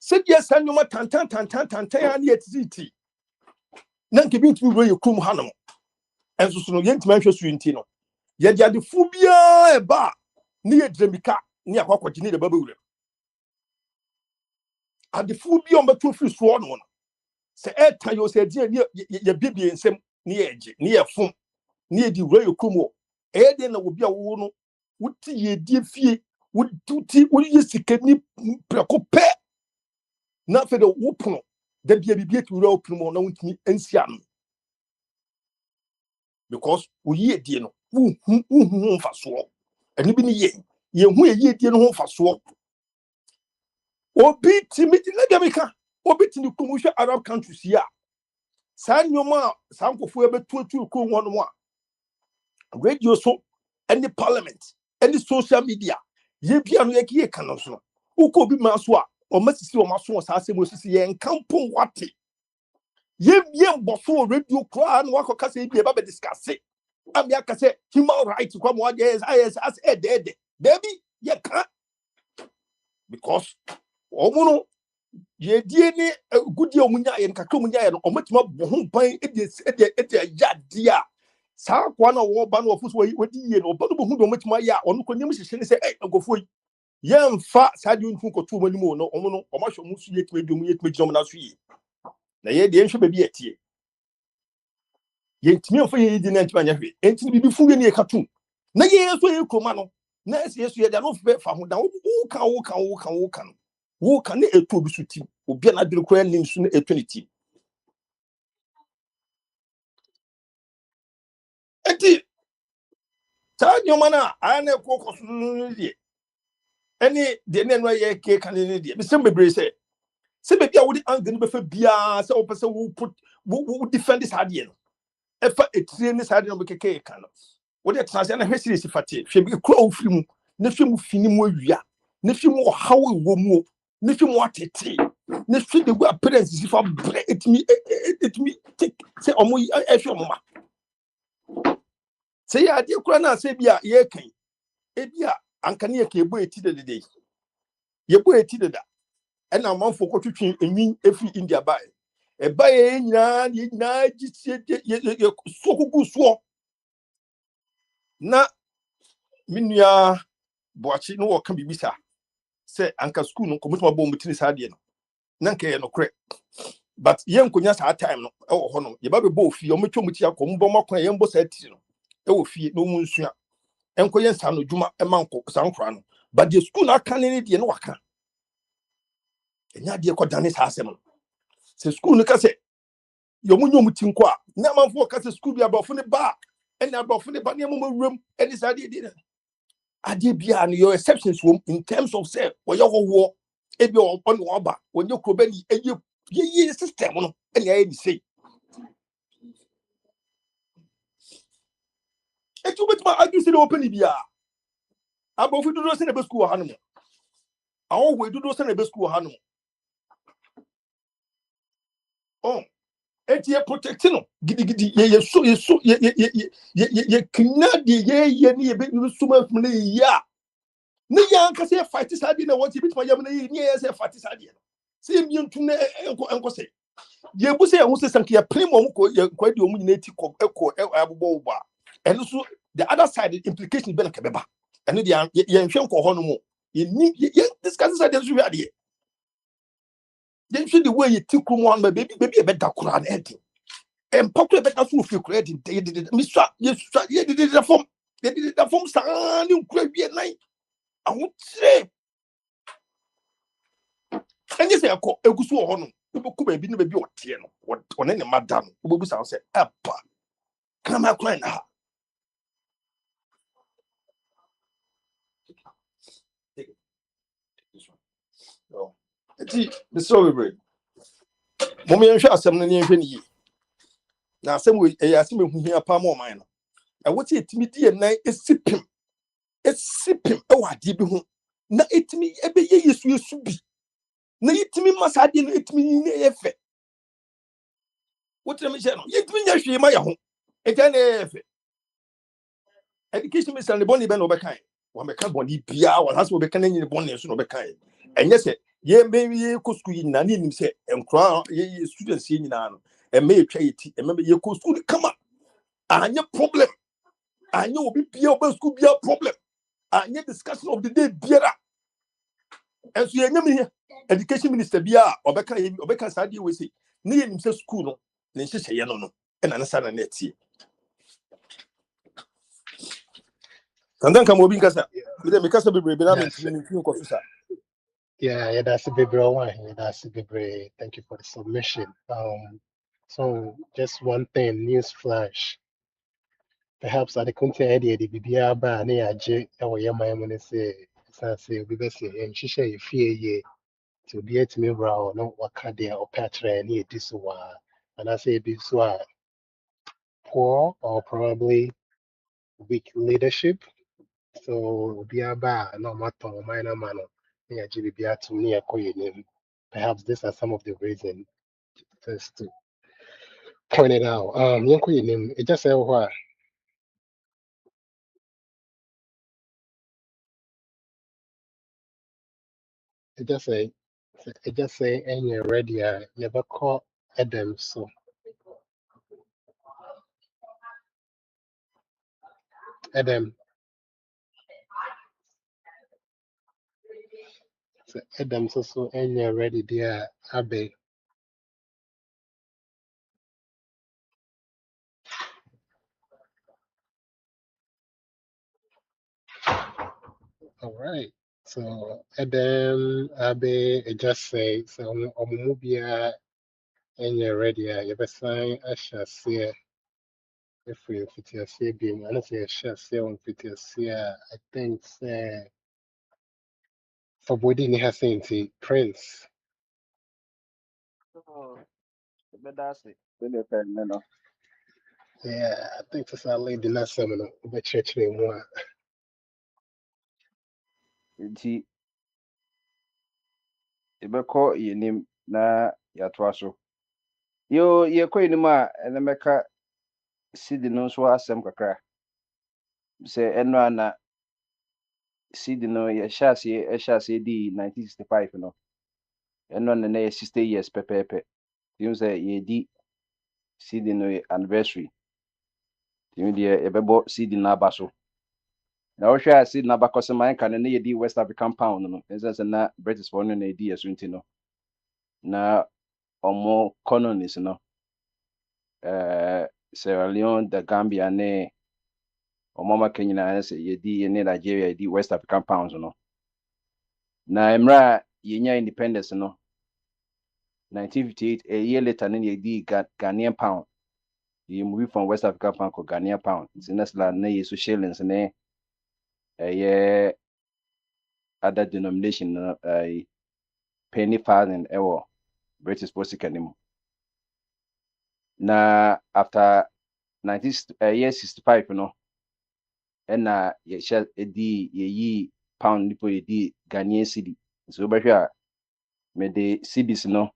sɛdeɛ saa nnwoma tantan a ne yɛtiti na nke bi ntumi wura yɛ kurom ha no ɛnso so no yɛntumi ahwɛ so nti no yɛde adefo biara ɛba ne yɛ dramika ne akɔkɔgye ne de babɛwura adefo bi ɔmbɛto firi soɔ no sɛ ɛta yɛ sɛ die ne yɛ bibie nsɛm ne yɛ gye ne yɛ fom ne yɛ di wura yɛ kurom wɔ ɛyɛ de na obi a wo no wuti yɛ die fie wuti woyɛ sikani prɛko pɛ na fɛ de wo pono da bia bibie ti wura wo pono na wuntumi ansia no because we die no hu mfasoɔ ɛno bi ne yɛ hu yɛ die no ho mfasoɔ obi timidi na gamika obi tini kumu hwɛ Arab countries ya saa nyoma saa nkofo ɛbɛtuatu kumu hɔ no a radio so any parliament any social media ye bia no yɛ ka no so ukɔ bi ma so a ɔmasisi ɔmaso saa asɛm osisi yɛ nkampo wate ye mbɔfo radio kra na wakɔ kasa bi eba be discuss am ya kasa human rights kwa mo as dead baby ye ka because omuno ye die ni gudi omunya ye nkakra omunya ye no omatima boho ban ede yadia saa kwa na wo ba na ofuso wadi ye no oba no bohu do omatima ya ono konyam hyehyɛ ne sɛ nkofo yi ye mfa saa de ntu koto omanimo no omuno omahwe mu su yetime dum yetime gyom na so yi na ye de nhwe ba bi etie yentimi mfa ye di na ntima nya hwe entini bibi fu ne ekatum na ye so ye kroma no na ese ye de no fa ho da wo kan ne etu obi su tim obi na adwene kora nim su na etu ne tim enti ta nyoma na ana kokoso no die eni de ne no ye ke kan ne die bi sem bebre se bebi a wo di angle be fa bia se wo pese wo defend this idea no efa etire ne side no be keke kan no wo de transi na hwesi si fate hwe bi kura wo firi mu na hwe mu fini mu awia na hwe mu hawo wo mu na hwe mu atete na hwe de go appearance si fa bre etimi se omo ehwe omo ma se ya de kura na se bia ye kan e bia anka ne ye ka ebo eti de ye bo eti de da and now man for twitwi enwin efi India by e bae nyina gisie so kugu so na minua boachi no wo kan bibisa say anka school no komutuma bom tini sa de no na nka ye no kre but ye nkonya sa time no e wo ho no ye ba be bo fie o metwa muti akom bo makwan ye mbo sa tiri no e wo fie no mu nsua enkoye nsa no dwuma e manko sankora no but the school na kan ne de no waka enya de ko dane sa asem no se school no ka se yo munyo muti nko a na manfo ka se school bi abofo ne ba ena abofo ne ba ne mo wuram eni sa de ade bia no your exceptions in terms of say wo ye wo ebi o on wo ba wonye kroba ni ye system no ena ye ni sei etu betima adu se de open bia abofo dudu se na be school ha no awo we dudu se na be school ha no oh etie protecting no gidi ye so ye kinadi ye ni ye be suma from ne ya ne ya nka se fight sadi na what bit ma yam na ye ni ye se fight sadi no se mi ntu na enko se ye bu say who say sank ya primo ko ye kwadi omu nyina ti ko abobo ba and so the other side the implication be na kebeba and the ye nhwe nko ho no mo ye ni ye discuss side so hwe ade ye nhwe the way ye ti krum one baby e be da kura na edi empako e be da so fi kura edi mi swa ye did the form ye did the form sa ni kura wie nan aho tire enye se akọ egusu ho no ko ba bi no ba bi ote no one ne madam obobu sa say apa kama kura na oh eti the story break mom yen hwe asem no ne hwe ne yi na asem we asem ehuhia pa mo man no e wote etimi die nan esipim e wade bi ho na etimi ebe ye yesu bi na etimi masade no etimi ne efe wote me hye no yetimi nya hwe ma ya ho eka ne efe education minister ne boni be no be kan wa me ka boni bia wa haso be kan nyine boni so no be kan enye se ye be ye ko school yi na ne nim se enkra ye students yi nyina no e me twa yeti e me ye ko school kama anya problem anya obi bia oba school bia problem anya discussion of the day biara enso ye nyam here education minister bia obeka sa die we say ne ye nim se school no ne nhyehyɛ ye no e na nsa na netie kandan kam obi nkasa me kasa bebrebe na mentimi ne tumi nkɔso sa Yeah, that's a big bro. That's a big bro. Thank you for the submission. So just one thing, news flash. Perhaps at the country the BBR bar near J or Yama when they say we best say and she say fear ye to be at me brow no what can they or patra near this one. And I say this one poor or probably weak leadership. So BBR no matter minor manner near GBR to near Koyin. Perhaps these are some of the reasons just to point it out. It just say what it just say any ready never call Adam so Adam so any ready there Abe. All right. So Adam Abe it just say so omubia any ready you better sign I shall see if we fit your see being I don't say I shall see on fit your see I think say for body ni has saying Prince. But that's it. Then you can know. Yeah, I think that's our lady last seminar. But church name one. Nti ebekɔ yenim na yatoa so. Yo yekɔ yenim a ene meka sidi no so asɛm kakra. Sɛ ɛno ana sidi no yɛhyɛ ase di 1965 no. Ɛno na yɛ 60 years pɛpɛɛpɛ. Timu sɛ yɛdi sidi no anniversary. Timu deɛ yɛbɛbɔ sidi no aba so. Na wohwɛ a sidi no aba kɔsɛ man ka no na yɛdi West African pound no. Ɛsɛ sɛ na British for no na yɛdi yɛso nti no. Na ɔmo colonies no Sierra Leone, the Gambia ne ɔmo maka nyinaa sɛ yɛdi ne Nigeria yɛdi West African pounds no. Na mmerɛ a yɛnya independence no 1958 a year later ne yɛdi Ghanaian pound. You move from West African pound to Ghanaian pound. It's next land na yɛ so shillings ne other denomination no penny thousand ɛwɔ British Postal mu. Na after 1965 no ɛna yɛhyɛ yɛyi pound nipo yɛdi Ghanaian cedi. So wobɛhwɛ a mede cedis no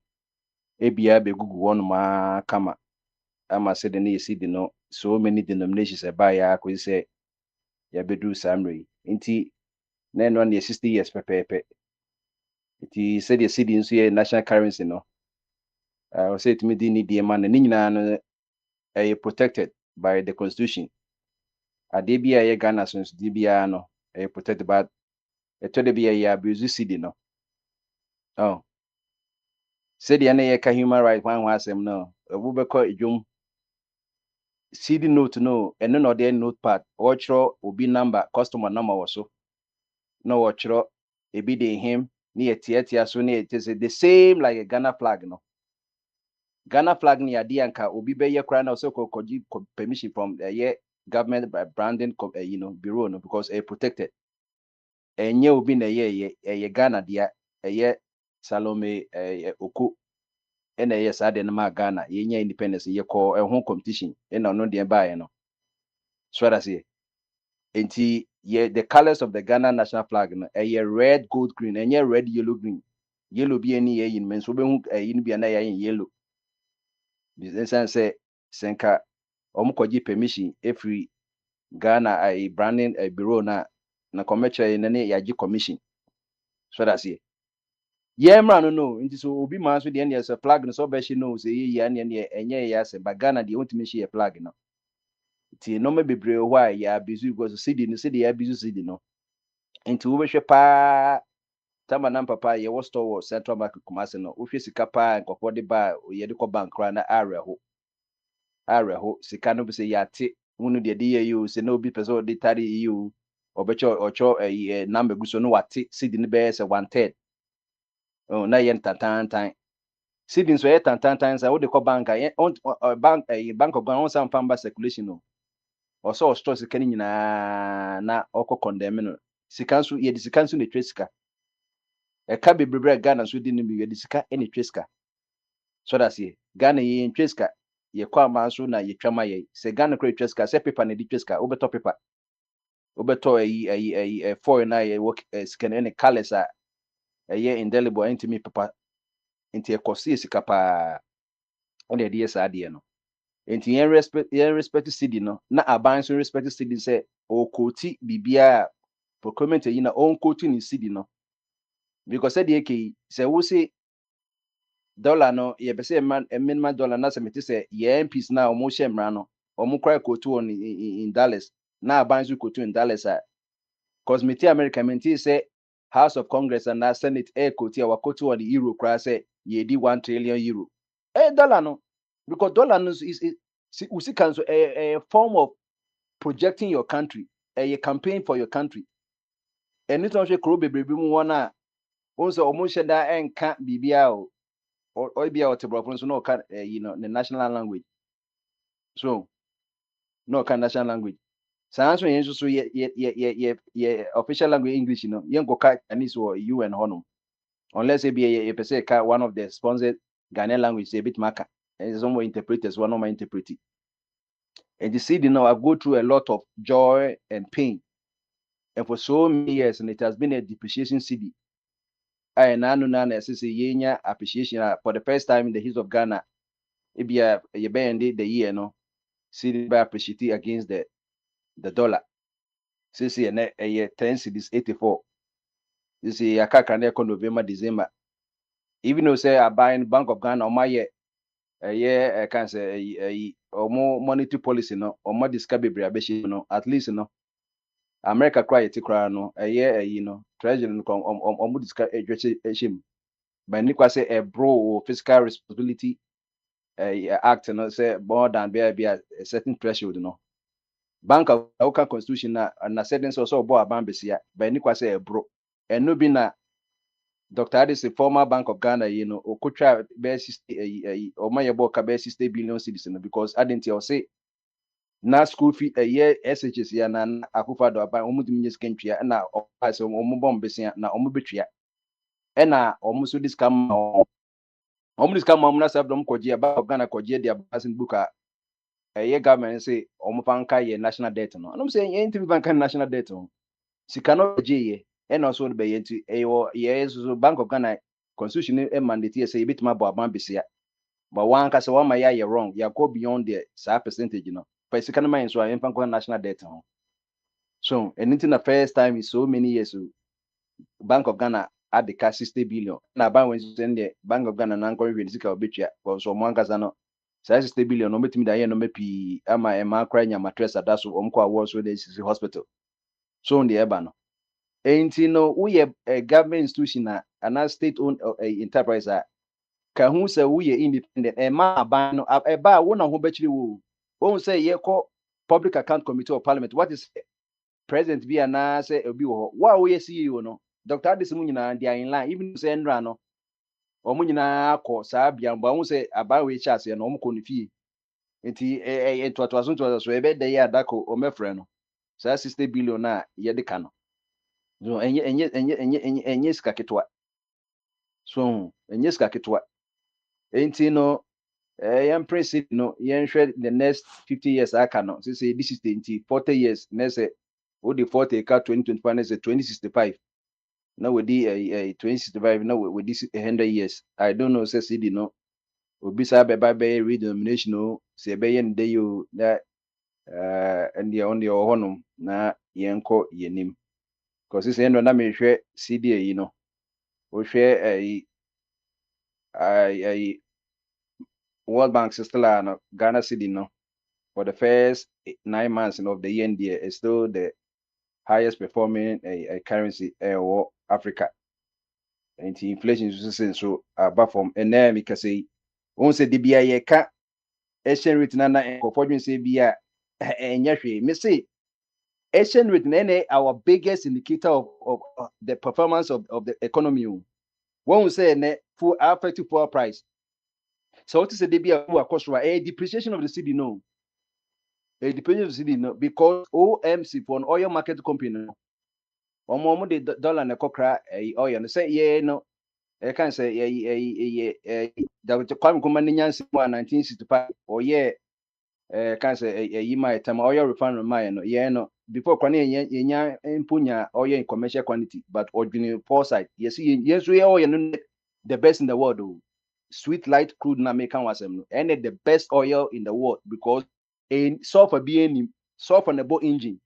ebia begugu wɔnom kama ama sɛ de ne yɛ cedi no so many denominations ɛbaa yɛ akɔsi sɛ yɛbɛduru saa mmerɛ yi. Nti na ɛno ne yɛ 60 years pɛpɛɛpɛ. Nti sɛdeɛ cedi nso yɛ national currency no I say to me di ni di man ni nyina no protected by the constitution. Ade bia ye Ghana since di bia no protected, but to de bia ye abuse city no. Oh. Said the na ka human rights one asem no. Obu be ko ejum CD note no eno no de notepad ochro obi number customer number also. No ochro ebi de him ni etia so ni it is the same like a Ghana flag no. Ghana flag ni ade anka obi be ye kra na so koji permission from government branding bureau no, because protected. Enye obi na ye Ghana dia Salome Oku ena ye sa de na ma Ghana ye nya independence ye ko ho competition ena no de ba no. So that's it. Enti the colors of the Ghana national flag no red, gold, green, and red, yellow, green. Yellow be any in men so be hu be na yellow. This sense say senka omukoji permission every Ghana a branding a bureau na commercial na ne yaji commission. So that's it. Yeah, man, no. Nti so obi man so the end a flag no so be she no say ya ne enye ya say but Ghana the want me she a flag no. Ti no me bebre why ya bizu go so city no say ya bizu city no. Nti wo be hwe pa tama nam papa ye wo store central bank Kumasi no wo hwe sika pa nkofo de ba ye de ko bank kra na areho sika no be say ya te wonu de ye you say no bi person de tari you obecho ocho number guso no wate city ne be say 1/3. Oh na ye tantan city so ye tantan say wo de ko bank bank of Ghana on some famba circulation no also store sika ni nyina na oko condemn no sika so ye de sika so ne tresika ka bebre Ghana so di no bi ye de sika ene tresika. So that's it. Ghana ye tresika ye kwa manso na ye twama ye se Ghana kra tresika se paper na di tresika obeto paper obeto foreign na ye work scan any colors ye indelible intimi paper inti e kosi sika pa on the DS ade no inti yen respect city no na aban so respect city say o koti bibia procurement yi na on koti ni city no because said ye ke say wo say dollar no ye be say minimum dollar na se meti say ye MPs na omo she mra no omo cry kotu on in Dallas na abanzu kotu in Dallas cause meti America meti say House of Congress and Senate kotu wa kotu on the euro cry say ye di 1 trillion euro dollar no, because dollar no is we can so a form of projecting your country, a campaign for your country. And it also kro bebre mu wona onso omo she da enka bibia or be out to so no can the national language. So no can national language. Sans when so ye official language English, yen go ka Chinese or UN honum. Unless it be a person one of the sponsored Ghanaian language a bit marker. And some more interpreters, one of my interpreting. And you see, I go through a lot of joy and pain. And for so many years, and it has been a depreciation city. I now know say appreciation for the first time in the history of Ghana. It be a the year, city by appreciating against the dollar. Since a year 10 cities 84. This is a can't November, December. Even though say I buy in Bank of Ghana on my year, a year I can say or more monetary policy or more discovery at least America cry cry no a year treasury no discovery but Nico say a bro fiscal responsibility act say more than be a certain threshold Bank of Oka Constitution na certain so bo abambesia but Nico say a bro and no be na Dr. Addis, former Bank of Ghana, Okutra be 60 or my book be 60 billion citizens because I didn't say na school fee a year SHS ya na akufa do aba omu dum nyes kentria na o ase omu bom besia na omu betria e na omu so discount omu discount omu na sab dom koje Bank of Ghana koje dia basin buka ye government say omu panka ye national debt no I'm saying ye nti bank national debt no sika no je ye e na so be ye nti ye so Bank of Ghana constitution e mandate say bitima bo aban besia but one ka say one ma ya wrong ya go beyond the percentage but sika no man so I panka national debt no. So anything the first time in so many years, Bank of Ghana at the cash 60 billion. Na ban when send the Bank of Ghana na nkɔ review sika obetwa so mo ankasa no. Say 60 billion no betimi da ye no mepi ama e ma kra nya mattress adaso omkɔ award so dey hospital. So on the eba no. Enti no we a government institution na and state owned enterprise ka hu say we independent e ma ban no e ba wo na ho bɛkyerɛ wo. Wo say ye call public account committee of parliament what is president bi ana say obi wo wa wo ye CEO no Dr. Addison nyina they are in line even say Ndra no omo nyina akọ saa bia mba wo say aba we chance no omo kọ no fie enti to e be dey adako o mefrɛ no saa 60 billion na ye de ka no so enye sika ketwa so enye sika ketwa enti no yam president no yen hwɛ the next 50 years aka no say this is 40 years na say o the 40 ka 2025 na say 2065 now we di 2065 now we this 100 years I don't know say CD no obi sa be redenomination no say be yen dey you that and the on the honum na yenko yenim because say no na me hwɛ CD yi no o hwɛ World Bank still no Ghana CD no for the first 9 months of the year is still the highest performing currency or Africa. And inflation is so above from and then because say once the BIA ka exchange rate na for say bia enye me say exchange rate na our biggest indicator of the performance of the economy. When we say ne full effective poor price. So what is the BIA cost a depreciation of the cedi no. A depreciation of the cedi no because OMC for an oil market company no. Omo the dollar na kokra oil no say yeah no I can say that was Kwame Nkrumah Nyansi 1965 or yeah can say my time oil refinery mine no yeah no before Kwame yenya impunya oil in commercial quantity but ordinary foresight yes we oil no the best in the world though. Sweet light crude na make was and the best oil in the world because in sulfur being sulfur on the boat engine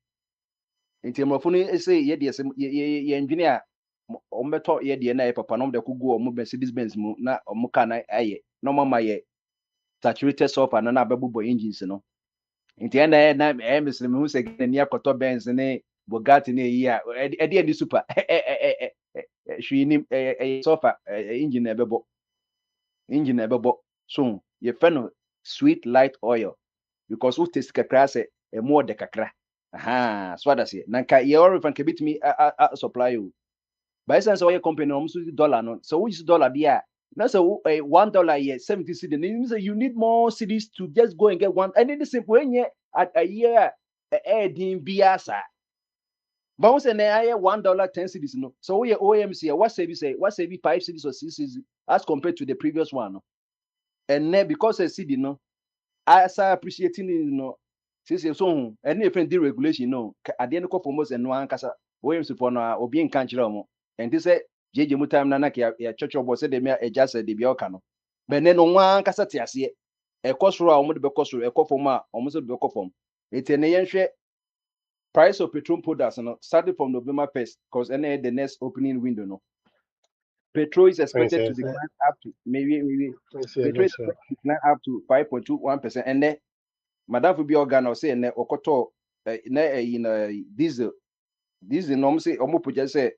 in terms of say ye engineer ombeto ye de na papa no de kugu omo Mercedes Benz mu na omo ka na aye no mama ye saturated sulfur na abebubo engines no nti na Muslim hu se gani akoto Benz ne Bugatti ne yi a e super hwini sulfur engine ebebo so ye feno sweet light oil because who taste kakra se e more de kakra aha so that say na ka ye orifan ke bitimi supply you. By sense oil company almost $1 no so which dollar there now so $1 here 70 cedi means you need more cedis to just go and get one and then the simple at a year din biasa but once and I $1 10 cedis no so we OMC what save 5 cedis or 6 cedis as compared to the previous one no? And then because a cedi no as I appreciating you know since so and different deregulation no at the end of almost and one kasa OMC for no obi in country and this say jeje mu time na ka ya church obo say de me adjust de bia oka no be ne no nwa kasa te ase e kosoro a omo de be kosoro e kofom a omo so de be kofom ete ne yenhwe price of petrol products no starting from November 1st because any the next opening window no petrol is expected to decline up to maybe petrol is expected to decline up to 5.21% and then madam for be organ say ne okoto na in diesel no say omo project say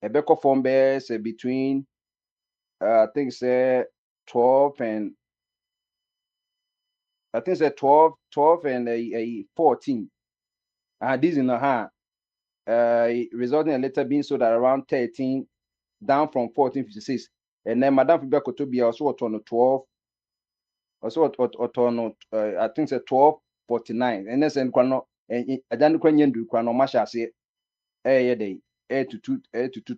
Ebeko form say between I think say 12 and 12 and 14. This in a resulting in later being sold at around 13, down from 14.56. And then Madame Fibeko to be also on 12, also on I think say 12.49. And then say and I don't know when Masha say yeah day. 8 to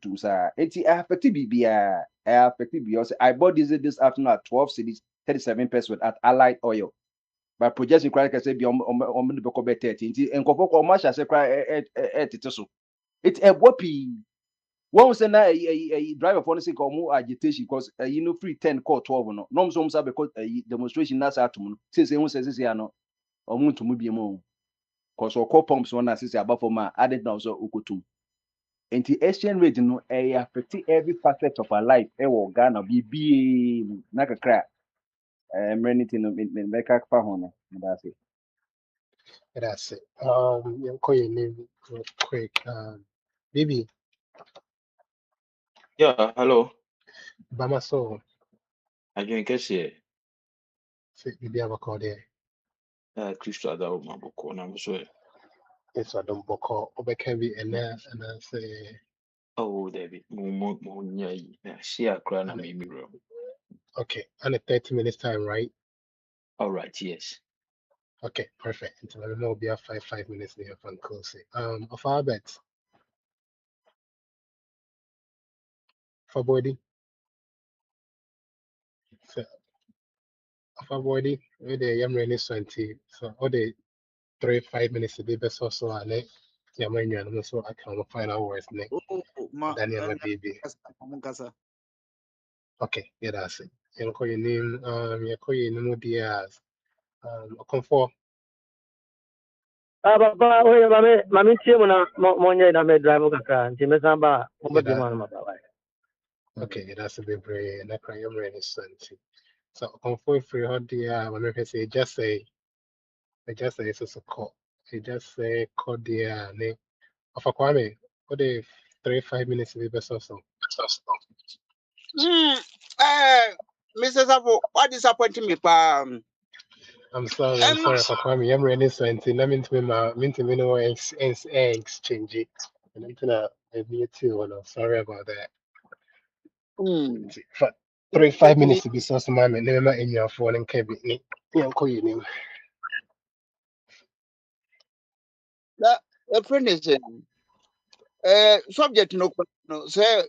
2 sir. It's affected BBA. Affected because I bought this afternoon at 12 cedis 37 pesos at Allied Oil. But projection cry can say be on the book of 30. And Kofoko Masha say cry it so. It's a whoppy. One say na a driver for the more agitation because you know free 10 call 12 no. No so because demonstration that's out to since he says here no or moon to move more. Because call pumps one as about for ma added now so ukutum. And the exchange rate no affect every facet of our life. Ghana be na kakra. Anything no make a phone. That's it. That's it. You call your name real quick. Baby, Yeah, hello. Bama so I can guess here. maybe have a call there. Christo Adao Maboko, and I'm sure. It's a dumb book or Obekevi and I say, Oh, David, Munya, see a crown and maybe room. okay, and a 30 minutes time, right? All right, yes. Okay, perfect. Until I know be a 5 minutes near from close. Of our bets for body. So of our body, where the yam rainy 20. So all the 3 5 minutes to be best also and it. Yaman, and so I can find out words next. Oh, ma, Daniel, my baby. Mukasa. Okay, yeah, that's it. You call your name, you call your name, dear. Akwantufuo. Papa, oye, mami tie mo na monye na me drive kakra nti me samba mo Yeah, be bi that, mo na papa. okay, yeah, that's a bit brave. And I cry your rainy 20. So Akwantufuo free hot dear. When I say just say it's a call. It just say call dear. Ne, of a Kwame. What the 3 5 minutes to be best also. Hmm. Mr. Sabo, what disappointing me, pa? I'm sorry, for Kwame. I'm ready 20. I mean to me no exchange it. And I'm gonna me too. No, sorry about that. Hmm. For 3 5 minutes to be so smart, man. Never in your phone and can be. Yeah, call you name. The friend is subject no say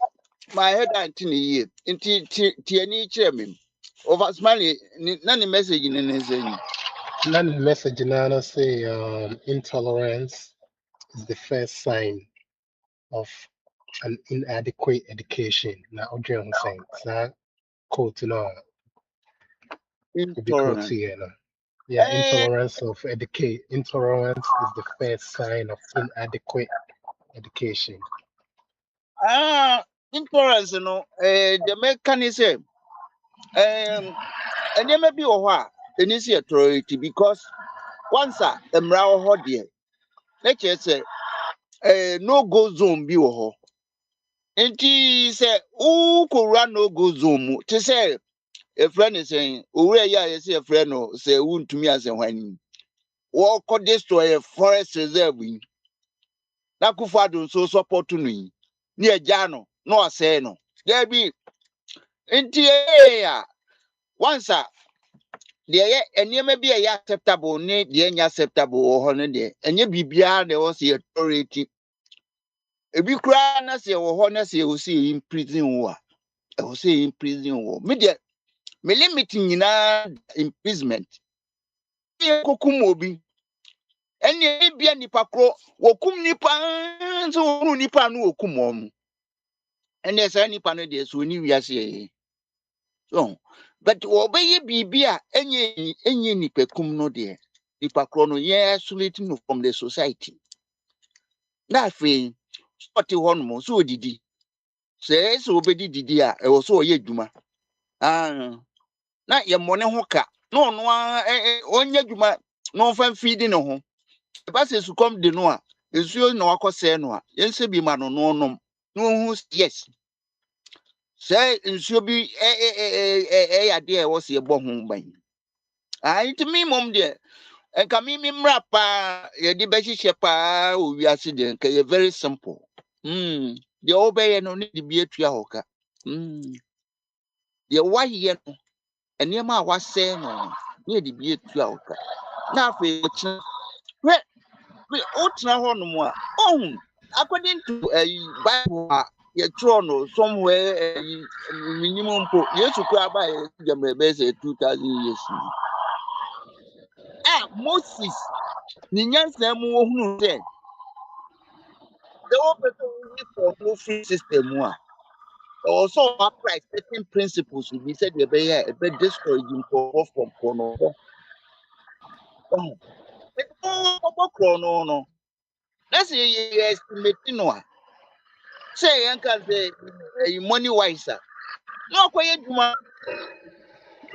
my head anti ye inti tiani chairman over smiley none message in anything. None message now say intolerance is the first sign of an inadequate education. Now, Audrey saying, "Sir, quote no, be quote Intolerant. here no. Yeah, intolerance is the first sign of inadequate education. Intolerance no the mechanism and there may be a initial authority because once a mrao ho de let's say no go zone bi wo ho nti say who could run no go zone mu to say a friend is saying owura ya yes a friend no say wuntumi ase hwani wo ko destroy a forest reserve yi na kufado so support no yi ni agya no no ase no there be nti once a the enema bi a acceptable ne the nya acceptable wɔ hɔ no de enye bibia na wɔ se authority ebi kura na se wɔ hɔ na se wɔ se in prison wo a wɔ se in prison wo me de me limit nyina imprisonment e kokum obi ene bia nipa kro wɔkum nipa nso wɔru nipa no wɔkum wɔn ene sa nipa no de so ni wiase so but wɔbɛyɛ bibia enye nipa kum no de nipa kro no yɛ isolating no from the society na afei ɔte hɔ no so odidi sɛ obedi didi a ɛwɔ so ɔyɛ adwuma na yɛ mmɔ ne ho ka na ɔno ɔnyɛ adwuma na ɔmfa feed ne ho ɛba sɛ sukɔm de no a nsuo na wakɔsɛe no a yɛnsɛ bi ma no no ɔnom na ɔhu yes sɛ nsuo bi ɛyɛ adeɛ a ɛwɔ sɛ yɛbɔ ho ban nti me mmom deɛ nka me mmra paa yɛde bɛhyehyɛ paa wɔ wiase deɛ nka yɛ very simple deɛ wobɛyɛ no ne de bi atua hɔ ka deɛ wayɛ no nneɛma a wasɛe no ne yɛde bi atua hɔ ka na afei wotena hɔ nom a ɔhu according to Bible a yɛtwerɛ no somewhere minimum mpo yesu koraa baa yɛgyama ɛbɛyɛ sɛ 2000 years Moses ne nyansa mu wɔhunu sɛ the whole person only for no free system mu a also apply certain principles will be said a bit discouraging for from chrono. No. Let's say you estimate no. say uncle say money wiser. No quiet juma.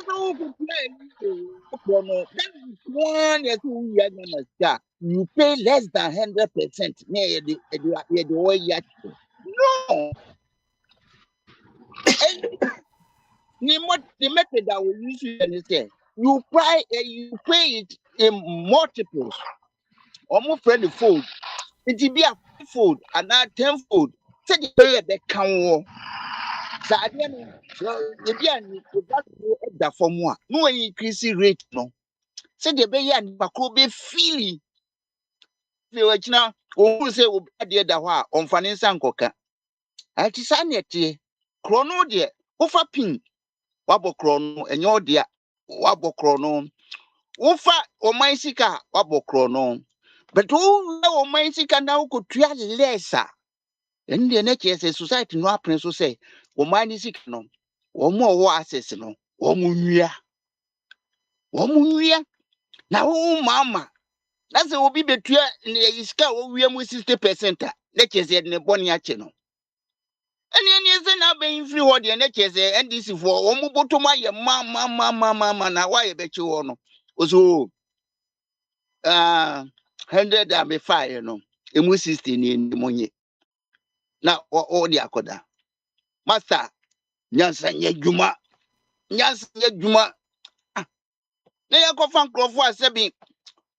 No go play. That is 1 or 2 years na you pay less than 100%. Near the way you no. The method that we use to understand. You pay it in multiples. Almost friendly fold. It be a fold and not tenfold. Say the pay the can. So I don't know. The form one. No increase rate no. Say the bay and Bakobe feeling. The watch now. Who say will be the wa on finance and coca. I decided chrono dear. Offer pin. Wabo chrono and your dear. Wabo chrono. Ufa omaisika wabo chrono. But who omaisika now could try lesser. And the next society no happen so say, omaisika no. Omo wa access no. Omunya. Na mama. That's will be between the iska we am 60%. Let's say the bonnia channel. And then is now being free what the NHS and this is for Omubotoma, mama, now why bet you on. Also, 100 and be fire, you know. A 16 in the money. Now, all the Akoda. Master, Yansan Yajuma, They are go fan Growh said,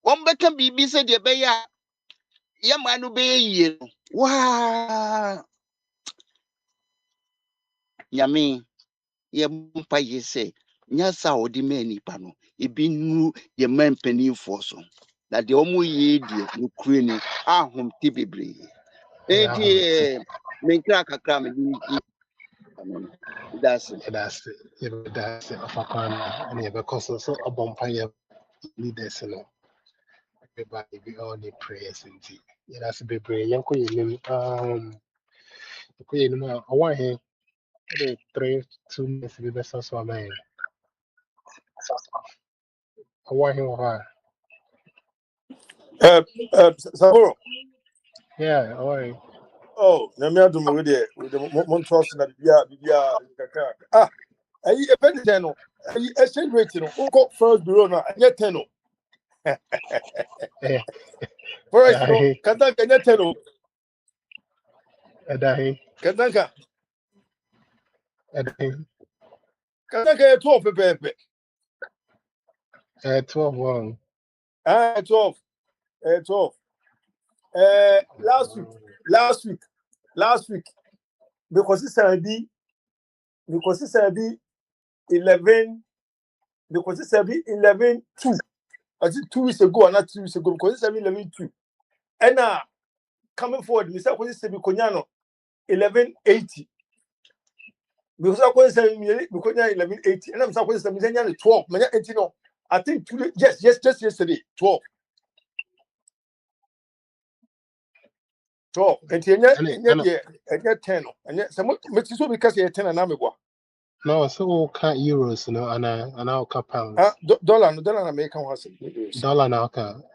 one better be busy the Bayer. Yamanu be ye. Wow, Yami, Yampa ye say. Nyasa odi many pano. Ibi nu ye men penny for so. That the omu ye dear Ukraine home tibibre. Eti me crack a cram that's it. That's it. That's it. Of a corner, and because so a bumpire leaders, you know. Everybody, we all need prayers in tea. Yeah, that's a big prayer. Young queen, queen, I want him 2 minutes to be best of man. I want him or her. Saburo. Yeah, I want him. Oh, na me adum with the Montrose na bibia kaka. Ah, ayi e pen ten no. Ayi exchange rate no. Uko first bureau na anya 10 no. First no, Katanka anya 10 no. Adahi, Katanka Adahi, 12 pepe. 12 1. Ah, 12. 12. Last week because it's be 11 because it's be 11 2. I think 2 weeks ago or not 2 weeks ago because it's 11 2. And coming forward, Mr. Kwesi be Konyano 1180. Because I was saying 1180 and I'm supposed to say 12. 18 no. I think just yesterday 12. 12. And yet 10. And yet some so because you're 10 and I'm No, so can't euros, no, and I'll cut pounds. dollar American was Dollar now,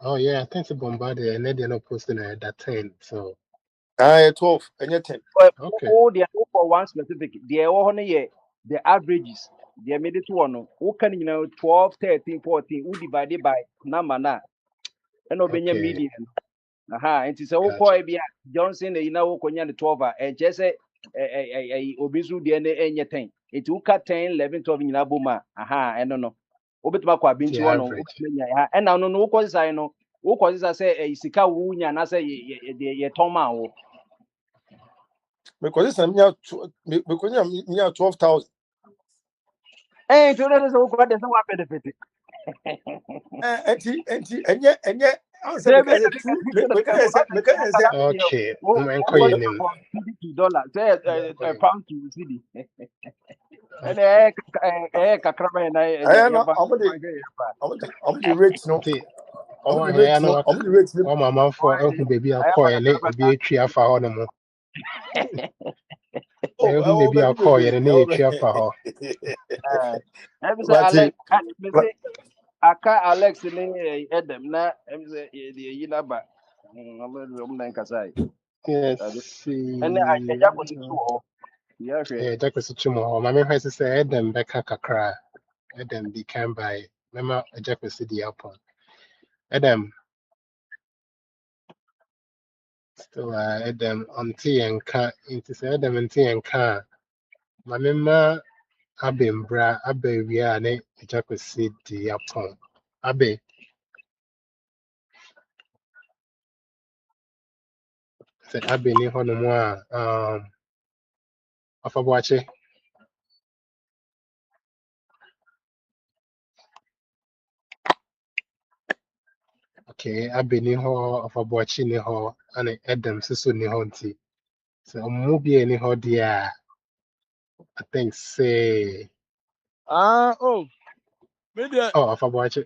oh yeah, I think it's bombarded and then they're not posting it at that 10. So 12 and yet 10. okay. Oh, they are for one specific. They are all the averages. They are made it one. Who can 12, 13, 14? Who divided by number na? And obey median. Aha, and it's a whole Gotcha. Johnson, you know, Konya the 12, and just a obisu the anything. It will cut 10, 11, 12 in Abuma. Aha, I don't know. Obetmakwa The binti one, average. and I don't know what I know. Who causes I say a Sika Wunya, and I say ye Toma. Because it's 12,000. Eh, to that is what there's no benefit. And yet answer because Okay. I'm calling him. $50 a pound to city. And Kakrama and I'm the rates no. I'm the rates no. Oh, my mom for Uncle Baby, I'll call you be a tree for her. Oh, maybe I'll call you and a tree for her. Aka Alex in Adam, na, the Yinaba. I'm Yes. And I just was two. Yeah, okay. Yeah, Jack was a chumo. My memory has said them back kakra. Adam became by Mama Jack was the upon. Adam still Adam on tea and car into Adam and tea and car. My mema Abe Mbra Abe Riane Jack was the upon. Abe said Abe ni honomwa Afaboache. Okay, Abe ni ho Afaboache ni ho and Adam Sisu ni ho nti. So movie ni ho dia I think say Oh, media. oh Afaboache.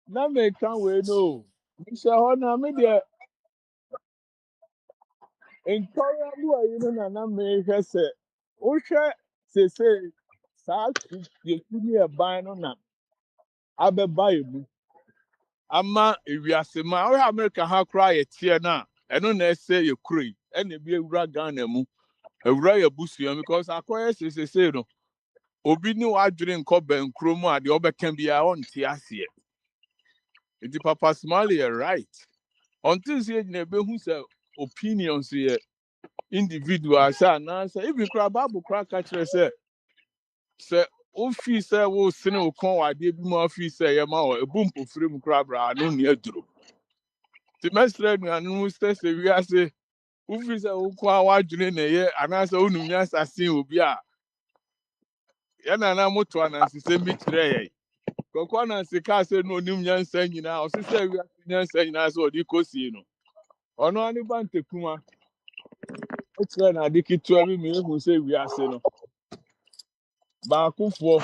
Na make can we no. Mr. Hona media. Intolerable, na make us say. Usha say, sa you me a buy no na. Abe buy mu. Ama ewiase ma o America ha kra ye tie na. Eno na say you kru. Ene bi ewura Ghana mu. Ewura ya busu because akoye say no. Obi ni wadwere nkɔ bankuro mu a de ɔbɛka bia ɔnte aseɛ. Enti Papa Smiley right. Until say na behu sɛ opinions yɛ individual sɛ anaasɛ even kora Bible kora ka kyerɛ sɛ ofi sɛ wo sene wo kɔn wɔ adeɛ bi mu afi sɛ yɛ ma wɔ ebu mpofiri mu kora bra no ne aduro. Ti mesrɛ nuanom sɛ wiase wofi sɛ wo kɔn a wadwene na ɛyɛ anaasɛ wonum nyansa sen obi a yɛna na moto anansesɛm bi kyerɛ yɛn. Kɔkɔ na sika sɛ no onim nyansa nyinaa ɔsesɛ wiase nyansa nyinaa sɛ ɔde kɔsie no. Ɔno ani ba ntekuma. Okyerɛ na ade ketewa bi ma ehu sɛ wiase no. Baakofoɔ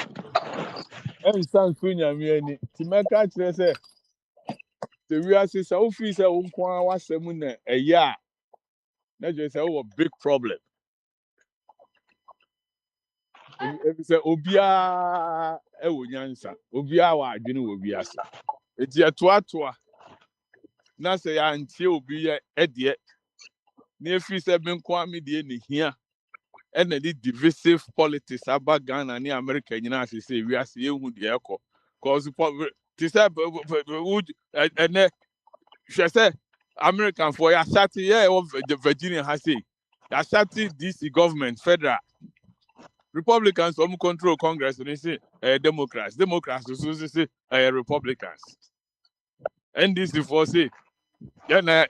ɛnsa nso nyame ani. Ti mɛka kyerɛ sɛ wiase sɛ wofiri sɛ wo nko ara w'asɛm na ɛyɛ a na kyerɛ sɛ wowɔ big problem. Ebi sɛ obiara ɛwɔ nyansa. Obiara wɔ adwene wɔ wiase. Eti ɛtoatoa na sɛ yɛantie obi yɛ ɛdeɛ na efiri sɛ me nko ara me deɛ ne hia ɛna de divisive politics aba Ghana ne America nyinaa sɛ sɛ wiase yɛhu deɛ ɛkɔ. Cause te sɛ ɛnɛ hwɛ sɛ American for yɛahyate yɛwɔ Virginia ha sei yɛahyate DC government federal Republicans ɔmo control Congress ne se Democrats nso se Republicans NDC for say yɛna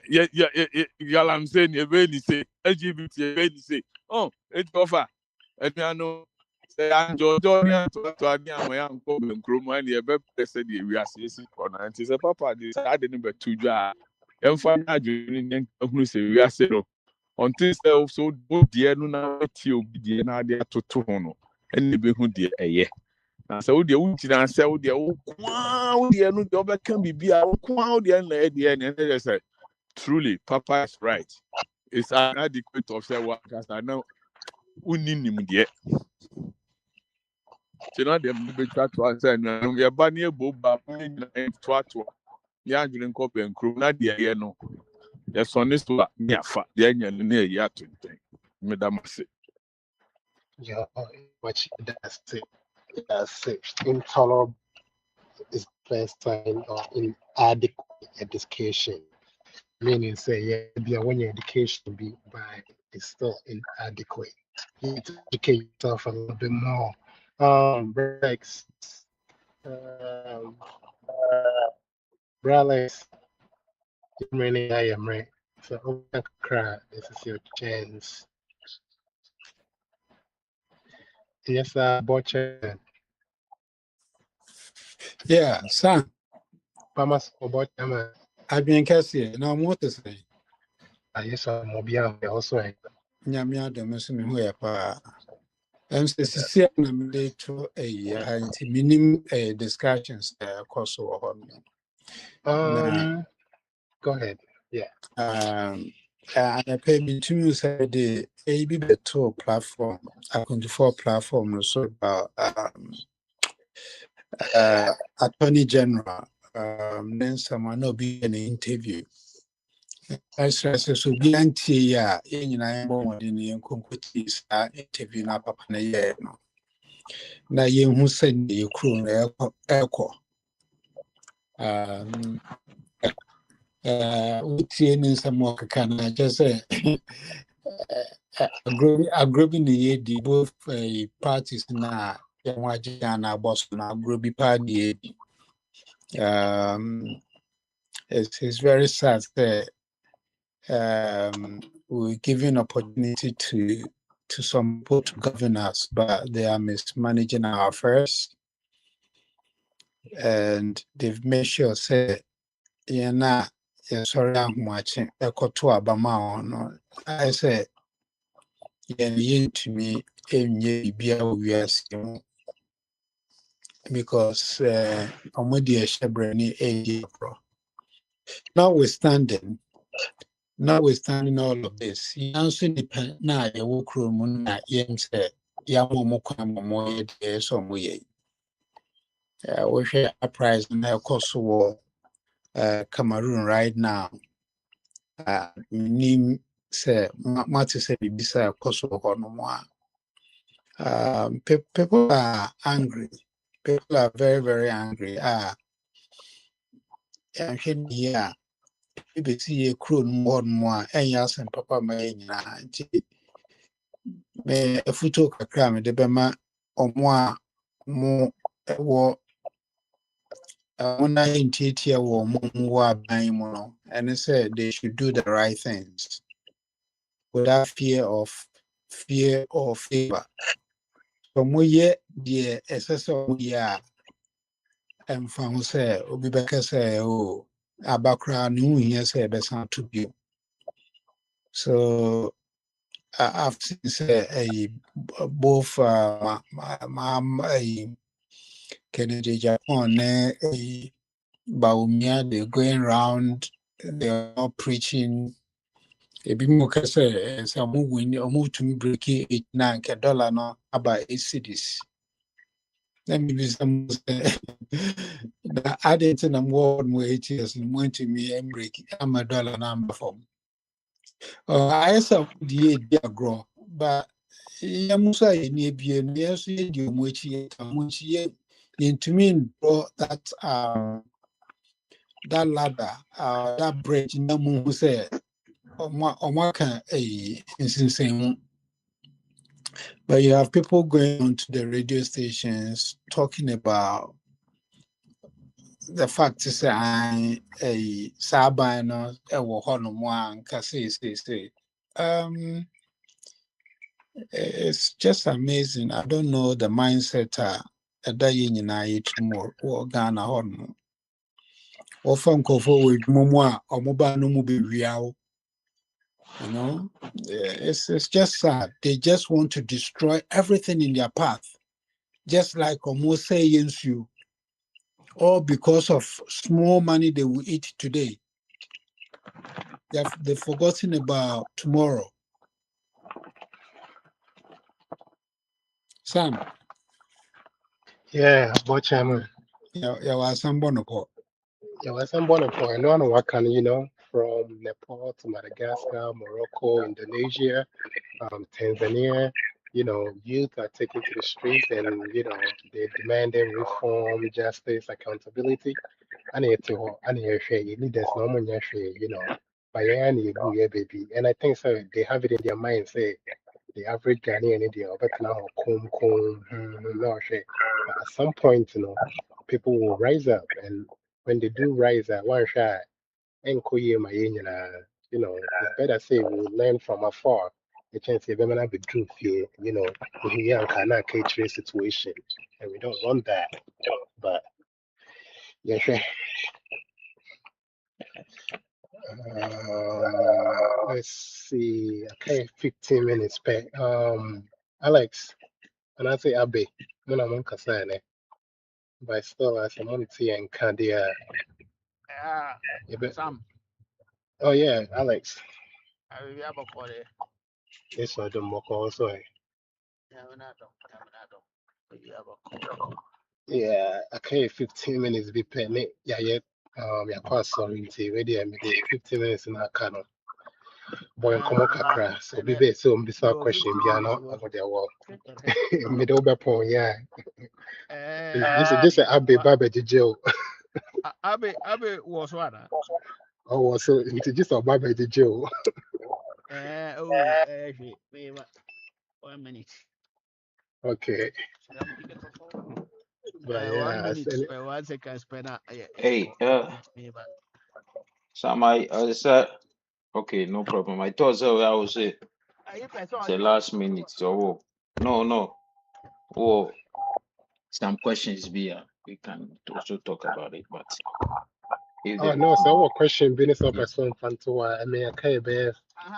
yɛlamsey ne ebe ni se LGBT ebe ni se eti ɔfa ɛnuano sɛ anjɔjɔ ne atoato ne ama ya nkɔ bɛnkuro mu ɛne ɛbɛpɛ sɛ deɛ wiase esi kɔ na nti sɛ papa de saa ade no bɛto dwa a ɛmfa ne adwene ne ehunu sɛ wiase no ɔnte sɛ so deɛ no na ɛtie obi deɛ na ade atoto ho no ɛne ebehu deɛ ɛyɛ na sɛ wo deɛ wogyina sɛ wo deɛ wo kwaa wo deɛ no deɛ ɔbɛka bibi a wo kwaa wo deɛ na ɛdeɛ ne ɛne sɛ truly papa is right it's an adequate of say what kasa na wonni nimdeɛ kyena deɛ mbɛtwa to answer no yɛba ne eboba ne nyinaa to ato yɛ adwene nkɔ bɛnkuro na deɛ yɛ no yɛsɔne so a ne afa deɛ anya no ne ɛyɛ ato ntɛn meda mase Yeah, what that's it. Intolerable is the first sign of inadequate education. Meaning, say, yeah, when your education be by is still inadequate. You need to educate yourself a little bit more. Breaks. Bralex, I am right. So, open cry. This is your chance. Yes, Butcher. Yeah, son. Pamas Butcher. I've been Cassie. No more to say. I yes, Mobia also. Nyamia de Missimi Huepa. And Cecilia to a minimum discussions across over me. Go ahead. Yeah. And I pay me to me say the AB Beto platform, Akwantufuo platform, so about Attorney General then someone will be an interview. I stress so be anti in born in the competitions interview na papa na year no. Na ye who send the crew echo. Utie in some more can I just say aggrobi the year the both parties na Yamajana boss na aggrobi party. It's very sad that we're giving opportunity to some people to govern us, but they are mismanaging our affairs, and they've made sure say you're not sorry how much to Abama no. I say yeah to me because Omodi Shebrani notwithstanding all of this, you also depend now your work room na yem say Yamomo some way. We share a prize in the cost war Cameroon right now. Nim say Mati say Bisa cost war no more. People are angry. People are very, very angry. I'm here. People see a crew more and more. And yes, and Papa may a photo kakra me de bema omo mo wo ona intiatia wo mo wo aban mu no and say they should do the right things without fear or favor. So mo ye de eseso mo ya emfa ho say obi beka say o abakra no hia say be san to bi. So I've seen say both Kennedy Japan Baumia, they're going around, they're all preaching. A bit more say some win or move to me break it $9 no about 8 cities. Let me be some I didn't know more than 8 years and went to me and break I'm a dollar number from. I saw the Growh, but Yamusa in ABN, yes, you much into me draw that ladder, that bridge, no one who said, insane. But you have people going on to the radio stations talking about the fact is a Sabino, a Wohonomoan, say. It's just amazing. I don't know the mindset a dying in I more or Ghana Horn. Often go forward, Momoa or Moba no Mubi Riao. You know, it's just sad. They just want to destroy everything in their path, just like almost saying you, all because of small money they will eat today. They've forgotten about tomorrow. Sam, Yeah, but there was some bonaparte. yeah, well, some born for I know what can from Nepal to Madagascar, Morocco, Indonesia, Tanzania. Youth are taken to the streets and they're demanding reform, justice, accountability. And it's all and leaders no one but yeah, yeah, baby. And I think so they have it in their mind, say the average Ghanaian India, but now no shit. But at some point, people will rise up, and when they do rise up, one shot and my it's better say we learn from afar. The chance you're gonna be true fear, we here cannot catch situation, and we don't want that. But yeah, sure. Let's see. Okay, 15 minutes back. Alex, and I say Abe, when I'm on Kasane, but still as a money and Kandia. Sam, Oh yeah, Alex. we have a call there. Yes, I don't mock also. Yeah, we have a call. Yeah, okay, 15 minutes be penny. Yeah, yeah. Yeah, quite sorry. Ready, I made 15 minutes in our canon. Boy, come on, kakra. So be there. So, this question, be no, I got their wall. Middle bepon, yeah. Just a abe babe jail. Abe was what? Oh, so it's just a babe jail. Wait, 1 minute. Okay, but 1 yeah, minute, 1 second, spend out. Hey, Me back. Sam, I said, okay, no problem. I thought so. I was say, Are you person? it's the last minute. So, no. Oh, some questions be we can also talk about it. But if oh the no, so what question business of person fan to I mean, I can't bear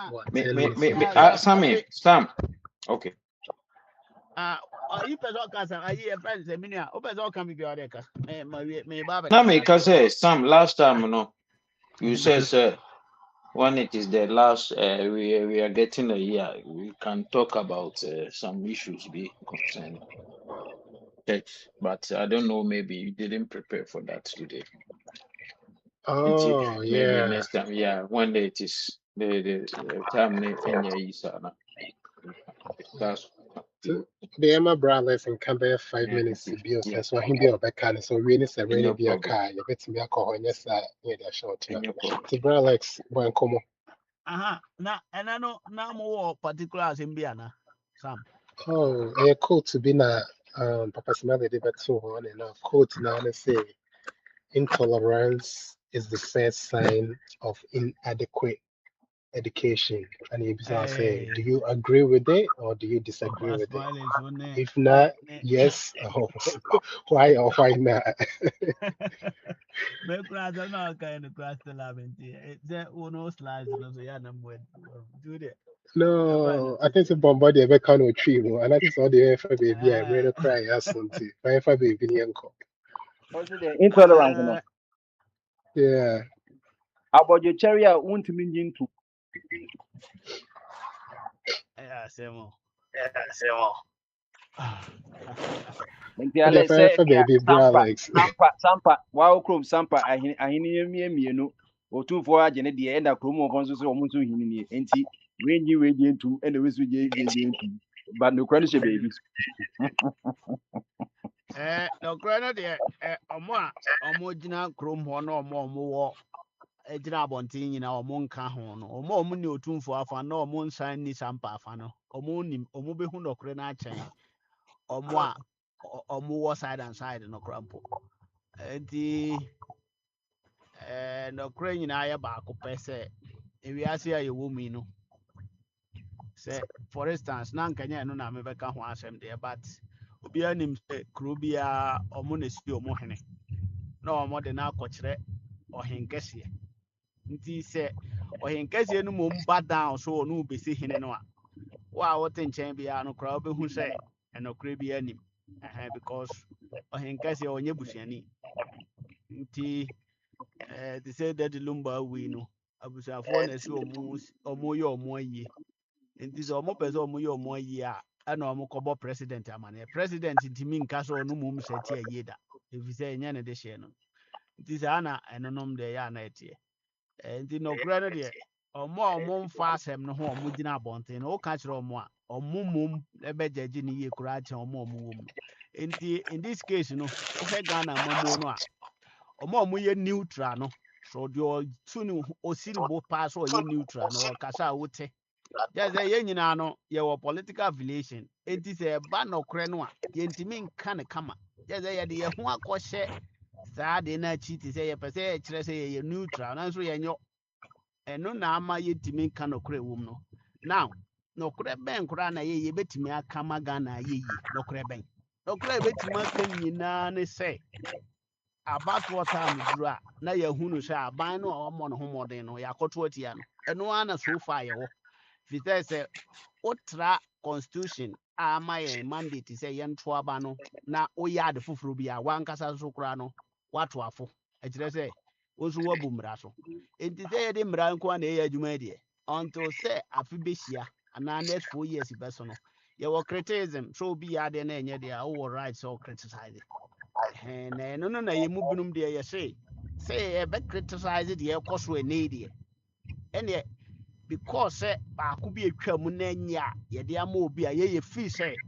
what 10 minutes to be fair. Sam. Okay. You person can say, are you friends? A minute. Oh, person can be your deck. Me baba Now, me kasa. can say, Sam. Last time, you said, sir, when it is the last, we are getting a year. We can talk about some issues be concerning church. But I don't know. Maybe you didn't prepare for that today. Oh Maybe yeah. next time, yeah, one day it is the time in your Isana. That's The Emma Brothers in Canberra 5 minutes to be yeah, so him be a back so really say in really your be a problem, car, you bet me alcohol and yes, near the short. in your problem. To Bralex, one come. Na and I know now more particulars in Biana. Sam. Oh, a coat to be na Papa Smiley did that so on and off coat now let's say intolerance is the first sign of inadequate education. And you say, do Hey, you agree with it or do you disagree Papa with it? Smiley is one. If not, yes, why or why not? Make class no kind of class 11. It's no slides no so yeah number do that. No, I think it's Bombardier ever kind of tree, and I just saw the air for baby. I really cry as something. My for baby, uncle. Also the intolerance no. Yeah. About your cherry I want to mean into. Yeah, same. Nti But ale if I say for baby, bra legs. sampa wow chrome sampa ahini mienu otumfo agye ne de enda chrome of nso so omo so hini ni enti wenji entum ena wesu je entum but no kwani she baby No crano de omo gina krom ho na omo wo gyina abɔnten nyina ɔmo nka ho no ɔmo ne otumfo afa na ɔmo nsan ni sampa afa no ɔmo nim ɔmo behu nɔkora na akyɛn ɔmo a ɔmo wɔ side and side nɔkora mpo nti nɔkora nyinaa yɛ baako pɛ sɛ ewiase a yɛwɔ mu yi no sɛ for instance na nkanya ɛno na mebɛka ho asɛm deɛ but obiara nim sɛ kuro biara ɔmo na esi ɔmo hene na ɔmo de na akɔkyerɛ ɔhen kɛseɛ nti sɛ ɔhenkɛseɛ no mmom ba down so ɔno bɛsi hene no a wo a wote nkyɛn biara no koraa wobɛhu sɛ ɛnɔkorɛ bi anim because ɔhenkɛseɛ ɔnyɛ busuani nti te sɛ dade lumba wei no abusuafoɔ na ɛsɛ ɔmo yɛ ɔmo ayie nti sɛ ɔmo pɛ sɛ ɔmo yɛ ɔmo ayie a ɛna ɔmo kɔbɔ president amanneɛ president ntumi nka sɛ ɔno mmom sɛ te ayie da ɛfiri sɛ ɛnyɛ ne de hyɛ no nti saa na ɛnonom deɛ ɛyɛ ana ɛteɛ nti nɔkora no deɛ ɔmo a ɔmo mfa asɛm no ho ɔmo gyina abɔnten no woka kyerɛ ɔmo a ɔmo mmom ɛbɛgyegye ne yie koraa kyɛn ɔmo a ɔmo wɔ mu no nti in this case no wohwɛ Ghana mamuo no a ɔmo yɛ neutral no so deɛ ɔtu ne osi ne bo paa so ɔyɛ neutral no ɔkasa a wote kyɛ sɛ yɛn nyinaa no yɛwɔ political affiliation nti sɛ ɛba nɔkorɛ no a yɛntumi nka ne kama kyɛ sɛ yɛde yɛn ho akɔhyɛ saa de no akyi te sɛ yɛpɛ sɛ yɛkyerɛ sɛ yɛyɛ neutral nanso yɛnyɛ ɛno na ama yɛtumi nka nɔkorɛ wɔ mu no now nɔkorɛ bɛn koraa na yɛbɛtumi aka ma Ghana ayɛ yie nɔkorɛ bɛn nɔkorɛ yɛbɛtumi aka nyinaa ne sɛ abatoɔ time duru a na yɛhu no sɛ aban no a ɔmmɔ no ho mmɔden no yɛakɔto atia no ɛno ara na so far yɛwɔ firi sɛ wotra constitution a ama yɛn mandate sɛ yɛnto aba no na woyɛ ade foforɔ bi a wankasa nso koraa no wato afo ɛkyerɛ sɛ wo nso woabu mmara so enti sɛ yɛde mmara nko a na ɛyɛ adwuma deɛ until sɛ afe bɛhyia anaa next 4 years bɛso no yɛwɔ criticism sɛ obi yɛ adeɛ na ɛnyɛ deɛ a wowɔ right sɛ wo criticize no na ye mu binum de ye say e be criticize the e cost we need e ene because ba ko bi atwa mu na nya ye de ama obi a ye free say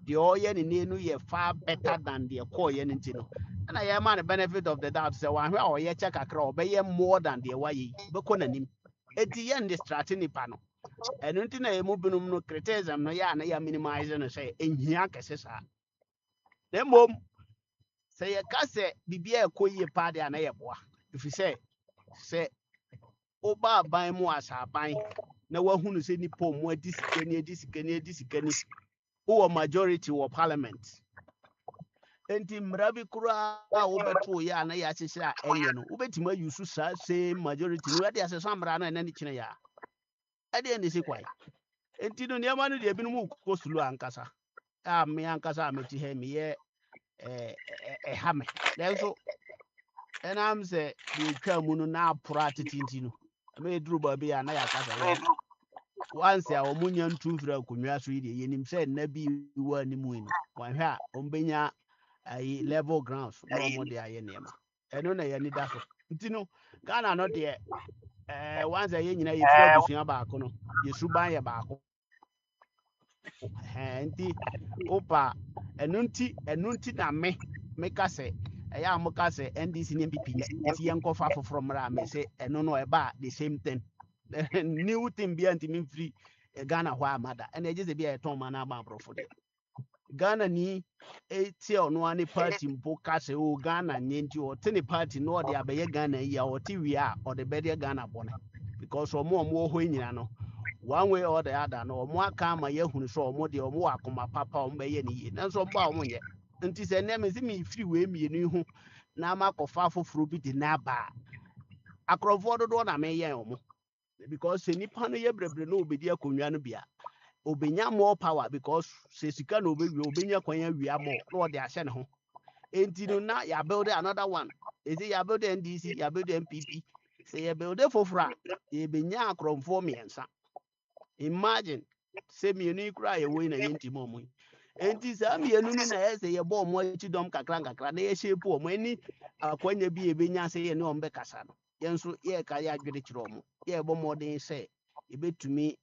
the oye ne ne no ye far better than the call ye nti no na ye man the benefit of the doubt say wan hwe oye check akra obeye more than the wa ye be ko nanim enti ye ndi strategy nipa no eno nti na ye mu binum no criticism no ya na ya minimize no say enhia kese sa na mom say ye ka say bibia e ko ye pa de na ye boa if you say oba ban mu asa ban na wahunu say nipa mu adi who majority or parliament enti mrabi kura wobeto ya na ya hyehyɛ enye no wobetima yusu sa same majority no ade asesa mra na ne kyene ya ade ne si kwai enti no ne ma no de binum ko sulu ankasa a me ankasa a meti ha me ye ha me lenso enam se de twa mu no na apora tetinti no me duru ba bi ya na ya kasa we once a omunya ntu fira akonwa so yi de yenim se na bi wa ni mu ni wan hwa ombenya ai level grounds no mo de aye nema eno na ye ni da so nti no Ghana no de once a ye nyina ye fira busua ba ko no ye suban ye ba ko nti opa eno nti na me ka se ya mo ka se NDC ni MPP nti ye nkofa foforo mra me se eno no e ba the same thing new thing bi anti me free Ghana hɔ amada ɛna egye sɛ bi a yɛtɔn ma na aba aborɔfo deɛ Ghana ni eti ɔno ani party mpo ka sɛ o Ghana nye nti ɔte ne party na ɔde abɛyɛ Ghana yi a ɔte wie a ɔde bɛdeɛ Ghana bɔne because ɔmo wɔ hɔ nyina no one way or the other no ɔmo aka ama yɛhunu sɛ ɔmo deɛ ɔmo wɔ akoma papa ɔmo bɛyɛ ne yie nanso ɔmo a ɔmo nyɛ nti sɛ nnɛ me si mi firi wei mmienu yi ho na ama akɔfa foforɔ bi de n'aba akorɔfoɔ dodoɔ na meyɛn ɔmo because sɛ nipa no yɛ berebre na obedi akonnwa no bia obenya more power because sɛ sika na obenya kwan awia more na ɔde ahyɛ ne ho enti no na ya build another one is it ya build NDC ya build MPP sɛ ya build foforɔ a yɛbenya akorɔmfoɔ mmiɛnsa imagine sɛ mmienu yi koraa yɛwɔ yi na yɛnti ma ɔmo yi enti saa mmienu no na ɛyɛ sɛ yɛbɔ ɔmo akyi dɔm kakra nkakra na yɛhyɛ po ɔmo ani akwanya bi yɛbɛnya sɛ yɛ ne ɔmo bɛkasa no yɛn nso yɛka yɛ adwene kyerɛ ɔmo yɛbɔ mmɔden sɛ yɛbɛtumi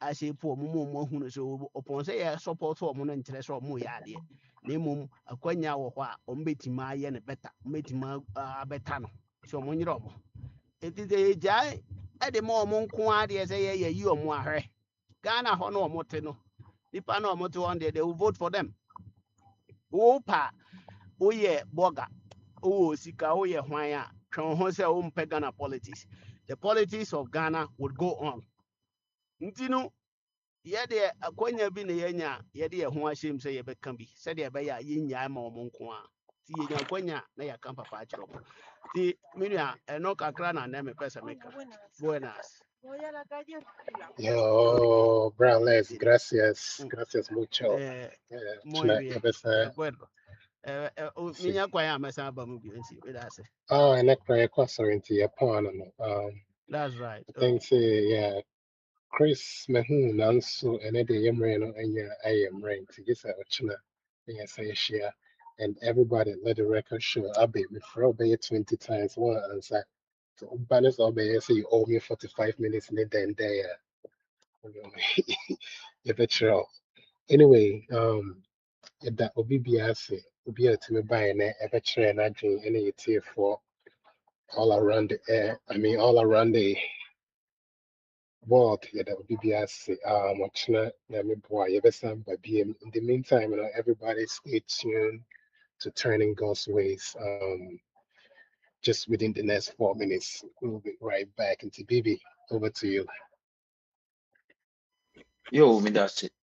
ahyɛ po ɔmo ma ɔmo ahunu sɛ ɔpɔn sɛ yɛ support ɔmo no nkyerɛ sɛ ɔmo yɛ adeɛ na mmom akwanya wɔ hɔ a ɔmo bɛtumi ayɛ ne bɛta ɔmo bɛtumi abɛta no sɛ ɔmo nyerɛ ɔmo enti sɛ yɛgyae ɛde ma ɔmo nko adeɛ sɛ yɛyɛ yi ɔmo ahwɛ Ghana hɔ no ɔmo te no nipa na ɔmo te hɔ deɛ they will vote for them wopa woyɛ blogger wowɔ sika woyɛ hwan a twɛn ho sɛ wompɛ Ghana politics the politics of Ghana would go on nti no yɛde akwanya bi na yɛnya yɛde yɛ ho ahyɛm sɛ yɛbɛka bi sɛdeɛ ɛbɛyɛ a yɛnyaa ma ɔmo nko a nti yɛnya akwanya na yɛaka papa akyerɛ ɔmo nti menua ɛno kakra na nnɛ mepɛ sɛ meka buenas Yo, Brownless, gracias. Gracias mucho. muy bien de acuerdo minya kwan a mɛsan aba mu bio nti meda ase and I cry into your pawn. that's right I think say yeah. Chris Mahon Nanso and Eddie Yamreno and I am rain to get a china. Yes, I share. And everybody let the record show. I'll be referred by 20 times one answer. So banners all be say you owe me 45 minutes in the day and there. You bet. Anyway, that will be biase. Will be a to me by an ever and I drink any tier for all around the air. I mean, all around the world. Yeah, that will be biase. Watching me boy, you better but be in the meantime, everybody stay tuned to Turning God's Ways. Just within the next 4 minutes, we'll be right back into BB. Over to you. Yo, me that's it.